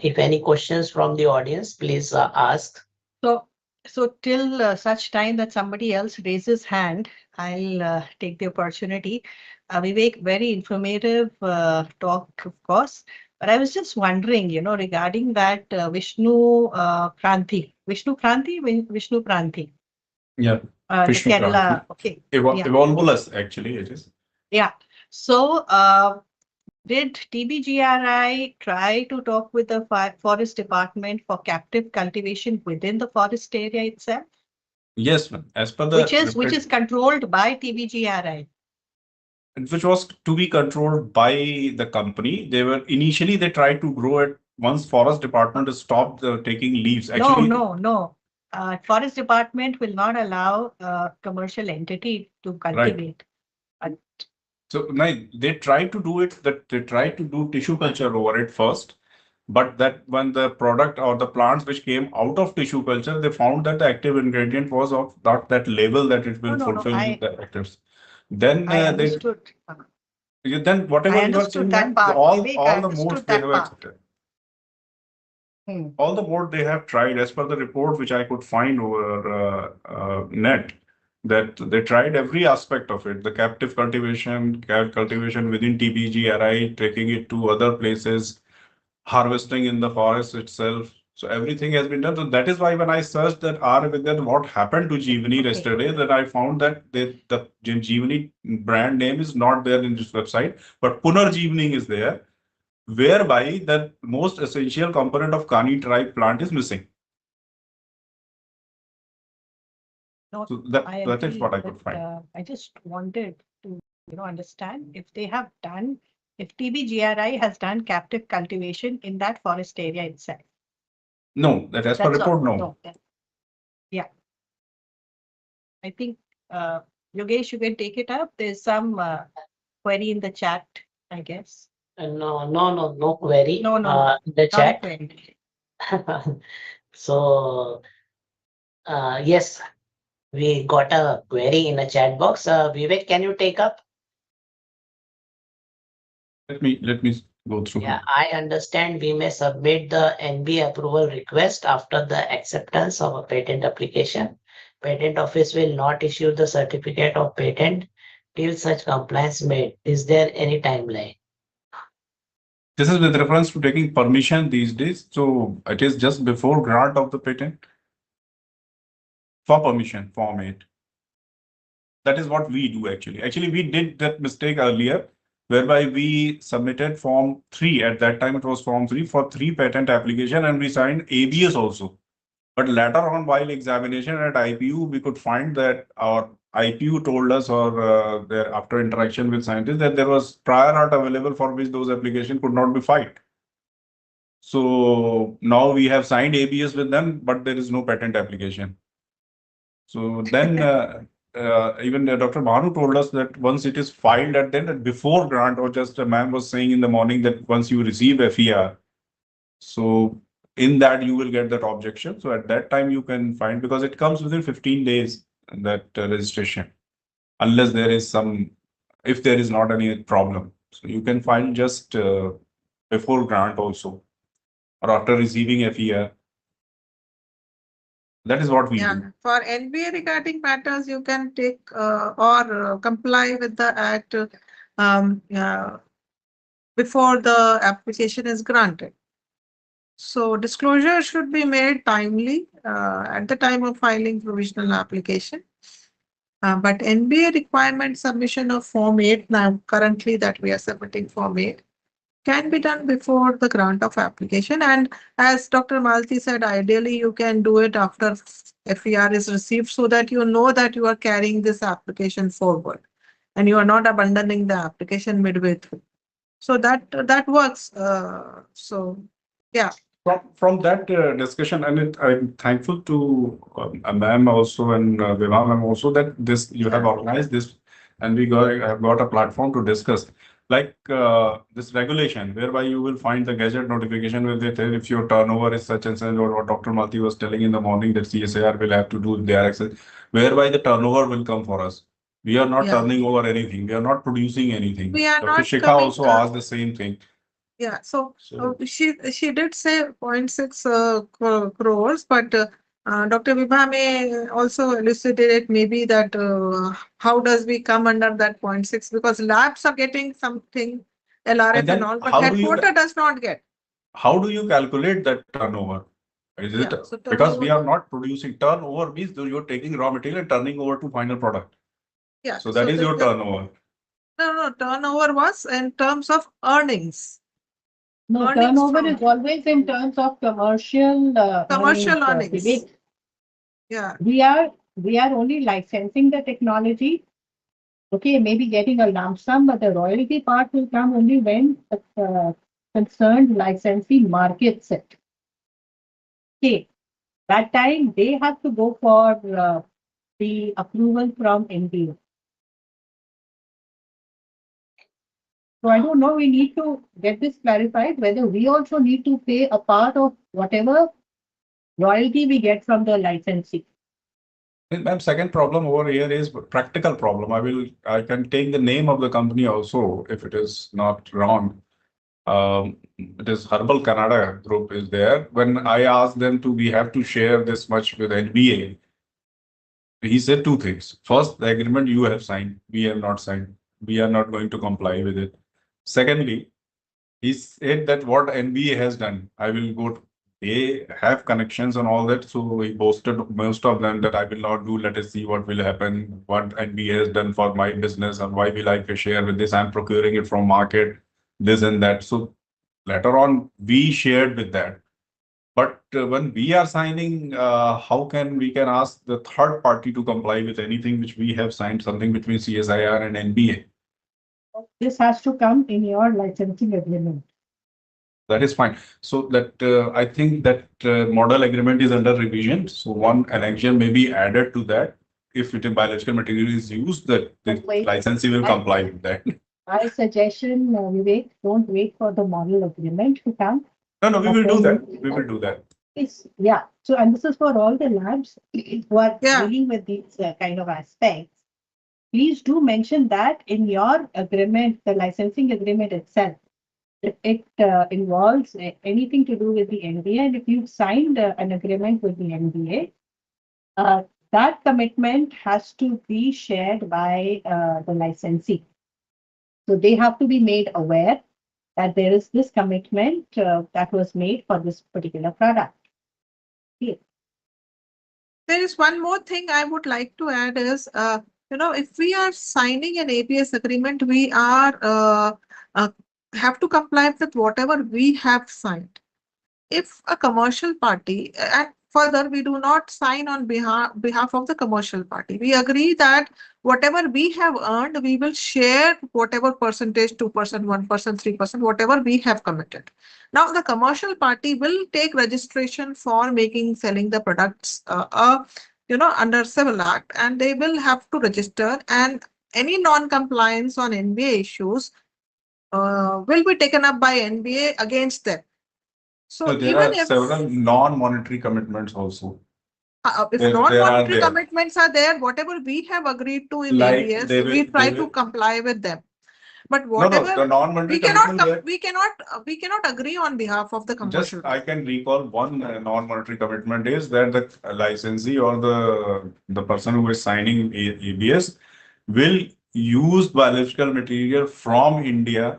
if any questions from the audience, please ask. So till such time that somebody else raises hand, I'll take the opportunity. Vivek, very informative talk, of course. But I was just wondering, regarding that Vishnu Kranti, Vishnu Kranti, Yeah, the Vishnu Kerala. Kranti. Okay, yeah. Evolvolus, actually, it is. Yeah. So, did TBGRI try to talk with the forest department for captive cultivation within the forest area itself, Yes, ma'am. As per the which is controlled by TBGRI? which was to be controlled by the company. They tried to grow it once forest department stopped taking leaves. Actually, No. Forest department will not allow a commercial entity to cultivate. But so they tried to do it. That they tried to do tissue culture over it first, but that when the product or the plants which came out of tissue culture, they found that the active ingredient was of not that level that it will no, fulfill I the actives. Then I they understood. then I whatever you are understood saying, that ma'am, part. Vivek, I all the modes understood they that have part. accepted. Hmm. All the board they have tried as per the report which I could find over net, that they tried every aspect of it, the captive cultivation, cultivation within TBGRI, taking it to other places, harvesting in the forest itself. So everything has been done. So that is why when I searched that R Vidyan, what happened to Jeevani Okay. yesterday, that I found that the Jeevani brand name is not there in this website, but Punarjeevani is there, whereby the most essential component of Kani tribe plant is missing. No, So I that is agree, what I but could find. I just wanted to, understand if they have done, if TBGRI has done captive cultivation in that forest area itself. No, that as per That's all. report, no. No. Yeah. I think, Yogesh, you can take it up. There's some query in the chat, I guess. No query No, no, in the not a chat. query. So yes, we got a query in a chat box. Vivek, can you take up? Let me go through. Yeah, I understand we may submit the NB approval request after the acceptance of a patent application. Patent office will not issue the certificate of patent till such compliance made. Is there any timeline? This is with reference to taking permission these days. So it is just before grant of the patent for permission, Form 8. That is what we do actually. Actually, we did that mistake earlier, whereby we submitted Form 3. At that time, it was Form 3 for 3 patent application, and we signed ABS also. But later on, while examination at IPU, we could find that our IPU told us, or after interaction with scientists, that there was prior art available for which those applications could not be filed. So now we have signed ABS with them, but there is no patent application. So then even Dr. Bhanu told us that once it is filed at then before grant, or just a ma'am was saying in the morning that once you receive FER, so in that you will get that objection. So at that time you can find, because it comes within 15 days, that registration, unless there is some, if there is not any problem. So you can file just before grant also, or after receiving FER. That is what we do. For NBA regarding matters, you can take or comply with the act um, uh, before the application is granted. So disclosure should be made timely at the time of filing provisional application. But NBA requirement submission of Form 8 now currently that we are submitting Form 8 can be done before the grant of application. And as Dr. Malti said, ideally you can do it after FER is received so that you know that you are carrying this application forward and you are not abandoning the application midway through. So that works. So yeah. From that discussion, and I'm thankful to ma'am also and Vibha ma'am also that this you have organized this, and we have got a platform to discuss. like this regulation whereby you will find the gadget notification where they tell if your turnover is such and such, or what Dr. Mati was telling in the morning that CSIR will have to do their access, whereby the turnover will come for us. We are not Yeah. turning over anything. We are not producing anything. We are Dr. not Shikha coming. also asked the same thing. Yeah, so So she did say 0.6 crores, but Dr. Vibha may also elucidate maybe that how does we come under that 0.6, because labs are getting something and LRF and then all, but how do you headquarter does not get. calculate that turnover? Is it Yeah, so because we turnover. are not producing? Turnover means that you're taking raw material and turning over to final product. Yeah, So that is your turnover. no, turnover was in terms of earnings. No, Earnings turnover from is always in terms of commercial commercial earnings, earnings. Vivek. Yeah, We are only licensing the technology. Okay, maybe getting a lump sum, but the royalty part will come only when the concerned licensee markets it. Okay, that time they have to go for the approval from NDA. So I don't know, we need to get this clarified, whether we also need to pay a part of whatever royalty we get from the licensee. Ma'am, second problem over here is practical problem. I can take the name of the company also if it is not wrong. It is Herbal Canada Group is there. When I asked them to, we have to share this much with NBA. He said two things. First, the agreement you have signed, we have not signed. We are not going to comply with it. Secondly, he said that what NBA has done, I will go to, they have connections and all that. So he boasted most of them that I will not do. Let us see what will happen, what NBA has done for my business, and why will I share with this? I'm procuring it from market, this and that. So later on, we shared with that. But when we are signing, how can we can ask the third party to comply with anything which we have signed, something between CSIR and NBA? This has to come in your licensing agreement. That is fine. So that I think that model agreement is under revision. So one annexion may be added to that. If it is biological material is used, that the But wait, licensee will I- comply with that. My suggestion, Vivek, don't wait for the model agreement to come. No, we But will do then that. We will do that. yeah. So, and this is for all the labs who are Yeah. dealing with these kind of aspects. Please do mention that in your agreement, the licensing agreement itself. If it involves anything to do with the NDA, and if you've signed an agreement with the NDA, that commitment has to be shared by the licensee. So they have to be made aware that there is this commitment that was made for this particular product. Okay. there is one more thing I would like to add is, if we are signing an APS agreement, we are uh, have to comply with whatever we have signed. If a commercial party, and further, we do not sign on behalf of the commercial party. We agree that whatever we have earned, we will share whatever percentage, 2%, 1%, 3%, whatever we have committed. Now, the commercial party will take registration for selling the products, under Civil Act, and they will have to register, and any non-compliance on NBA issues will be taken up by NBA against them. So So there even are if several non-monetary commitments also. if There are non-monetary there. commitments are there, whatever we have agreed to in Like ABS, they will, we try they to will. comply with them. But No, whatever the non-monetary commitment there. we cannot agree on behalf of the Just commercial. I can recall one non-monetary commitment is that the licensee or the person who is signing ABS will use biological material from India,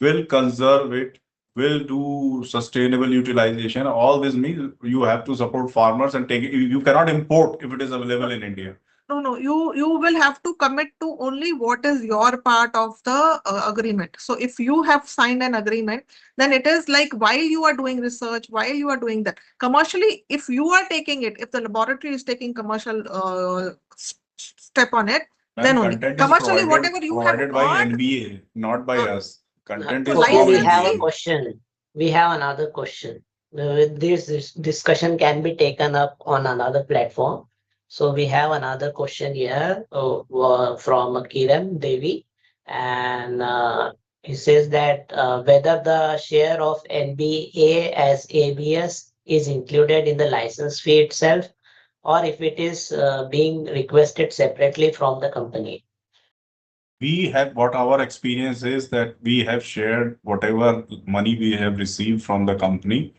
will conserve it, will do sustainable utilization. All this means you have to support farmers and take it. You cannot import if it is available in India. No, you will have to commit to only what is your part of the agreement. So if you have signed an agreement, then it is like while you are doing research, while you are doing that commercially, if you are taking it, if the laboratory is taking commercial step on it, then only Content is commercially whatever you have provided by earned, NBA, not by us. Content is Okay, from we have a licensing. NBA. question. We have another question. This discussion can be taken up on another platform. So we have another question here from Kiran Devi, and It says that whether the share of NBA as ABS is included in the license fee itself, or if it is being requested separately from the company. We have what our experience is that we have shared whatever money we have received from the company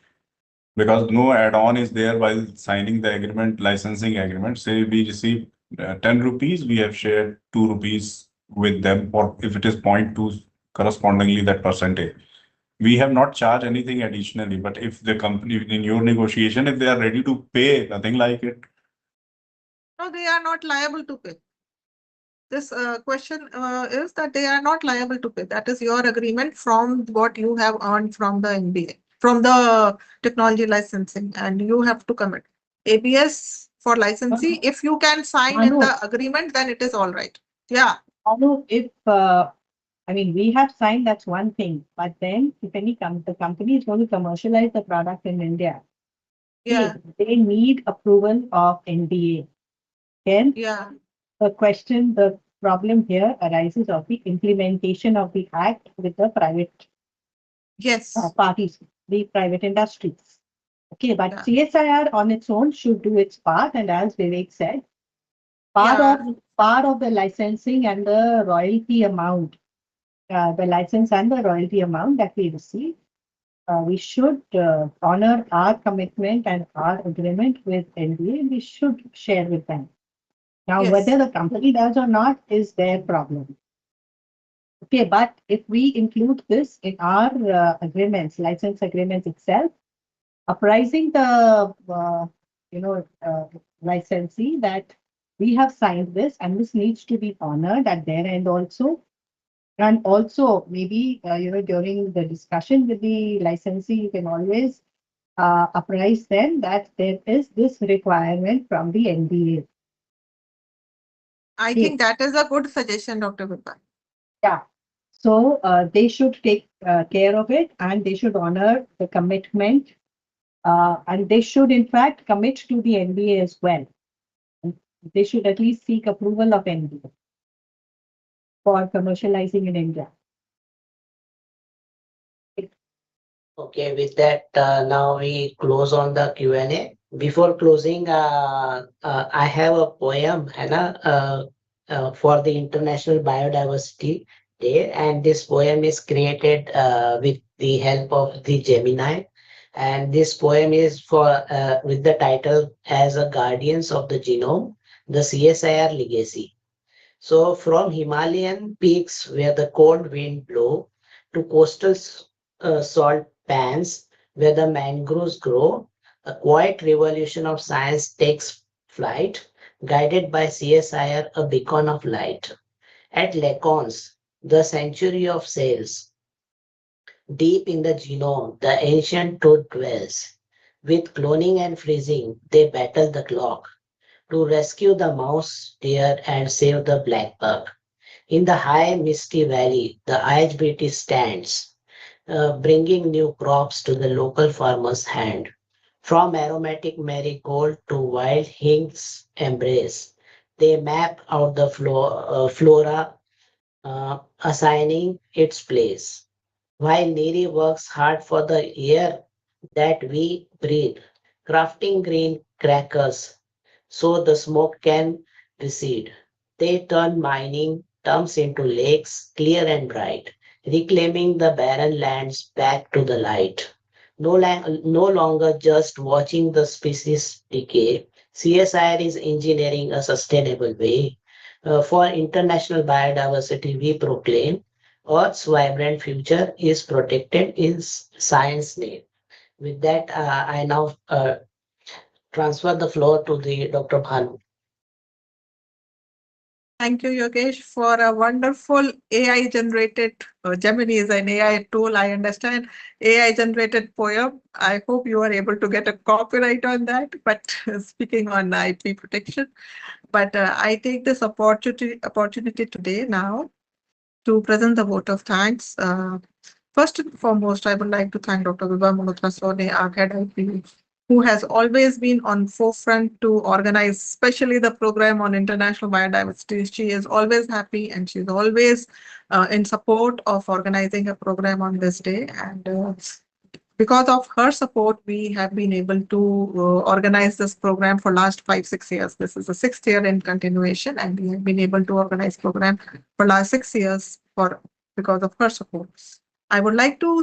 because no add-on is there while signing the agreement, licensing agreement. Say we receive 10 rupees, we have shared 2 rupees with them, or if it is point 0.2, correspondingly that percentage. We have not charged anything additionally, but if the company in your negotiation, if they are ready to pay, nothing like it. No, they are not liable to pay. This question is that they are not liable to pay. That is your agreement from what you have earned from the MBA, from the technology licensing, and you have to commit. ABS for licensee, if you can sign in the agreement, then it is all right. Yeah. Although if I mean, we have signed, that's one thing. But then if the company is going to commercialize the product in India, Yeah. they need approval of NDA. Then Yeah. the problem here arises of the implementation of the act with the private Yes. parties, the private industries. Okay, but Yeah. CSIR on its own should do its part, and as Vivek said, Yeah. part of the licensing and the royalty amount, the license and the royalty amount that we receive, we should honor our commitment and our agreement with NDA, and we should share with them. Now, Yes. whether the company does or not is their problem. Okay, but if we include this in our agreements, license agreements itself, apprising the licensee that we have signed this and this needs to be honored at their end also. And also maybe during the discussion with the licensee, you can always apprise them that there is this requirement from the NDA. I think that is a good suggestion, Dr. Vibha. Yeah. So they should take care of it and they should honor the commitment and they should in fact commit to the NDA as well. They should at least seek approval of NDA for commercializing in India. Okay, with that, now we close on the Q&A. Before closing, I have a poem for the International Biodiversity Day, and this poem is created with the help of the Gemini. And this poem is for with the title as a Guardians of the Genome, the CSIR Legacy. So from Himalayan peaks where the cold wind blow to coastal salt pans where the mangroves grow, a quiet revolution of science takes flight, guided by CSIR, a beacon of light. At Lacons, the century of sails, deep in the genome, the ancient truth dwells. With cloning and freezing, they battle the clock to rescue the mouse, deer, and save the black bug. In the high misty valley, the IHBT stands, bringing new crops to the local farmer's hand. From aromatic marigold to wild hink's embrace, they map out the flora, assigning its place. While Neri works hard for the air that we breathe, crafting green crackers so the smoke can recede. They turn mining terms into lakes, clear and bright, reclaiming the barren lands back to the light. No longer just watching the species decay, CSIR is engineering a sustainable way. For international biodiversity, we proclaim Earth's vibrant future is protected in science name. With that, I now transfer the floor to the Dr. Bhanu. Thank you, Yogesh, for a wonderful AI generated, Gemini is an AI tool, I understand, AI generated poem. I hope you are able to get a copyright on that, but speaking on IP protection. But I take this opportunity today now to present the vote of thanks. First and foremost, I would like to thank Dr. Vibha Malhotra Sone, our head IP who has always been on forefront to organize, especially the program on international biodiversity. She is always happy and she's always in support of organizing a program on this day. And because of her support, we have been able to organize this program for last 5, 6 years. This is the 6th year in continuation, and we have been able to organize program for last 6 years for because of her support. I would like to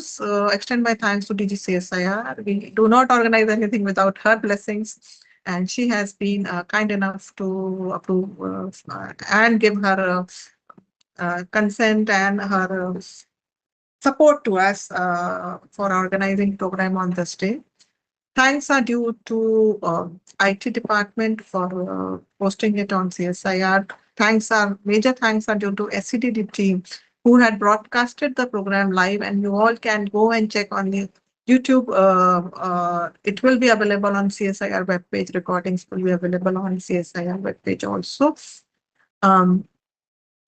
extend my thanks to DGCSIR. We do not organize anything without her blessings, and she has been kind enough to approve and give her consent and her support to us for organizing program on this day. Thanks are due to IT department for posting it on CSIR. Major thanks are due to SCTD team who had broadcasted the program live, and you all can go and check on the YouTube. It will be available on CSIR webpage. Recordings will be available on CSIR webpage also. Um,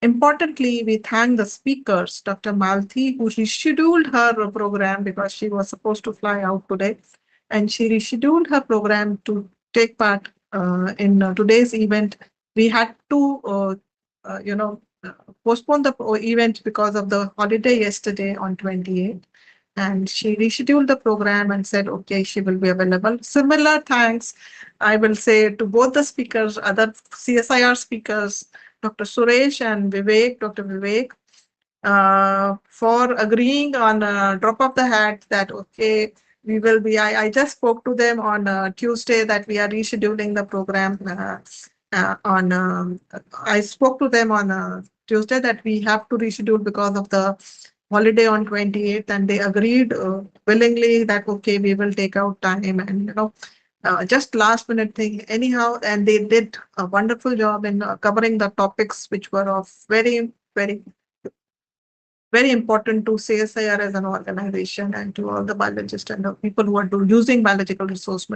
Importantly, we thank the speakers, Dr. Malthi, who rescheduled her program because she was supposed to fly out today, and she rescheduled her program to take part in today's event. We had to, postpone the event because of the holiday yesterday on 28th. And she rescheduled the program and said, okay, she will be available. Similar thanks, I will say, to both the speakers, other CSIR speakers, Dr. Suresh and Vivek, Dr. Vivek, for agreeing on a drop of the hat that, okay, we will be, I just spoke to them on Tuesday that we are rescheduling the program I spoke to them on Tuesday that we have to reschedule because of the holiday on 28th, and they agreed willingly that, okay, we will take out time and, just last minute thing anyhow, and they did a wonderful job in covering the topics which were of very, very, very important to CSIR as an organization and to all the biologists and the people who are using biological resource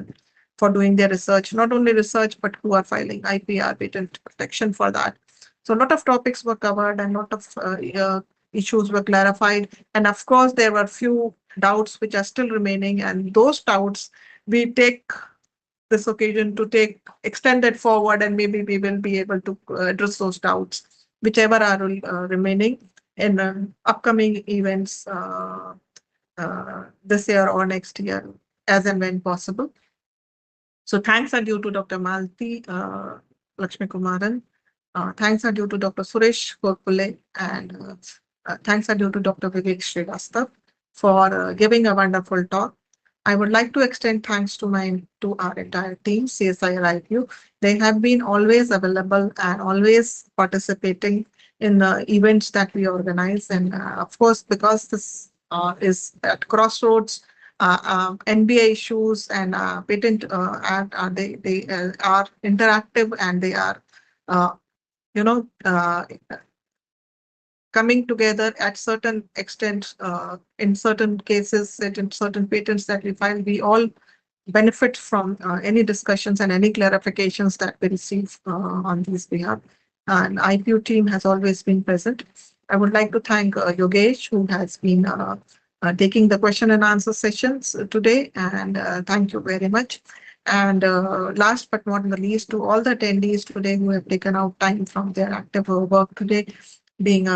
for doing their research, not only research, but who are filing IPR patent protection for that. So a lot of topics were covered and a lot of issues were clarified. And of course, there were few doubts which are still remaining, and those doubts we take this occasion to extend it forward, and maybe we will be able to address those doubts, whichever are remaining in upcoming events this year or next year, as and when possible. So thanks are due to Dr. Malti Lakshmi Kumaran. Thanks are due to Dr. Suresh Gorpule, and thanks are due to Dr. Vivek Srivastav for giving a wonderful talk. I would like to extend thanks to our entire team, CSIR IQ. They have been always available and always participating in the events that we organize. And of course, because this is at crossroads, NBA issues and patent act they are interactive, and they are you know coming together at certain extent. In certain cases, in certain patents that we file, we all benefit from any discussions and any clarifications that we receive on these behalf. And IPU team has always been present. I would like to thank Yogesh, who has been taking the question and answer sessions today, and thank you very much. And last but not the least, to all the attendees today who have taken out time from their active work today, being